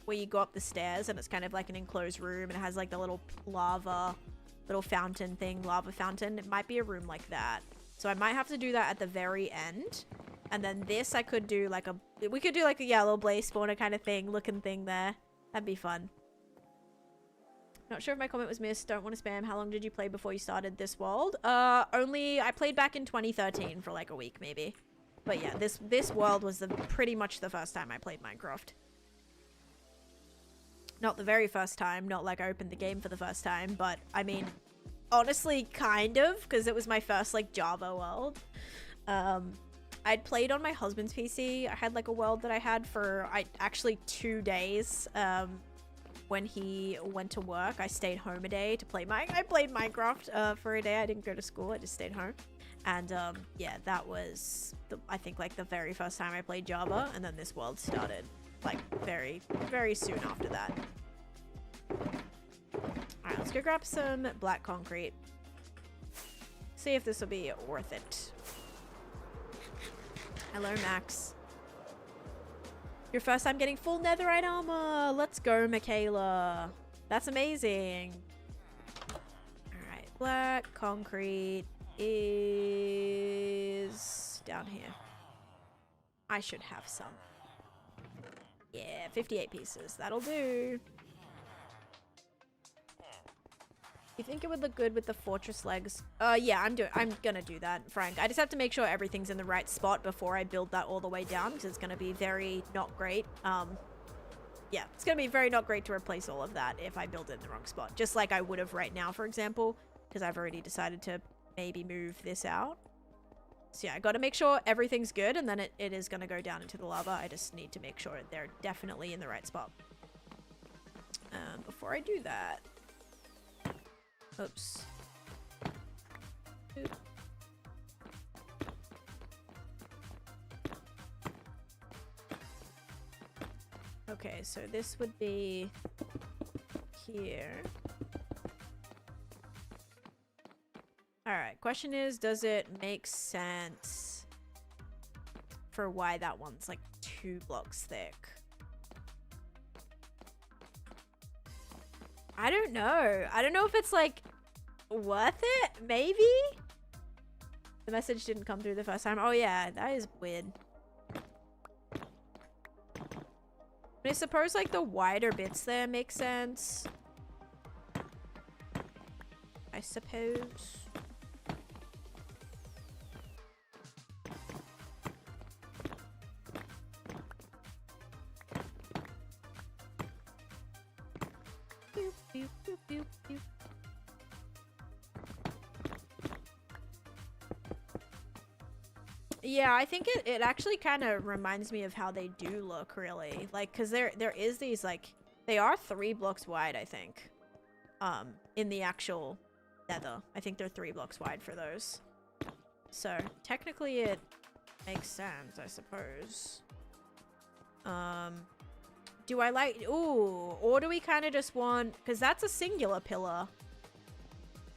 where you go up the stairs and it's kind of like an enclosed room and it has like the little little fountain thing, lava fountain. It might be a room like that. So I might have to do that at the very end. And then this I could do like we could do like a, yeah, little blaze spawner kind of thing, looking thing there. That'd be fun. Not sure if my comment was missed. Don't want to spam. How long did you play before you started this world? I played back in 2013 for like a week maybe. But yeah, this world was pretty much the first time I played Minecraft. Not the very first time, not like I opened the game for the first time, but I mean, honestly, kind of, because it was my first like Java world. I'd played on my husband's PC. I had like a world that I had for actually 2 days. When he went to work, I stayed home a day to play I played Minecraft for a day. I didn't go to school. I just stayed home. And yeah, that was I think like the very first time I played Java, and then this world started like very, very soon after that. Alright, let's go grab some black concrete. See if this will be worth it. Hello, Max. Your first time getting full netherite armor. Let's go, Michaela. That's amazing. Alright, black concrete is down here. I should have some. Yeah, 58 pieces. That'll do. You think it would look good with the fortress legs? Yeah, I'm gonna do that, Frank. I just have to make sure everything's in the right spot before I build that all the way down, because it's gonna be very not great. Yeah, yeah, it's gonna be very not great to replace all of that if I build it in the wrong spot. Just like I would have right now, for example, because I've already decided to maybe move this out. So yeah, I got to make sure everything's good, and then it is going to go down into the lava. I just need to make sure they're definitely in the right spot. Before I do that... Oops. Oop. Okay, so this would be here. Alright, question is, does it make sense for why that one's like 2 blocks thick? I don't know. I don't know if it's like worth it, maybe? The message didn't come through the first time. Oh yeah, that is weird. I suppose like the wider bits there make sense. I suppose. Boop, boop, boop, boop, boop. Yeah, I think it actually kind of reminds me of how they do look, really. Like, because there is these, like, they are 3 blocks wide, I think. In the actual nether. I think they're 3 blocks wide for those. So, technically it makes sense, I suppose. Do I like... Ooh, or do we kind of just want... Because that's a singular pillar.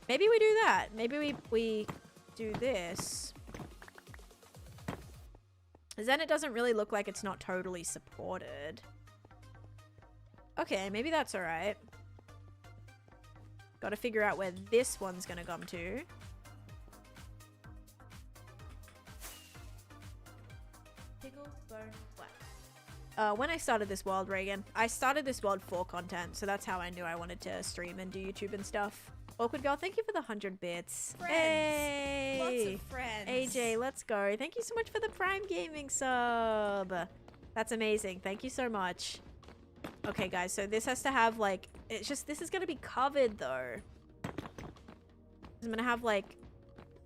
Maybe we do that. Maybe we do this. Because then it doesn't really look like it's not totally supported. Okay, maybe that's alright. Gotta figure out where this one's gonna come to. When I started this world, Reagan, I started this world for content, so that's how I knew I wanted to stream and do YouTube and stuff. Awkward Girl, thank you for the 100 bits. Friends. Hey! Lots of friends. AJ, let's go. Thank you so much for the Prime Gaming sub. That's amazing. Thank you so much. Okay, guys, so this has to have, like... It's just... This is gonna be covered, though. I'm gonna have, like...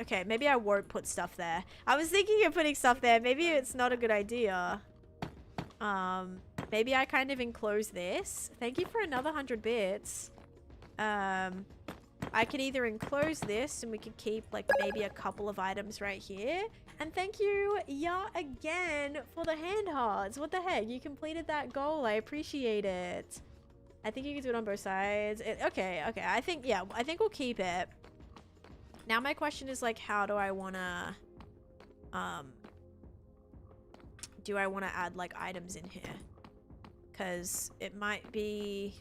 Okay, maybe I won't put stuff there. I was thinking of putting stuff there. Maybe it's not a good idea. Maybe I kind of enclose this. Thank you for another 100 bits. I could either enclose this and we could keep like maybe a couple of items right here. And thank you, again for the hand hearts. What the heck? You completed that goal. I appreciate it. I think you can do it on both sides. Okay. I think, yeah, I think we'll keep it. Now my question is like, how do I want to, do I want to add like items in here? Because it might be,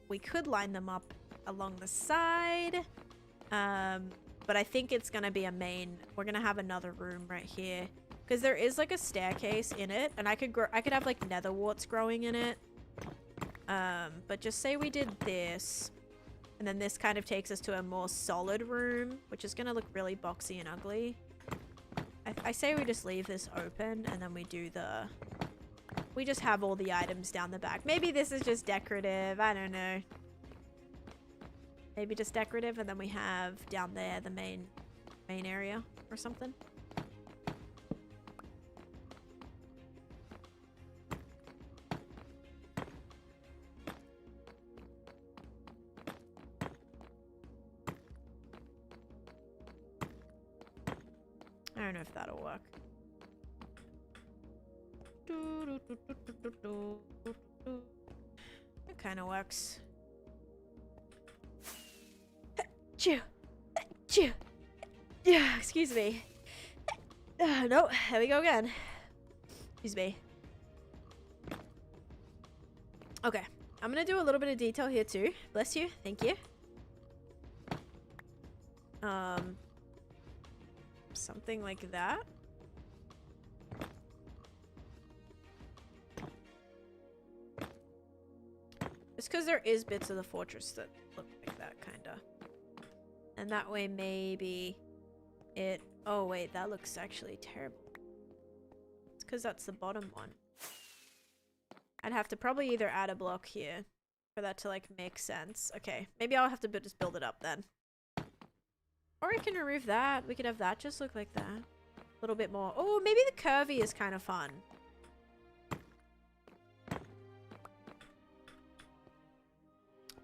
we could line them up along the side, but I think it's gonna be a main. We're gonna have another room right here because there is like a staircase in it, and I could have like nether warts growing in it. But just say we did this, and then this kind of takes us to a more solid room, which is gonna look really boxy and ugly. I say we just leave this open, and then we just have all the items down the back. Maybe this is just decorative. I don't know. Maybe just decorative, and then we have down there the main area or something. I don't know if that'll work. It kind of works. Yeah, excuse me. No, there we go again. Excuse me. Okay, I'm gonna do a little bit of detail here too. Bless you, thank you. Something like that. It's because there is bits of the fortress that look like that, kinda. And that way maybe it... Oh wait, that looks actually terrible. It's because that's the bottom one. I'd have to probably either add a block here for that to like make sense. Okay, maybe I'll have to just build it up then. Or I can remove that. We could have that just look like that. A little bit more. Oh, maybe the curvy is kind of fun.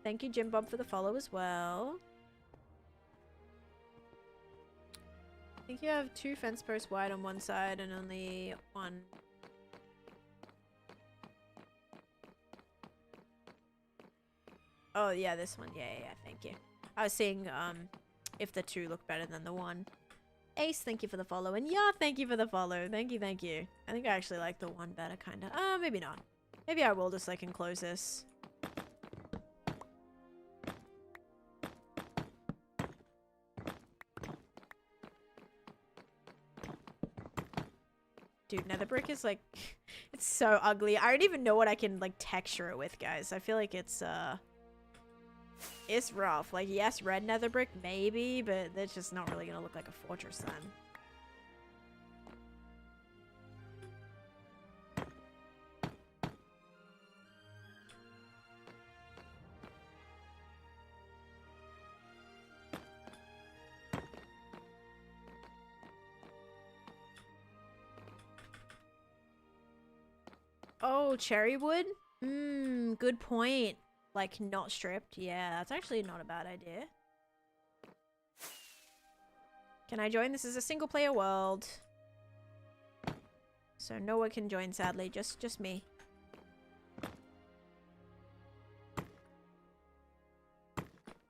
Thank you, Jim Bob, for the follow as well. I think you have 2 fence posts wide on one side and only 1. Oh, yeah, this one. Yeah, thank you. I was seeing if the 2 look better than the 1. Ace, thank you for the follow. And yeah, thank you for the follow. Thank you, thank you. I think I actually like the 1 better, kind of. Maybe not. Maybe I will just, like, enclose this. Dude, nether brick is, like... it's so ugly. I don't even know what I can, like, texture it with, guys. I feel like it's rough. Like, yes, red nether brick, maybe, but that's just not really gonna look like a fortress then. Oh, cherry wood? Good point. Like, not stripped. Yeah, that's actually not a bad idea. Can I join? This is a single player world. So no one can join, sadly. Just me.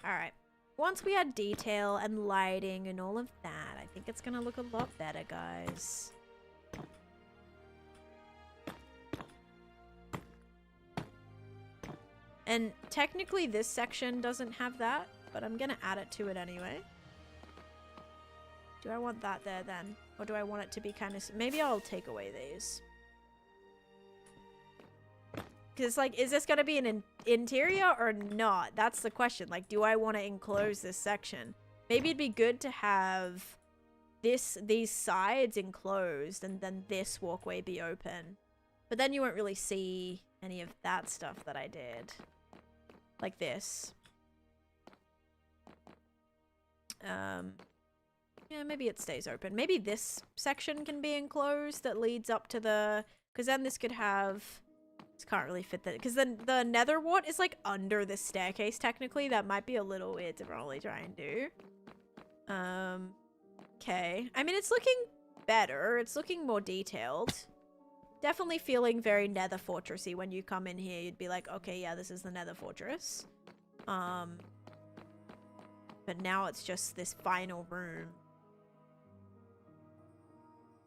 Alright. Once we add detail and lighting and all of that, I think it's gonna look a lot better, guys. And technically this section doesn't have that, but I'm gonna add it to it anyway. Do I want that there then? Or do I want it to be kind of... maybe I'll take away these. Because, like, is this gonna be an interior or not? That's the question. Like, do I want to enclose this section? Maybe it'd be good to have these sides enclosed and then this walkway be open. But then you won't really see any of that stuff that I did. Like this. Yeah, maybe it stays open. Maybe this section can be enclosed that leads up to the... because then this could have... this can't really fit that. Because then the nether wart is like under this staircase technically. That might be a little weird to probably try and do. Okay. I mean, it's looking better. It's looking more detailed. Definitely feeling very nether fortressy when you come in here. You'd be like, okay, yeah, this is the nether fortress. But now it's just this final room.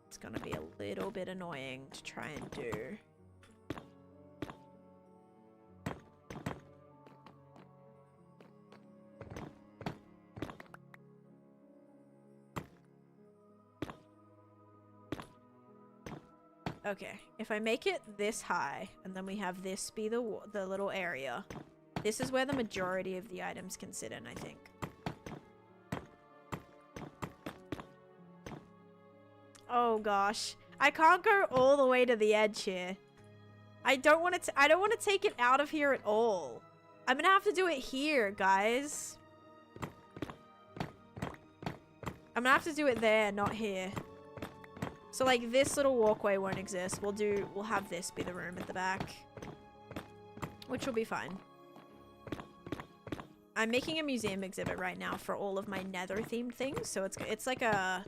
It's gonna be a little bit annoying to try and do. Okay, if I make it this high, and then we have this be the little area, this is where the majority of the items can sit in, I think. Oh gosh, I can't go all the way to the edge here. I don't want to take it out of here at all. I'm gonna have to do it here, guys. I'm gonna have to do it there, not here. So, like, this little walkway won't exist. We'll have this be the room at the back. Which will be fine. I'm making a museum exhibit right now for all of my nether themed things. So it's like a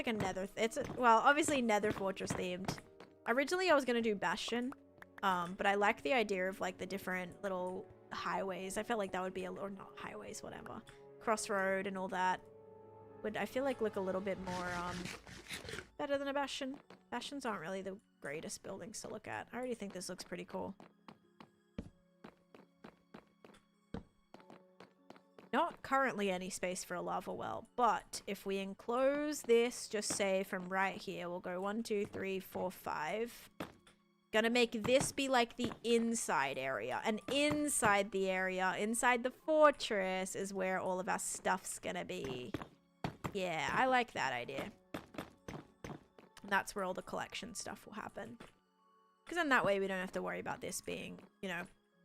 nether, well, obviously nether fortress themed. Originally I was gonna do Bastion. But I like the idea of like the different little highways. I felt like that would be or not highways, whatever. Crossroad and all that. Would, I feel like, look a little bit more, better than a Bastion. Bastions aren't really the greatest buildings to look at. I already think this looks pretty cool. Not currently any space for a lava well, but if we enclose this, just say from right here, we'll go 1, 2, 3, 4, 5. Gonna make this be like the inside area. And inside the area, inside the fortress, is where all of our stuff's gonna be. Yeah, I like that idea. That's where all the collection stuff will happen. Because then that way we don't have to worry about this being, you know,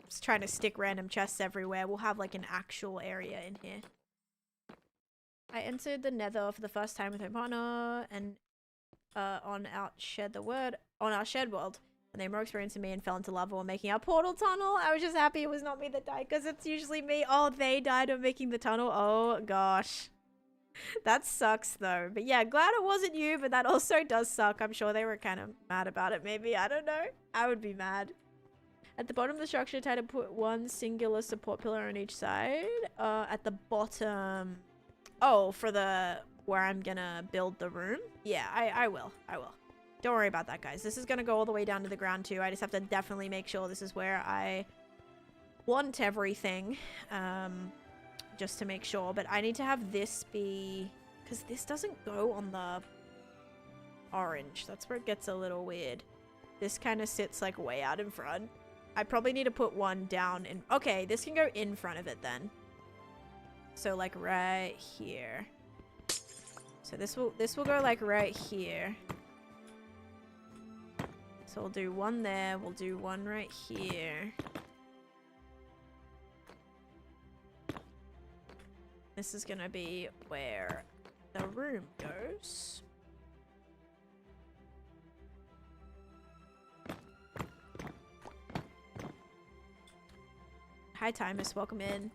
just trying to stick random chests everywhere. We'll have like an actual area in here. I entered the nether for the first time with my partner and on our shared world. And they were more experienced than me and fell into lava while making our portal tunnel. I was just happy it was not me that died because it's usually me. Oh, they died of making the tunnel. Oh, gosh. That sucks, though. But yeah, glad it wasn't you, but that also does suck. I'm sure they were kind of mad about it, maybe. I don't know. I would be mad. At the bottom of the structure, try to put one singular support pillar on each side. At the bottom... Oh, for the... where I'm gonna build the room? Yeah, I will. I will. Don't worry about that, guys. This is going to go all the way down to the ground, too. I just have to definitely make sure this is where I want everything. Just to make sure. But I need to have this be... because this doesn't go on the orange. That's where it gets a little weird. This kind of sits, like, way out in front. I probably need to put one down in... Okay, this can go in front of it, then. So, like, right here. So this will go, like, right here. So we'll do one there, we'll do one right here. This is gonna be where the room goes. Hi Timus, welcome in.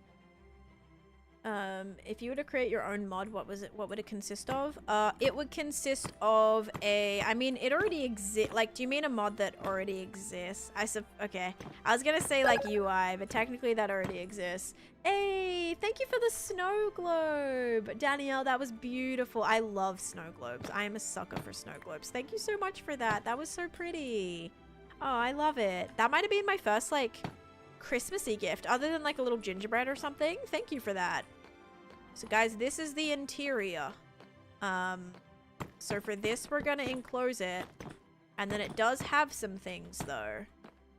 If you were to create your own mod, what would it consist of? It would consist of a, I mean, it already exists. Like, do you mean a mod that already exists? Okay. I was gonna say like UI, but technically that already exists. Hey, thank you for the snow globe. Danielle, that was beautiful. I love snow globes. I am a sucker for snow globes. Thank you so much for that. That was so pretty. Oh, I love it. That might have been my first, like, Christmassy gift, other than like a little gingerbread or something. Thank you for that. So guys, this is the interior. So for this, we're gonna enclose it. And then it does have some things though.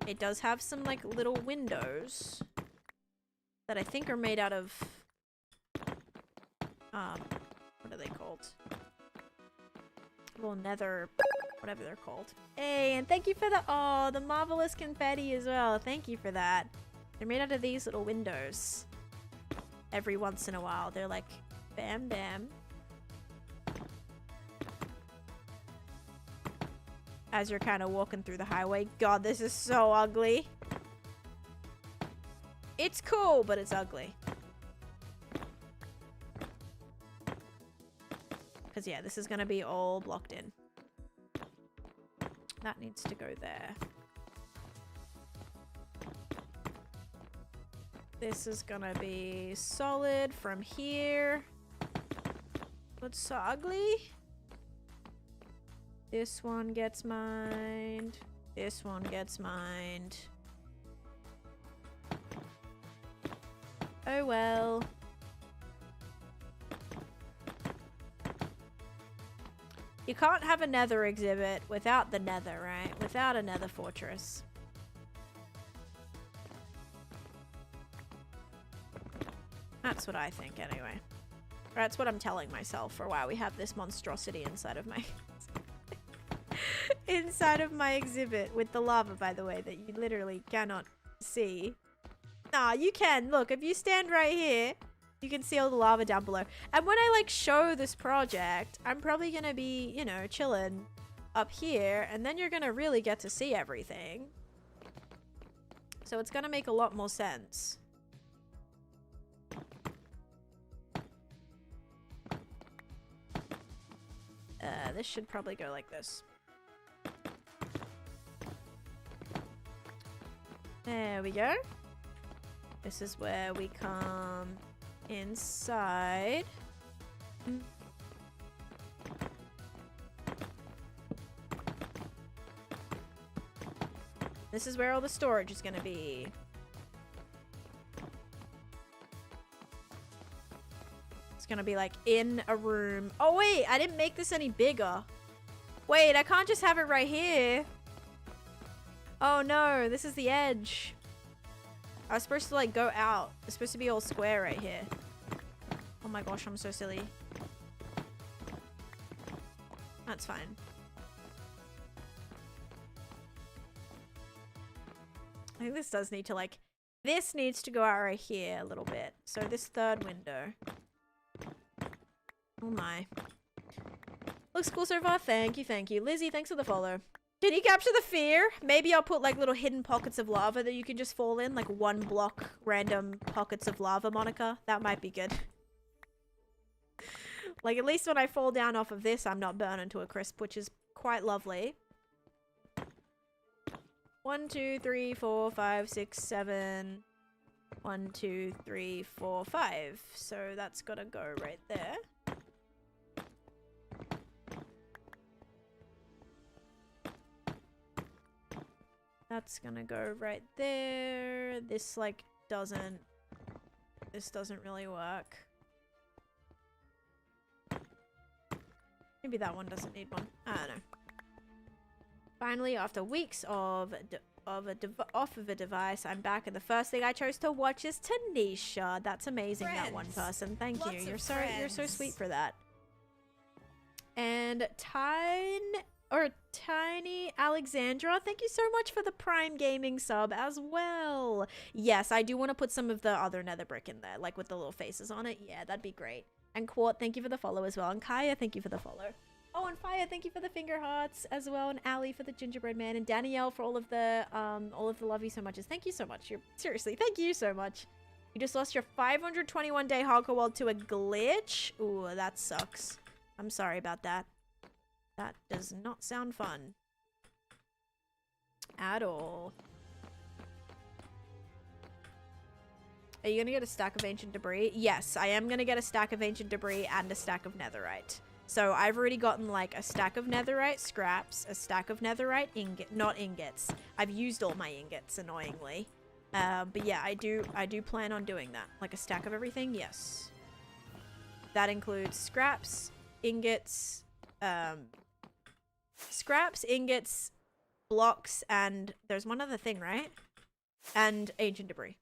It does have some like little windows that I think are made out of, what are they called? Little nether, whatever they're called. Hey, and thank you for the marvelous confetti as well. Thank you for that. They're made out of these little windows. Every once in a while, they're like, bam, bam. As you're kind of walking through the highway. God, this is so ugly. It's cool, but it's ugly. Because, yeah, this is going to be all blocked in. That needs to go there. This is gonna be solid from here. What's so ugly? This one gets mined. This one gets mined. Oh well. You can't have a nether exhibit without the nether, right? Without a nether fortress. That's what I think, anyway. Or that's what I'm telling myself for why we have this monstrosity inside of my... inside of my exhibit with the lava, by the way, that you literally cannot see. Nah, you can. Look, if you stand right here, you can see all the lava down below. And when I, like, show this project, I'm probably gonna be, you know, chilling up here, and then you're gonna really get to see everything. So it's gonna make a lot more sense. This should probably go like this. There we go. This is where we come inside. This is where all the storage is gonna be. Gonna be like in a room. Oh wait, I didn't make this any bigger. Wait, I can't just have it right here. Oh no, this is the edge. I was supposed to like go out. It's supposed to be all square right here. Oh my gosh, I'm so silly. That's fine. I think this does need to like, this needs to go out right here a little bit. So this third window. Oh my. Looks cool so far. Thank you, thank you. Lizzie, thanks for the follow. Can you capture the fear? Maybe I'll put like little hidden pockets of lava that you can just fall in. Like 1 block random pockets of lava, Monica. That might be good. Like at least when I fall down off of this, I'm not burning to a crisp, which is quite lovely. 1, 2, 3, 4, 5, 6, 7. 1, 2, 3, 4, 5. So that's gotta go right there. That's gonna go right there. This like doesn't. This doesn't really work. Maybe that one doesn't need one. I don't know. Finally, after weeks of off of a device, I'm back, and the first thing I chose to watch is Taneesha. That's amazing. Friends. That one person. Thank Lots you. of You're so friends. sweet for that. And Tiny Alexandra, thank you so much for the Prime Gaming sub as well. Yes, I do want to put some of the other nether brick in there, like with the little faces on it. Yeah, that'd be great. And Quart, thank you for the follow as well. And Kaya, thank you for the follow. Oh, and Fire, thank you for the finger hearts as well. And Ali for the gingerbread man. And Danielle for all of the love you so much. Thank you so much. Seriously, thank you so much. You just lost your 521-day hardcore world to a glitch. Ooh, that sucks. I'm sorry about that. That does not sound fun. At all. Are you gonna get a stack of ancient debris? Yes, I am gonna get a stack of ancient debris and a stack of netherite. So I've already gotten like a stack of netherite scraps, a stack of netherite not ingots. I've used all my ingots, annoyingly. But yeah, I do plan on doing that. Like a stack of everything, yes. That includes scraps, ingots, blocks, and there's one other thing, right? And ancient debris.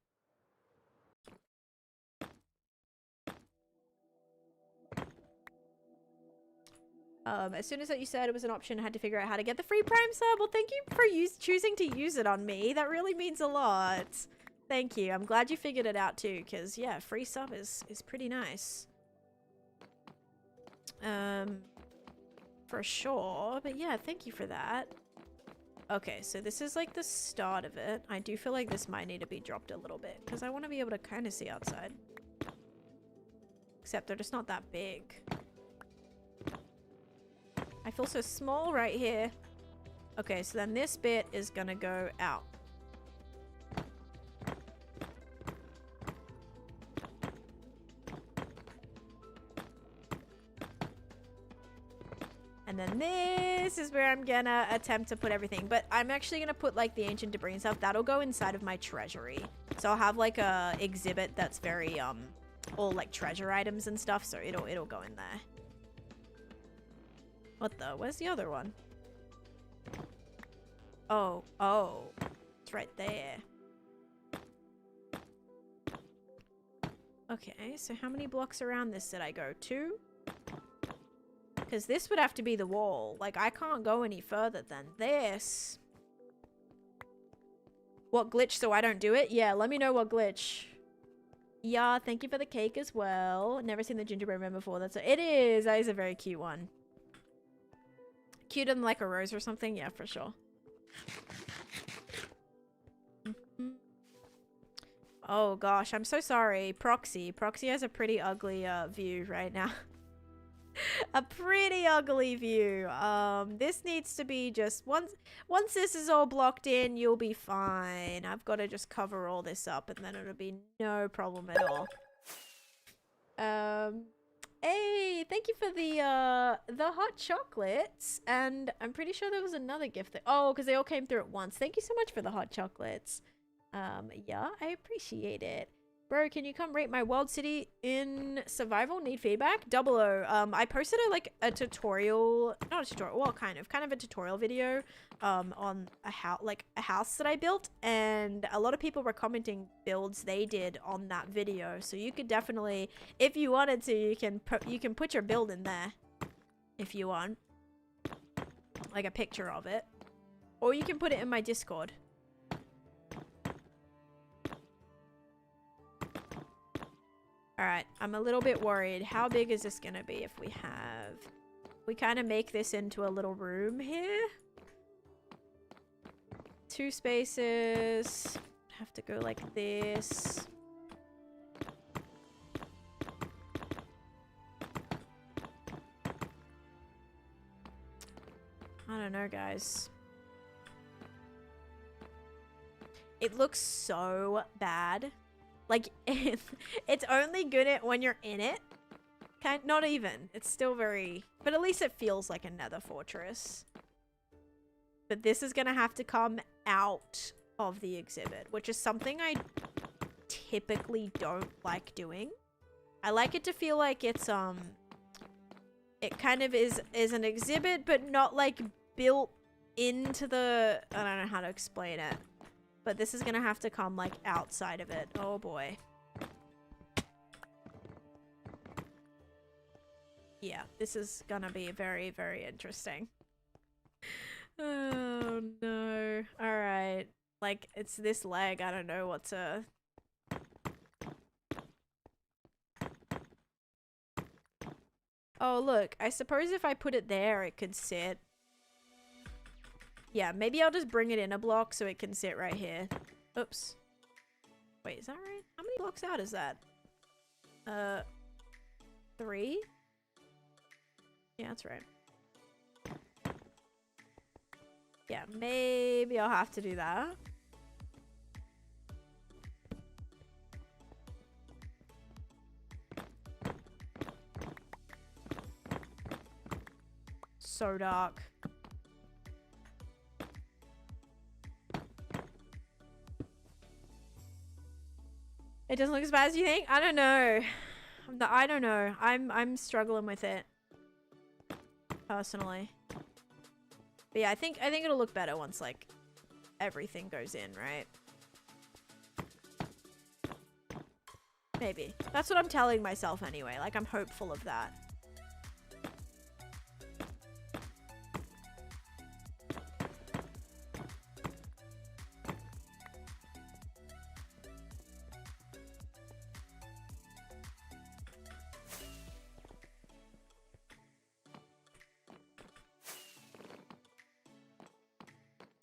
As soon as that you said it was an option, I had to figure out how to get the free Prime sub. Well, thank you for choosing to use it on me. That really means a lot. Thank you. I'm glad you figured it out too, because yeah, free sub is pretty nice. For sure. But yeah, thank you for that. Okay, so this is like the start of it. I do feel like this might need to be dropped a little bit, because I want to be able to kind of see outside. Except they're just not that big. I feel so small right here. Okay, so then this bit is gonna go out. And then this is where I'm gonna attempt to put everything. But I'm actually gonna put like the ancient debris and stuff. That'll go inside of my treasury. So I'll have like a exhibit that's very all like treasure items and stuff. So it'll go in there. What the? Where's the other one? Oh, it's right there. Okay, so how many blocks around this did I go? 2? Because this would have to be the wall. Like, I can't go any further than this. What glitch so I don't do it? Yeah, let me know what glitch. Yeah, thank you for the cake as well. Never seen the gingerbread man before. It is. That is a very cute one. Cuter than like a rose or something? Yeah, for sure. Oh gosh, I'm so sorry. Proxy has a pretty ugly view right now. A pretty ugly view. This needs to be just once this is all blocked in, you'll be fine. I've got to just cover all this up and then it'll be no problem at all. Hey, thank you for the hot chocolates. And I'm pretty sure there was another gift that, oh, because they all came through at once. Thank you so much for the hot chocolates. Yeah, I appreciate it. Bro, can you come rate my world city in survival? Need feedback? 00. I posted a tutorial, not a tutorial, well, kind of a tutorial video, on a house that I built, and a lot of people were commenting builds they did on that video. So you could definitely, if you wanted to, you can put your build in there, if you want, like a picture of it, or you can put it in my Discord. Alright, I'm a little bit worried. How big is this gonna be if we have... We kind of make this into a little room here. 2 spaces. Have to go like this. I don't know, guys. It looks so bad. Like, it's only good at when you're in it. Not even. It's still very... But at least it feels like a nether fortress. But this is going to have to come out of the exhibit, which is something I typically don't like doing. I like it to feel like it's, it kind of is an exhibit, but not, like, built into the... I don't know how to explain it. But this is going to have to come, like, outside of it. Oh, boy. Yeah, this is gonna be very, very interesting. Oh, no. Alright. Like, it's this leg. I don't know what to... Oh, look. I suppose if I put it there, it could sit. Yeah, maybe I'll just bring it in a block so it can sit right here. Oops. Wait, is that right? How many blocks out is that? 3? Yeah, that's right. Yeah, maybe I'll have to do that. So dark. It doesn't look as bad as you think? I don't know. I don't know. I'm struggling with it. Personally. But yeah, I think it'll look better once, like, everything goes in, right? Maybe. That's what I'm telling myself anyway. Like, I'm hopeful of that.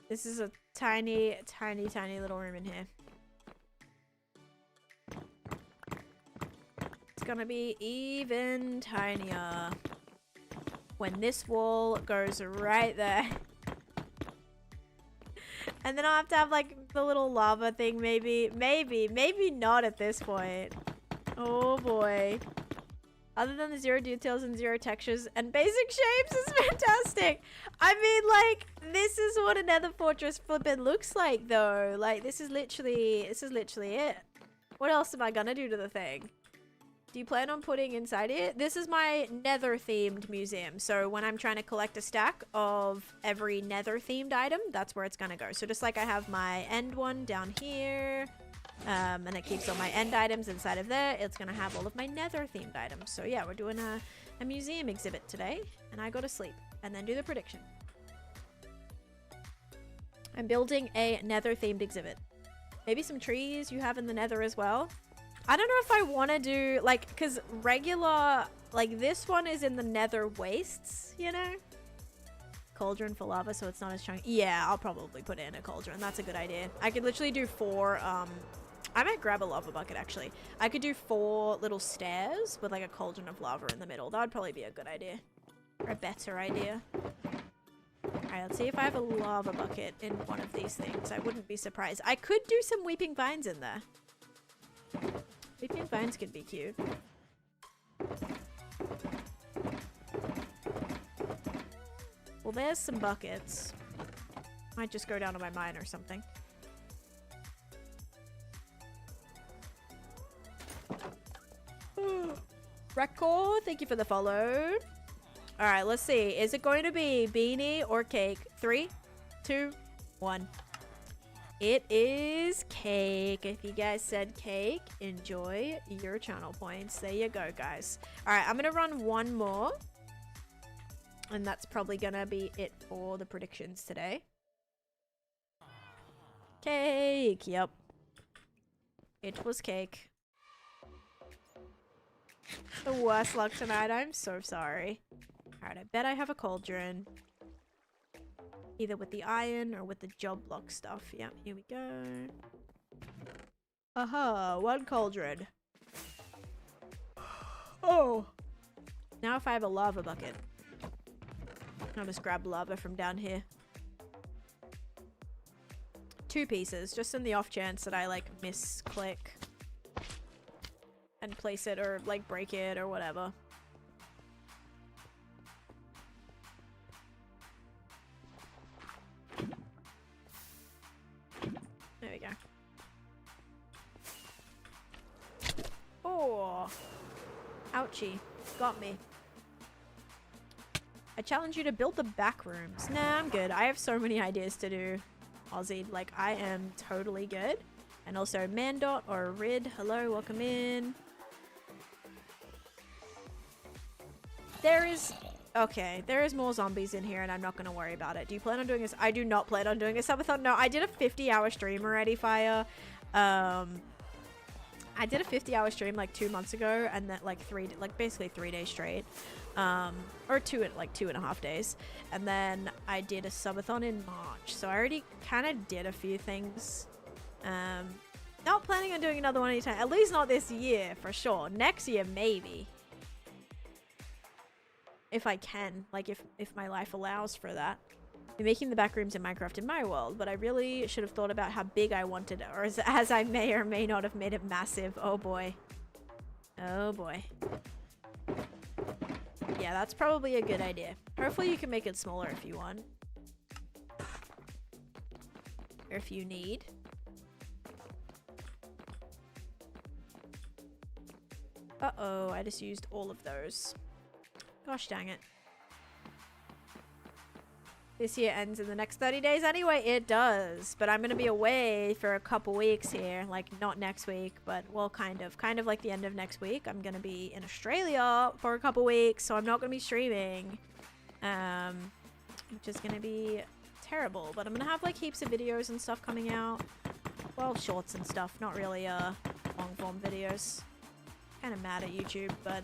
This is a tiny, tiny, tiny little room in here. It's gonna be even tinier when this wall goes right there. And then I'll have to have, like, the little lava thing, maybe. Maybe not at this point. Oh, boy. Other than the 0 details and 0 textures and basic shapes is fantastic. I mean, like, this is what a nether fortress flippin' looks like, though. Like, this is literally it. What else am I gonna do to the thing? Do you plan on putting inside it? This is my nether-themed museum. So when I'm trying to collect a stack of every nether-themed item, that's where it's gonna go. So just like I have my end one down here... and it keeps all my end items inside of there. It's gonna have all of my nether themed items. So yeah, we're doing a museum exhibit today, and I go to sleep and then do the prediction. I'm building a nether themed exhibit. Maybe some trees you have in the nether as well. I don't know if I want to do, like, because regular, like, this one is in the nether wastes, you know? Cauldron for lava so it's not as chunky. Yeah, I'll probably put in a cauldron. That's a good idea. I could literally do 4, I might grab a lava bucket, actually. I could do 4 little stairs with, like, a cauldron of lava in the middle. That would probably be a good idea. Or a better idea. Alright, let's see if I have a lava bucket in one of these things. I wouldn't be surprised. I could do some weeping vines in there. Weeping vines could be cute. Well, there's some buckets. Might just go down to my mine or something. Record, thank you for the follow. Alright, let's see. Is it going to be beanie or cake? 3, 2, 1. It is cake. If you guys said cake, enjoy your channel points. There you go, guys. Alright, I'm going to run one more. And that's probably going to be it for the predictions today. Cake. Yep. It was cake. The worst luck tonight. I'm so sorry. Alright, I bet I have a cauldron. Either with the iron or with the job block stuff. Yeah, here we go. Aha, one cauldron. Oh! Now if I have a lava bucket. I'll just grab lava from down here. 2 pieces, just in the off chance that I like misclick and place it or like break it or whatever. There we go. Oh, ouchie, got me. I challenge you to build the back rooms. Nah, I'm good. I have so many ideas to do. Aussie, like I am totally good. And also Mandot or Rid, hello, welcome in. There is more zombies in here and I'm not going to worry about it. Do you plan on doing this? I do not plan on doing a subathon. No, I did a 50-hour stream already, Fire. I did a 50-hour stream like 2 months ago and then basically 3 days straight. Or 2.5 days. And then I did a subathon in March. So I already kind of did a few things. Not planning on doing another one anytime. At least not this year, for sure. Next year, maybe. If I can. Like, if my life allows for that. I'm making the back rooms in Minecraft in my world, but I really should have thought about how big I wanted it. Or as I may or may not have made it massive. Oh boy. Oh boy. Yeah, that's probably a good idea. Hopefully you can make it smaller if you want. Or if you need. Uh-oh, I just used all of those. Gosh dang it. This year ends in the next 30 days anyway. It does. But I'm going to be away for a couple weeks here. Like, not next week, but, well, kind of. Kind of like the end of next week. I'm going to be in Australia for a couple weeks, so I'm not going to be streaming. Which is going to be terrible. But I'm going to have, like, heaps of videos and stuff coming out. Well, shorts and stuff. Not really, long-form videos. Kind of mad at YouTube, but...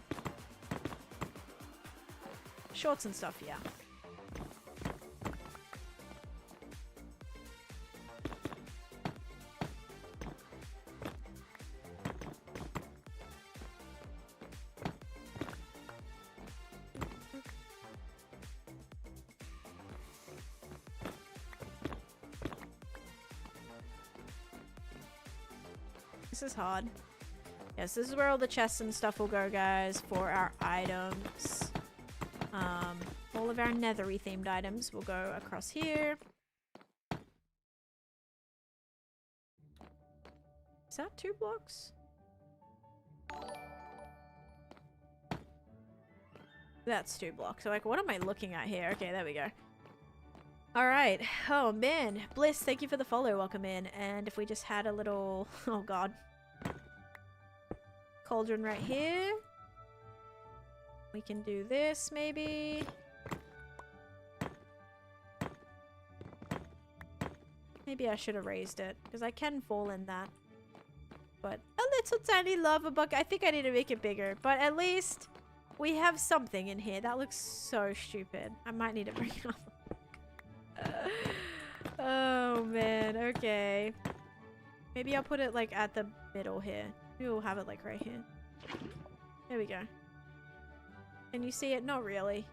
shorts and stuff, yeah. This is hard. Yes, this is where all the chests and stuff will go, guys, for our items. All of our nethery themed items will go across here. Is that 2 blocks? That's 2 blocks. So, like, what am I looking at here? Okay, there we go. Alright. Oh, man. Bliss, thank you for the follow. Welcome in. And if we just had a little... oh, God. Cauldron right here. We can do this, maybe. Maybe I should have raised it, because I can fall in that. But a little tiny lava bucket. I think I need to make it bigger, but at least we have something in here. That looks so stupid. I might need to bring it up. Oh, man. Okay. Maybe I'll put it, like, at the middle here. Maybe we'll have it, like, right here. There we go. Can you see it? Not really.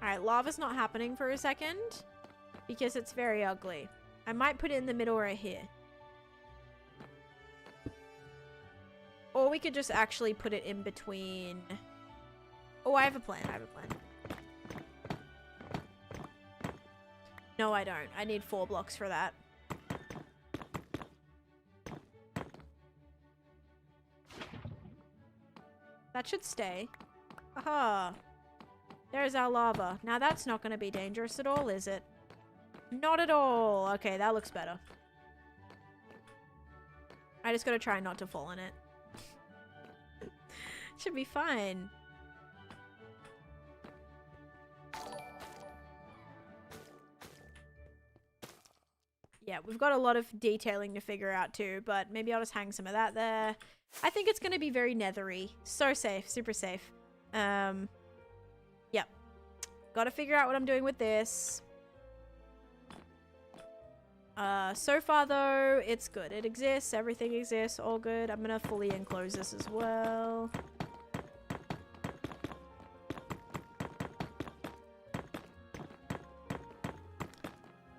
Alright, lava's not happening for a second because it's very ugly. I might put it in the middle right here. Or we could just actually put it in between. Oh, I have a plan. I have a plan. No, I don't. I need 4 blocks for that. That should stay. Aha. There's our lava. Now that's not going to be dangerous at all, is it? Not at all. Okay, that looks better. I just got to try not to fall in it. Should be fine. yeah, we've got a lot of detailing to figure out too, but maybe I'll just hang some of that there. I think it's going to be very nethery. So safe, super safe. Yep. Got to figure out what I'm doing with this. So far though, it's good. It exists, everything exists, all good. I'm going to fully enclose this as well.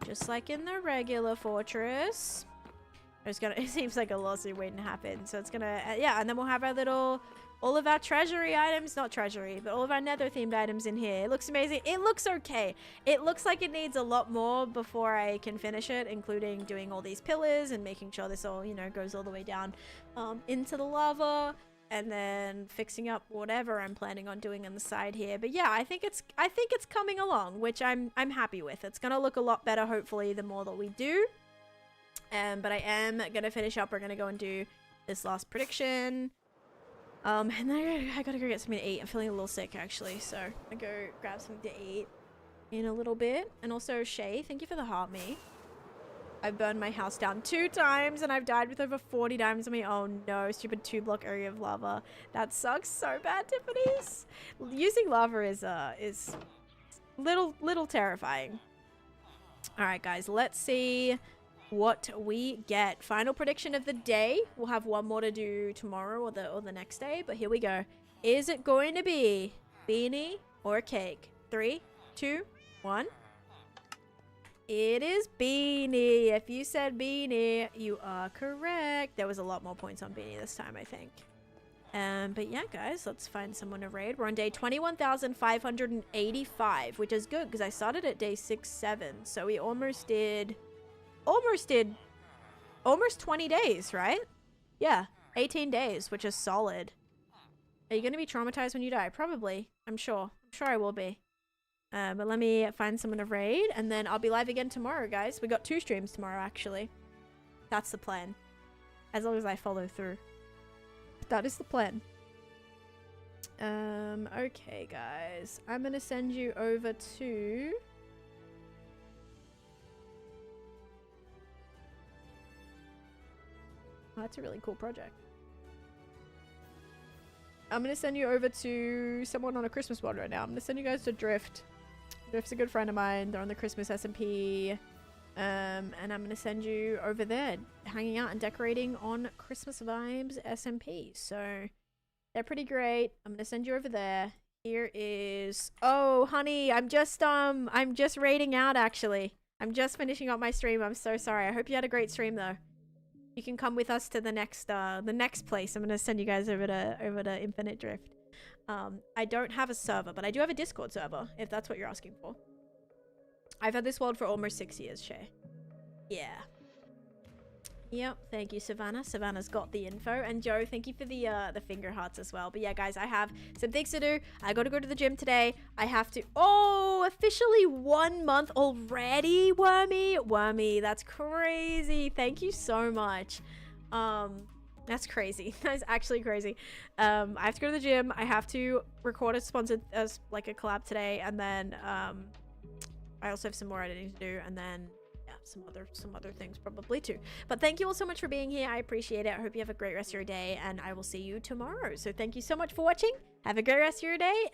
Just like in the regular fortress. It seems like a lawsuit waiting to happen. So it's gonna, yeah, and then we'll have our little, all of our treasury items, not treasury, but all of our nether themed items in here. It looks amazing. It looks okay. It looks like it needs a lot more before I can finish it, including doing all these pillars and making sure this all, you know, goes all the way down into the lava. And then fixing up whatever I'm planning on doing on the side here. But yeah, I think it's coming along, which I'm happy with. It's gonna look a lot better, hopefully, the more that we do. But I am gonna finish up. We're gonna go and do this last prediction. And then I gotta go get something to eat. I'm feeling a little sick actually, so I go grab something to eat in a little bit. And also Shay, thank you for the heart me. I've burned my house down 2 times and I've died with over 40 diamonds on me. Oh no, stupid 2-block area of lava. That sucks so bad, Tiffany's. Using lava is little terrifying. All right, guys, let's see what we get. Final prediction of the day. We'll have one more to do tomorrow or the next day, but here we go. Is it going to be beanie or cake? 3, 2, 1. It is beanie. If you said beanie, you are correct. There was a lot more points on beanie this time, I think. But yeah, guys, let's find someone to raid. We're on day 21,585, which is good because I started at day 6-7. So we almost did almost 20 days, right? Yeah, 18 days, which is solid. Are you going to be traumatized when you die? Probably. I'm sure I will be. But let me find someone to raid, and then I'll be live again tomorrow, guys. We got 2 streams tomorrow, actually. That's the plan. As long as I follow through. That is the plan. Okay, guys. I'm gonna send you over to... Oh, that's a really cool project. I'm gonna send you over to someone on a Christmas mod right now. I'm gonna send you guys to Drift. Drift's a good friend of mine. They're on the Christmas SMP. And I'm going to send you over there, hanging out and decorating on Christmas vibes SMP. So they're pretty great. I'm going to send you over there. Here is... Oh, honey, I'm just raiding out, actually. I'm just finishing up my stream. I'm so sorry. I hope you had a great stream, though. You can come with us to the next place. I'm going to send you guys over to Infinite Drift. I don't have a server, but I do have a Discord server, if that's what you're asking for. I've had this world for almost 6 years, Shay. Yeah. Yep, thank you, Savannah. Savannah's got the info. And Joe, thank you for the finger hearts as well. But yeah, guys, I have some things to do. I gotta go to the gym today. I have to... Oh, officially 1 month already, Wormy. Wormy, that's crazy. Thank you so much. That's crazy. That's actually crazy. I have to go to the gym. I have to record a sponsored as like a collab today, and then I also have some more editing to do, and then yeah, some other things probably too. But thank you all so much for being here. I appreciate it. I hope you have a great rest of your day, and I will see you tomorrow. So thank you so much for watching. Have a great rest of your day.